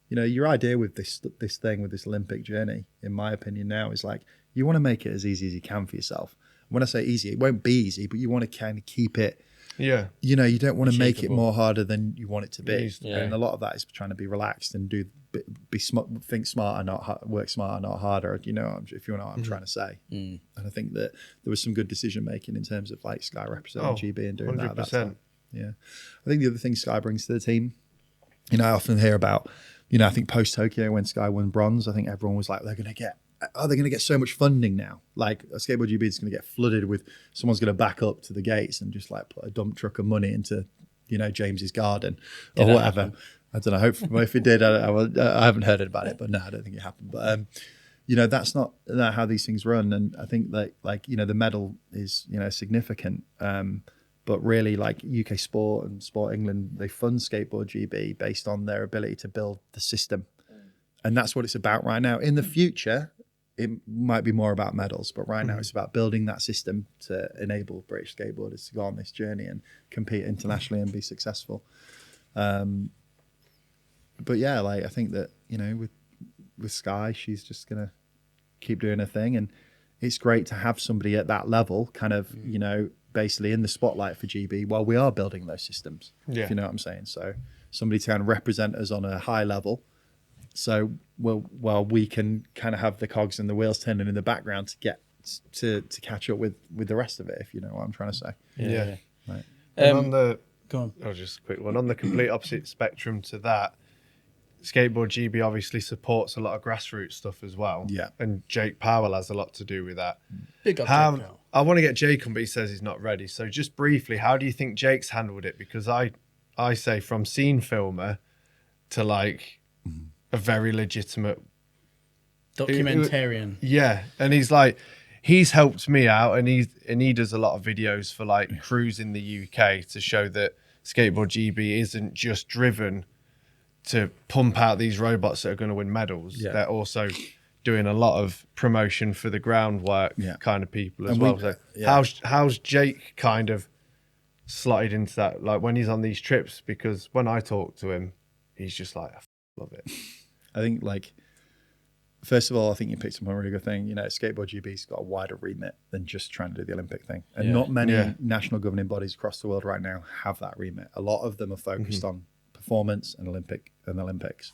You know, your idea with this thing, with this Olympic journey, in my opinion now, is like you want to make it as easy as you can for yourself. When I say easy, it won't be easy, but you want to kind of keep it. Yeah. You know, you don't want to make it more harder than you want it to be. And a lot of that is trying to be relaxed and be smart, think smarter, not work smarter, not harder. You know, if you know what I'm trying to say. And I think that there was some good decision making in terms of like Sky representing GB and doing 100%. That. At that time. Yeah. I think the other thing Sky brings to the team, you know, I often hear about, you know, I think post Tokyo when Sky won bronze, I think everyone was like, they're going to get so much funding now. Like a Skateboard GB is going to get flooded with someone's going to back up to the gates and just like put a dump truck of money into, you know, James's garden or whatever. Happen? I don't know. Hopefully, if it did, I haven't heard about it, but no, I don't think it happened. But you know, that's not how these things run. And I think that like, you know, the medal is, you know, significant. But really, like UK Sport and Sport England, they fund Skateboard GB based on their ability to build the system. And that's what it's about right now. In the future, it might be more about medals, but right now it's about building that system to enable British skateboarders to go on this journey and compete internationally and be successful. But yeah, like I think that, you know, with Sky, she's just going to keep doing her thing. And it's great to have somebody at that level kind of, you know, basically in the spotlight for GB while we are building those systems, if you know what I'm saying. So somebody to kind of represent us on a high level. So we can kind of have the cogs and the wheels turning in the background to get to catch up with the rest of it, if you know what I'm trying to say. Yeah. Right. And on the go on. Oh, just a quick one. On the complete opposite spectrum to that, Skateboard GB obviously supports a lot of grassroots stuff as well. Yeah. And Jake Powell has a lot to do with that. Big up Jake Powell. I want to get Jake on, but he says he's not ready. So just briefly, how do you think Jake's handled it? Because I say from scene filmer to like a very legitimate documentarian. Yeah. And he's helped me out, and he does a lot of videos for like crews in the UK to show that Skateboard GB isn't just driven to pump out these robots that are going to win medals. Yeah. They're also doing a lot of promotion for the groundwork kind of people as well. So how's Jake kind of slotted into that? Like when he's on these trips, because when I talk to him, he's just like, I love it. I think like First of all, I think you picked up on a really good thing. You know, Skateboard GB's got a wider remit than just trying to do the Olympic thing. And not many national governing bodies across the world right now have that remit. A lot of them are focused on performance and Olympics.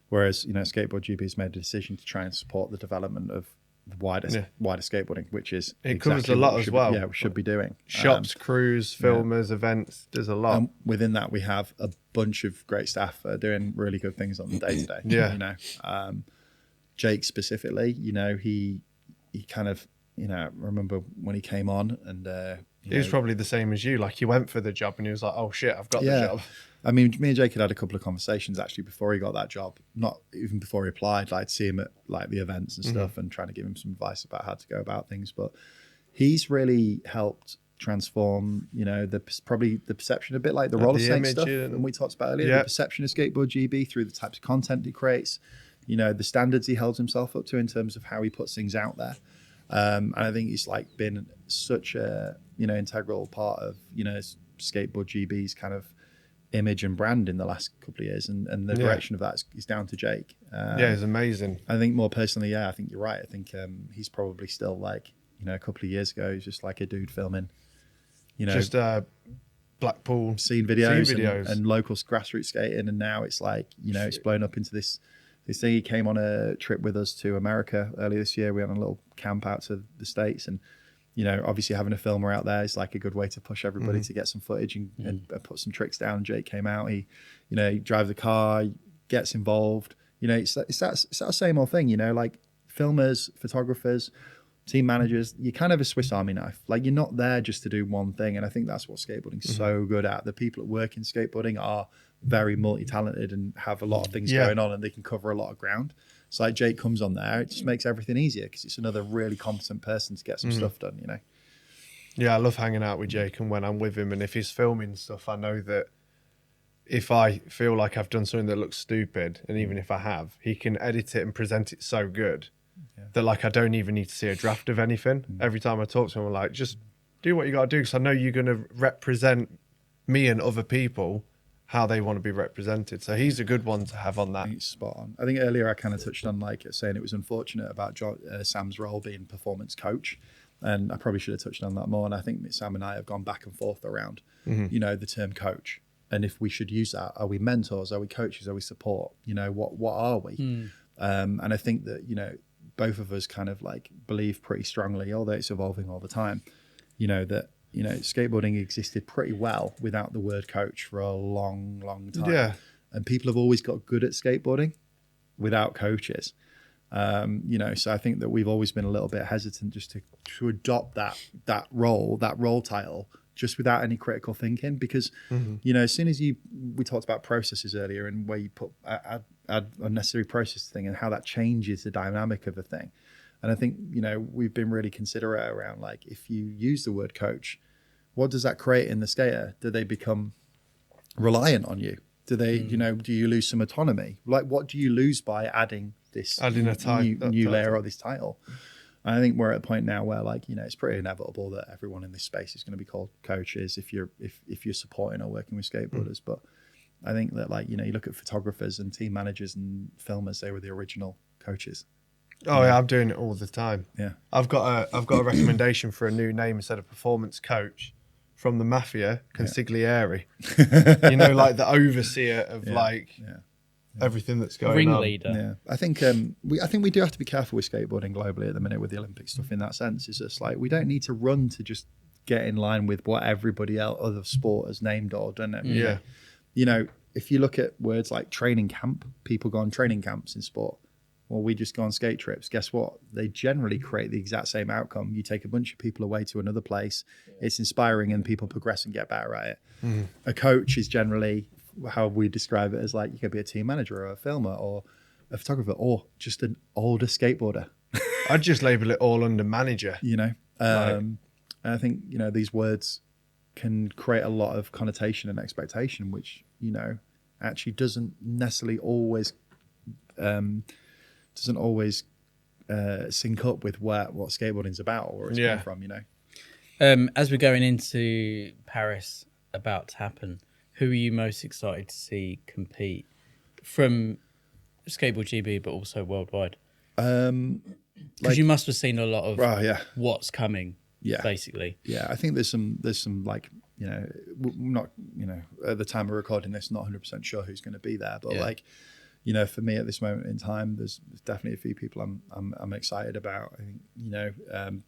Whereas, you know, Skateboard GB has made a decision to try and support the development of the wider skateboarding, which is it covers a lot as well. We should be doing shops, crews, filmers, events. There's a lot. Within that, we have a bunch of great staff that are doing really good things on the day to day. You know, Jake specifically, you know, he kind of, you know, I remember when he came on and he was probably the same as you. Like, he went for the job and he was like, "Oh shit, I've got the job." I mean, me and Jake had a couple of conversations actually before he got that job, not even before he applied. Like, to see him at like the events and stuff, and trying to give him some advice about how to go about things. But he's really helped transform, you know, probably the perception, a bit like the Rollersnakes stuff, and we talked about earlier. The perception of Skateboard GB through the types of content he creates, you know, the standards he holds himself up to in terms of how he puts things out there. And I think he's like been such a, you know, integral part of, you know, Skateboard GB's kind of image and brand in the last couple of years, and the direction of that is down to Jake. It's amazing. I think more personally, I think you're right. I think he's probably still like, you know, a couple of years ago, he's just like a dude filming, you know, just Blackpool scene videos. And local grassroots skating, and now it's like, you know, it's blown up into this thing. He came on a trip with us to America earlier this year. We went on a little camp out to the States, and you know, obviously having a filmer out there is like a good way to push everybody to get some footage and put some tricks down. Jake came out, he drives the car, gets involved. You know, it's that same old thing, you know, like filmers, photographers, team managers, you're kind of a Swiss Army knife. Like, you're not there just to do one thing. And I think that's what skateboarding's so good at. The people that work in skateboarding are very multi-talented and have a lot of things going on, and they can cover a lot of ground. So like Jake comes on there, it just makes everything easier because it's another really competent person to get some stuff done, you know? Yeah, I love hanging out with Jake, and when I'm with him and if he's filming stuff, I know that if I feel like I've done something that looks stupid, and even if I have, he can edit it and present it so good that like I don't even need to see a draft of anything. Every time I talk to him, I'm like, just do what you got to do, because I know you're going to represent me and other people how they want to be represented. So he's a good one to have on that. He's spot on. I think earlier I kind of touched on like saying it was unfortunate about Sam's role being performance coach, and I probably should have touched on that more. And I think Sam and I have gone back and forth around, you know, the term coach, and if we should use that. Are we mentors? Are we coaches? Are we support? You know, what are we? And I think that, you know, both of us kind of like believe pretty strongly, although it's evolving all the time, you know, that, you know, skateboarding existed pretty well without the word coach for a long, long time. Yeah. And people have always got good at skateboarding without coaches. You know, so I think that we've always been a little bit hesitant just to adopt that role title, just without any critical thinking, because, you know, as soon as we talked about processes earlier, and where you put add unnecessary process thing and how that changes the dynamic of a thing. And I think, you know, we've been really considerate around, like, if you use the word coach, what does that create in the skater? Do they become reliant on you? Do they, you know, do you lose some autonomy? Like, what do you lose by adding a new layer of this title? And I think we're at a point now where, like, you know, it's pretty inevitable that everyone in this space is going to be called coaches if you're supporting or working with skateboarders. But I think that, like, you know, you look at photographers and team managers and filmers, they were the original coaches. Oh yeah, I'm doing it all the time. Yeah, I've got a recommendation for a new name instead of performance coach from the Mafia, Consigliere. You know, like the overseer of everything that's going on. Ringleader. Yeah, I think we do have to be careful with skateboarding globally at the minute with the Olympic stuff. In that sense, it's just like we don't need to run to just get in line with what everybody else, other sport has named or done. Yeah, you know, if you look at words like training camp, people go on training camps in sport. Well, we just go on skate trips. Guess what? They generally create the exact same outcome. You take a bunch of people away to another place. It's inspiring, and people progress and get better at it. A coach is generally how we describe it as, like, you could be a team manager or a filmer or a photographer or just an older skateboarder. I'd just label it all under manager. You know, and I think, you know, these words can create a lot of connotation and expectation, which, you know, actually doesn't necessarily always sync up with what skateboarding's about or where it's come from, you know. As we're going into Paris, about to happen, who are you most excited to see compete from Skateboard GB, but also worldwide? Because you must have seen a lot of what's coming. Yeah, basically. Yeah, I think there's some like, not, at the time of recording this, not 100% sure who's going to be there, but like, for me at this moment in time, there's definitely a few people I'm excited about. I think,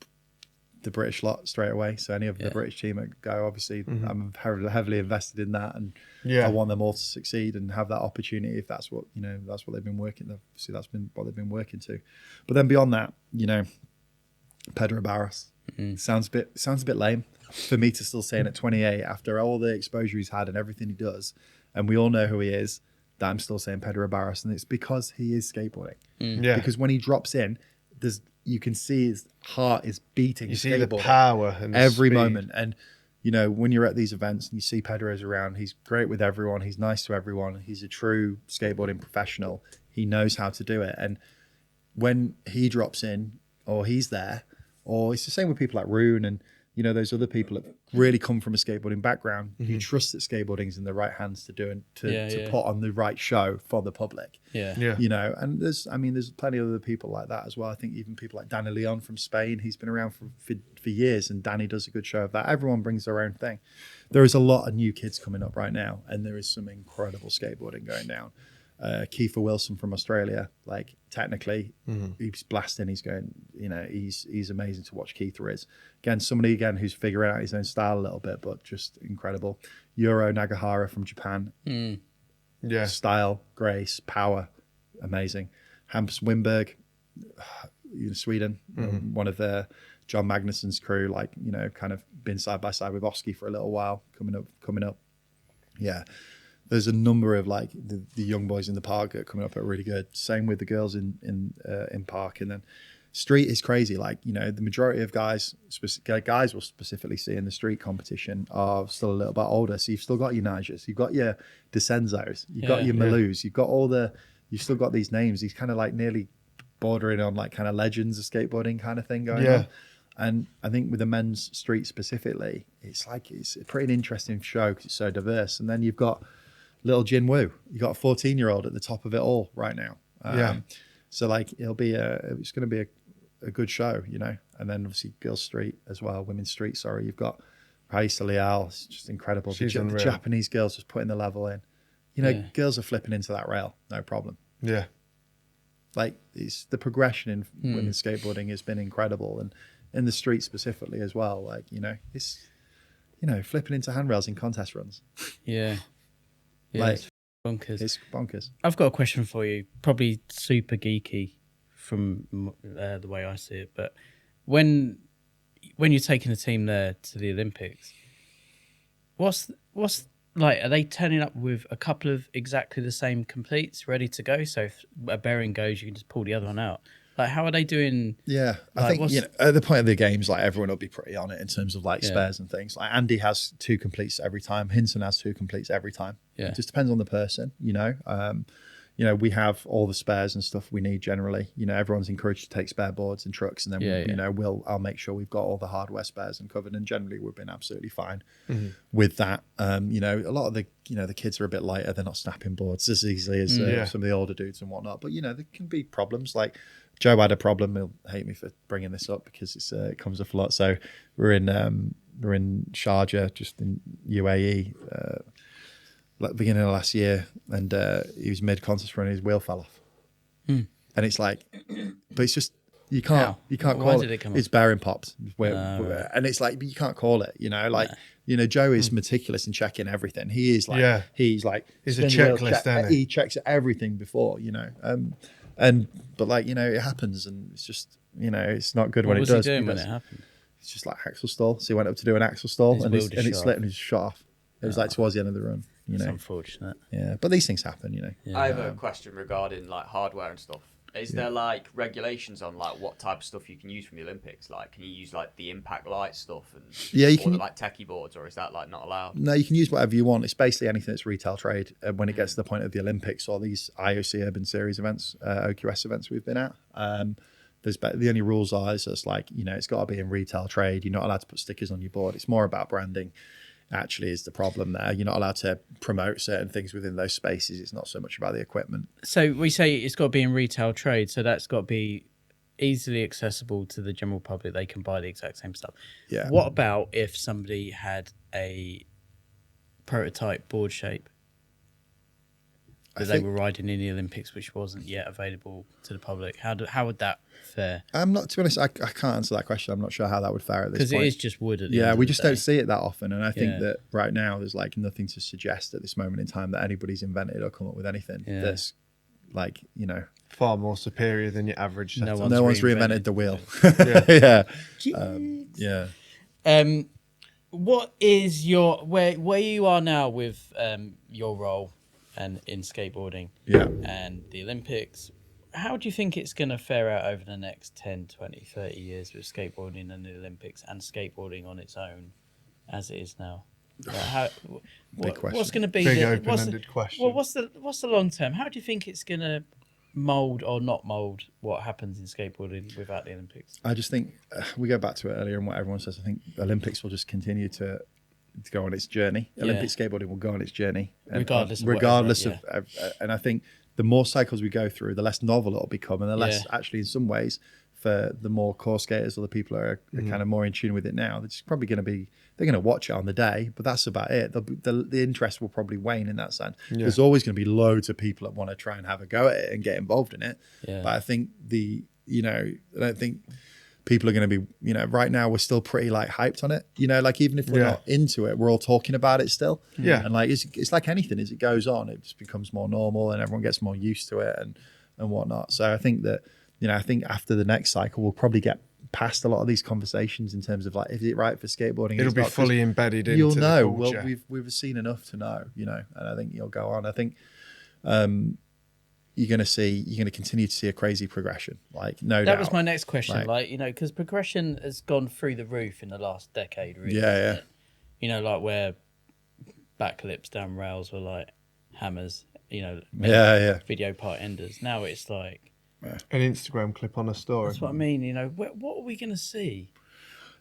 the British lot straight away. So any of the British team that go, obviously, I'm heavily invested in that, and I want them all to succeed and have that opportunity if that's what that's what they've been working. Obviously, that's been what they've been working to. But then beyond that, Pedro Barros sounds a bit lame for me to still say it at 28 after all the exposure he's had and everything he does, and we all know who he is. That I'm still saying Pedro Barros, and it's because he is skateboarding. Because when he drops in, you can see his heart is beating. You see the power and every speed. moment. And, when you're at these events and you see Pedro's around, he's great with everyone. He's nice to everyone. He's a true skateboarding professional. He knows how to do it. And when he drops in or he's there, or it's the same with people like Rune and, those other people that really come from a skateboarding background, you trust that skateboarding is in the right hands to do and to put on the right show for the public. And there's plenty of other people like that as well. I think even people like Danny Leon from Spain, he's been around for years, and Danny does a good show of that. Everyone brings their own thing. There is a lot of new kids coming up right now, and there is some incredible skateboarding going down. Kiefer Wilson from Australia, like technically he's blasting, he's going, he's amazing to watch. Kiefer is somebody who's figuring out his own style a little bit, but just incredible. Yuro Nagahara from Japan, style, grace, power, amazing. Hampus Wimberg, Sweden, one of the John Magnuson's crew, kind of been side by side with Oski for a little while, coming up. Yeah. There's a number of the young boys in the park that are coming up are really good. Same with the girls in park, and then street is crazy. The majority of guys will specifically see in the street competition are still a little bit older. So you've still got your Nigers, you've got your Descenzos, you've got your Malus, you've got you've still got these names. These kind of nearly bordering on kind of legends of skateboarding kind of thing going on. And I think with the men's street specifically, it's a pretty interesting show because it's so diverse. And then you've got little Jin Woo. You got a 14-year-old at the top of it all right now. So it's going to be a good show, And then obviously girls street as well, women's street. Sorry, you've got Raisa Leal. It's just incredible. The Japanese girls just putting the level in. Girls are flipping into that rail, no problem. Yeah, it's the progression in women's skateboarding has been incredible, and in the street specifically as well. It's flipping into handrails in contest runs. It's bonkers. It's bonkers. I've got a question for you, probably super geeky from the way I see it, but when you're taking a team there to the Olympics, what's are they turning up with a couple of exactly the same completes ready to go? So if a bearing goes, you can just pull the other one out. How are they doing? Yeah, I think at the point of the games, everyone will be pretty on it in terms of spares and things. Andy has 2 completes every time. Hinson has 2 completes every time. Yeah, it just depends on the person. We have all the spares and stuff we need generally. Everyone's encouraged to take spare boards and trucks, and then I'll make sure we've got all the hardware spares and covered. And generally, we've been absolutely fine with that. A lot of the kids are a bit lighter; they're not snapping boards as easily as some of the older dudes and whatnot. But there can be problems. Joe had a problem. He'll hate me for bringing this up because it comes up a lot. So we're in Sharjah, just in UAE. Beginning of last year, and he was mid-contest run, his wheel fell off, and it's but it's just you can't call it. It's bearing popped, and it's but you can't call it. Joe is meticulous in checking everything. He is he's a checklist. He checks everything before, but it happens, and it's just it's not good when it does. What was he doing when it happened? It's just axle stall. So he went up to do an axle stall, and it slipped and he shot off. It was towards the end of the run. It's unfortunate. Yeah, but these things happen, Yeah. I have a question regarding hardware and stuff. Is there regulations on what type of stuff you can use from the Olympics? Can you use the impact light stuff and you can techie boards, or is that not allowed? No, you can use whatever you want. It's basically anything that's retail trade. When it gets to the point of the Olympics or these IOC Urban Series events, OQS events we've been at, the only rules are it's got to be in retail trade. You're not allowed to put stickers on your board. It's more about branding. actually is the problem there. You're not allowed to promote certain things within those spaces. It's not so much about the equipment. So we say it's got to be in retail trade, so that's got to be easily accessible to the general public. They can buy the exact same stuff. Yeah. What about if somebody had a prototype board shape that they were riding in the Olympics, which wasn't yet available to the public? How would that fare? I'm not, to be honest, I can't answer that question. I'm not sure how that would fare at this point. Because it is just wood at the end Yeah, of we the just day. don't see it that often. And I think that right now there's like nothing to suggest at this moment in time that anybody's invented or come up with anything that's like, you know, far more superior than your average setup. no one's reinvented the wheel. What is your where you are now with your role and in skateboarding and the Olympics? How do you think it's going to fare out over the next 10, 20, 30 years with skateboarding and the Olympics and skateboarding on its own as it is now? What's going to be big open-ended question? Well, what's the long term? How do you think it's going to mold or not mold what happens in skateboarding without the Olympics? I just think we go back to it earlier and what everyone says. I think Olympics will just continue to go on its journey. Olympic skateboarding will go on its journey, regardless of. And I think the more cycles we go through, the less novel it'll become, and the less actually, in some ways, for the more core skaters or the people who are kind of more in tune with it now, they're just probably going to be. They're going to watch it on the day, but that's about it. The interest will probably wane in that sense. Yeah. There's always going to be loads of people that want to try and have a go at it and get involved in it. Yeah. But I think I don't think people are going to be, right now we're still pretty like hyped on it. Like even if we're not into it, we're all talking about it still. Yeah. And like it's like anything, as it goes on, it just becomes more normal and everyone gets more used to it and whatnot. So I think that, I think after the next cycle, we'll probably get past a lot of these conversations in terms of like, is it right for skateboarding? It'll be fully embedded into you'll know. The culture. Well, we've seen enough to know, and I think you'll go on. I think you're going to continue to see a crazy progression. Like, no doubt. That was my next question. Because progression has gone through the roof in the last decade, really. Yeah. Like where backlips down rails were like hammers, video part enders. Now it's like an Instagram clip on a story. That's what I mean. What are we going to see?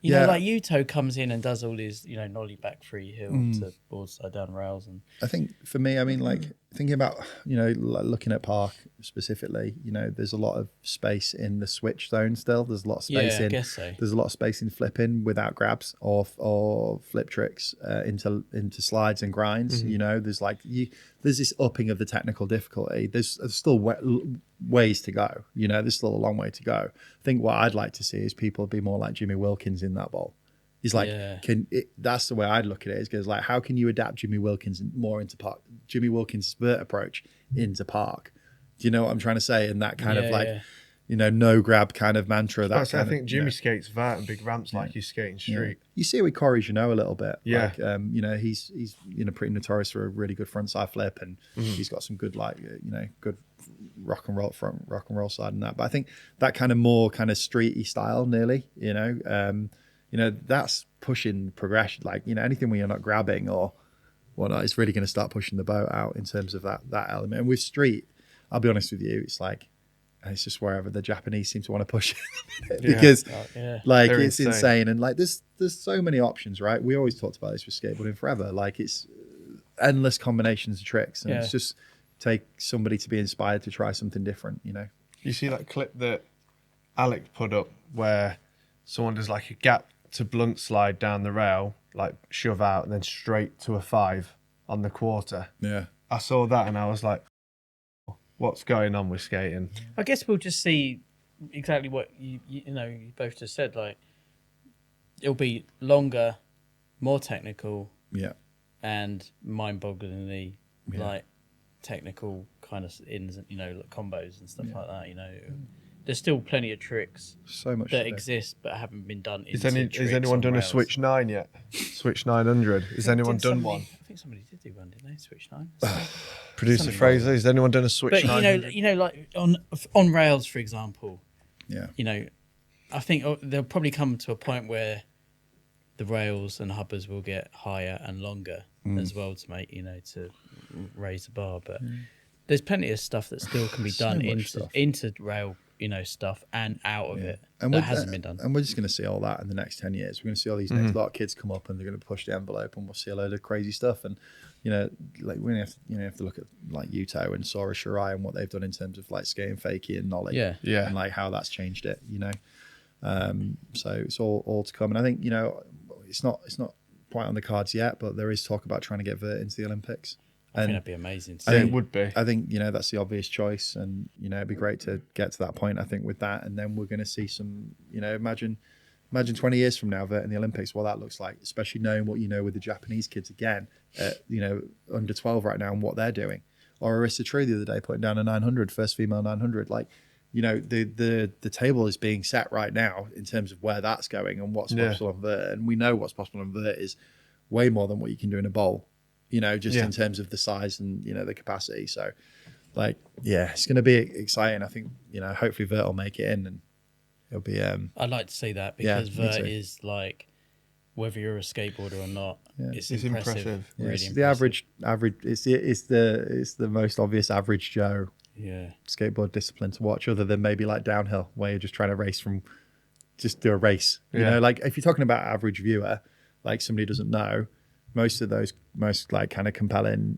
Like Yuto comes in and does all his, nollie back free hill to boardside down rails. And I think for me, I mean, like thinking about, looking at Park specifically, there's a lot of space in the switch zone still. There's a lot of space I guess so. There's a lot of space in flipping without grabs or flip tricks into slides and grinds. There's there's this upping of the technical difficulty. There's still ways to go. There's still a long way to go. I think what I'd like to see is people be more like Jimmy Wilkins in that bowl. He's like, that's the way I'd look at it. Is because like, how can you adapt Jimmy Wilkins more into Park? Jimmy Wilkins' vert approach into Park. Do you know what I'm trying to say? And that kind of no grab kind of mantra. I think Jimmy skates vert and big ramps like he's skating street. You see it with Corey Janot a little bit. Yeah. Like, he's pretty notorious for a really good frontside flip, and he's got some good good rock and roll side and that. But I think that kind of more kind of streety style, nearly, that's pushing progression. Like, anything where you're not grabbing or whatnot is really going to start pushing the boat out in terms of that element. And with street, I'll be honest with you, it's just wherever the Japanese seem to want to push it because like it's insane. And like there's so many options, right? We always talked about this with skateboarding forever. Like it's endless combinations of tricks, and it's just take somebody to be inspired to try something different. You see that clip that Alec put up where someone does like a gap to blunt slide down the rail, like shove out and then straight to a 5 on the quarter. Yeah, I saw that and I was like, what's going on with skating? I guess we'll just see exactly what you both just said. Like, it'll be longer, more technical, and mind-bogglingly like technical kind of ins, like combos and stuff like that. There's still plenty of tricks that exist but haven't been done. Has anyone done a Switch 9 yet? Switch 900. Has anyone done one? I think somebody did do one, didn't they? Switch 9. Producer Fraser, has anyone done a Switch 900? But like on rails, for example. Yeah. I think they'll probably come to a point where the rails and hubbers will get higher and longer as well to make to raise the bar. But there's plenty of stuff that still can be done into rail stuff and out of it and that hasn't been done. And we're just going to see all that in the next 10 years. We're going to see all these next lot of kids come up and they're going to push the envelope, and we'll see a load of crazy stuff. And like we have to look at like Yuto and Schaar and what they've done in terms of like skating fakie and nollie, and like how that's changed it. So it's all to come. And I think it's not quite on the cards yet, but there is talk about trying to get Vert into the Olympics. I think that'd be amazing. It would be. I think that's the obvious choice, and it'd be great to get to that point. I think with that, and then we're going to see some. Imagine 20 years from now, Vert in the Olympics, what that looks like, especially knowing what with the Japanese kids again, under 12 right now and what they're doing. Or Arisa True the other day putting down a 900, first female 900. Like, the table is being set right now in terms of where that's going and what's possible on Vert, and we know what's possible on Vert is way more than what you can do in a bowl. In terms of the size and the capacity. So, it's going to be exciting. I think hopefully Vert will make it in, and it'll be. I'd like to see that because Vert is like, whether you're a skateboarder or not, it's impressive. Yeah, really it's impressive. the average. It's the most obvious average Joe. Skateboard discipline to watch, other than maybe like downhill, where you're just trying to race just do a race. Like if you're talking about average viewer, like somebody doesn't know. Most of those kind of compelling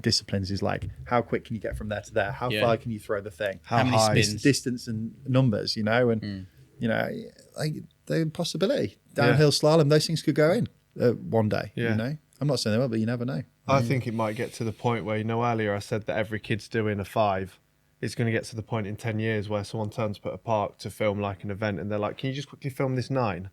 disciplines is like, how quick can you get from there to there? How far can you throw the thing? How many spins? Distance and numbers, and like the possibility. Downhill slalom, those things could go in one day. I'm not saying they will, but you never know. I think it might get to the point where earlier I said that every kid's doing a 5. It's going to get to the point in 10 years where someone turns up at a park to film like an event, and they're like, "Can you just quickly film this 9?"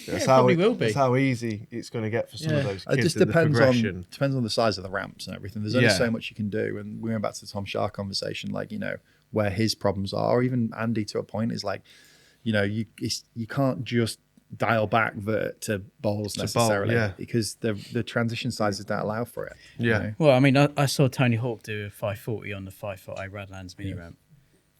It probably will be. That's how easy it's going to get for some of those kids. It just depends on the size of the ramps and everything. There's only so much you can do. And we went back to the Tom Schaar conversation, where his problems are, or even Andy to a point is like, you can't just dial back to bowls necessarily because the transition sizes don't allow for it. Well, I mean, I saw Tony Hawk do a 540 on the 5-foot Radlands mini ramp.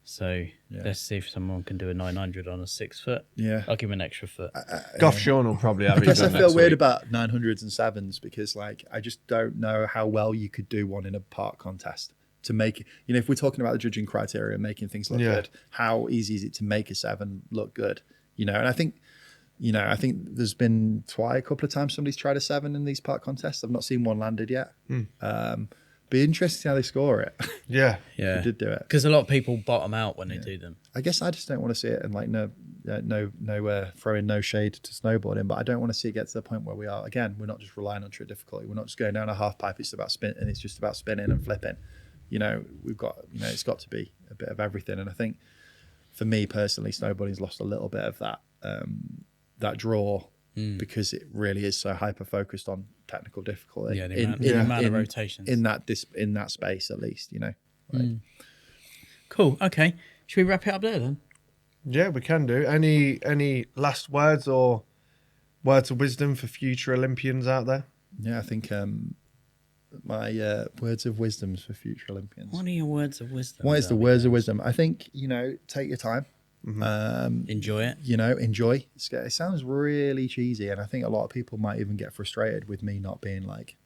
So let's see if someone can do a 900 on a 6 foot. I'll give him an extra foot. Goff Sean will probably have it. I guess I feel weird about 900s and 7s because I just don't know how well you could do one in a park contest to make it. If we're talking about the judging criteria and making things look good, how easy is it to make a 7 look good? And I think there's been a couple of times somebody's tried a 7 in these park contests. I've not seen one landed yet. Be interesting how they score it. Yeah. They did do it because a lot of people bottom out when they do them. I guess I just don't want to see it, and throwing no shade to snowboarding, but I don't want to see it get to the point where we're not just relying on true difficulty. We're not just going down a half pipe. It's about spin, and it's just about spinning and flipping. We've got it's got to be a bit of everything. And I think for me personally, snowboarding's lost a little bit of that draw. Because it really is so hyper focused on technical difficulty. The amount of rotations in that space, at least. Cool. Okay, should we wrap it up there then? Yeah, we can do. Any last words or words of wisdom for future Olympians out there? Yeah, I think my words of wisdom for future Olympians. What are your words of wisdom? What is the words of wisdom? I think take your time. Enjoy it. Enjoy. It sounds really cheesy, and I think a lot of people might even get frustrated with me not being like,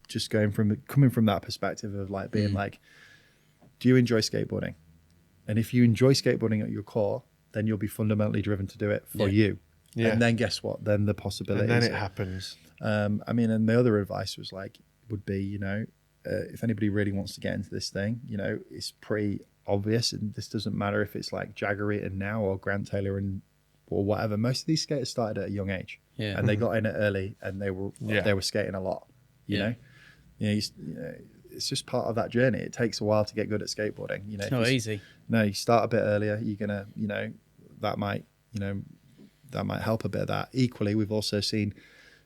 just coming from that perspective of like being like, do you enjoy skateboarding? And if you enjoy skateboarding at your core, then you'll be fundamentally driven to do it for you. Yeah. And then guess what? Then the possibilities. And then it happens. And the other advice would be, if anybody really wants to get into this thing, it's pretty obvious, and this doesn't matter if it's like Jagger Eaton now or Grant Taylor or whatever. Most of these skaters started at a young age, and they got in it early, and they were skating a lot. It's just part of that journey. It takes a while to get good at skateboarding. It's not easy. No, you start a bit earlier. You're gonna, that might help a bit of that. Equally, we've also seen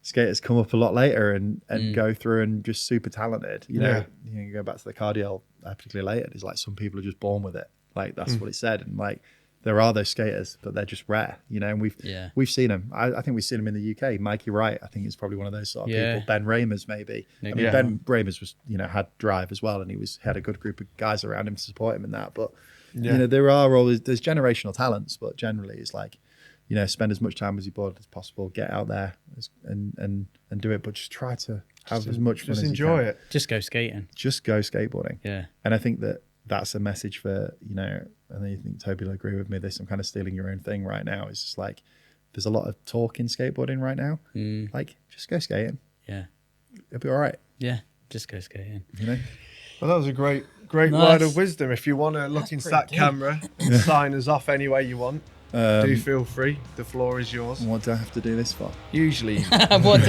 skaters come up a lot later and go through and just super talented. You go back to the cardio particularly later. It's like some people are just born with it. Like that's what it said. And like there are those skaters, but they're just rare. And we've seen them. I think we've seen them in the UK. Mikey Wright, I think, is probably one of those sort of people. Ben Ramers, maybe. Ben Ramers was had drive as well, and he had a good group of guys around him to support him in that. But there's generational talents, but generally it's like, spend as much time as you board as possible, get out there and do it, but just try to have as much fun as you can. Just enjoy it. Just go skating. Just go skateboarding. Yeah. And I think that that's a message for, you know, and I think Toby will agree with me this, I'm kind of stealing your own thing right now. It's just like, there's a lot of talk in skateboarding right now. Like, just go skating. Yeah. It'll be all right. Yeah. Just go skating. You know? Well, that was a great word of wisdom. If you want to look into that camera and sign us off any way you want, do feel free. The floor is yours. What do I have to do this for? Usually. What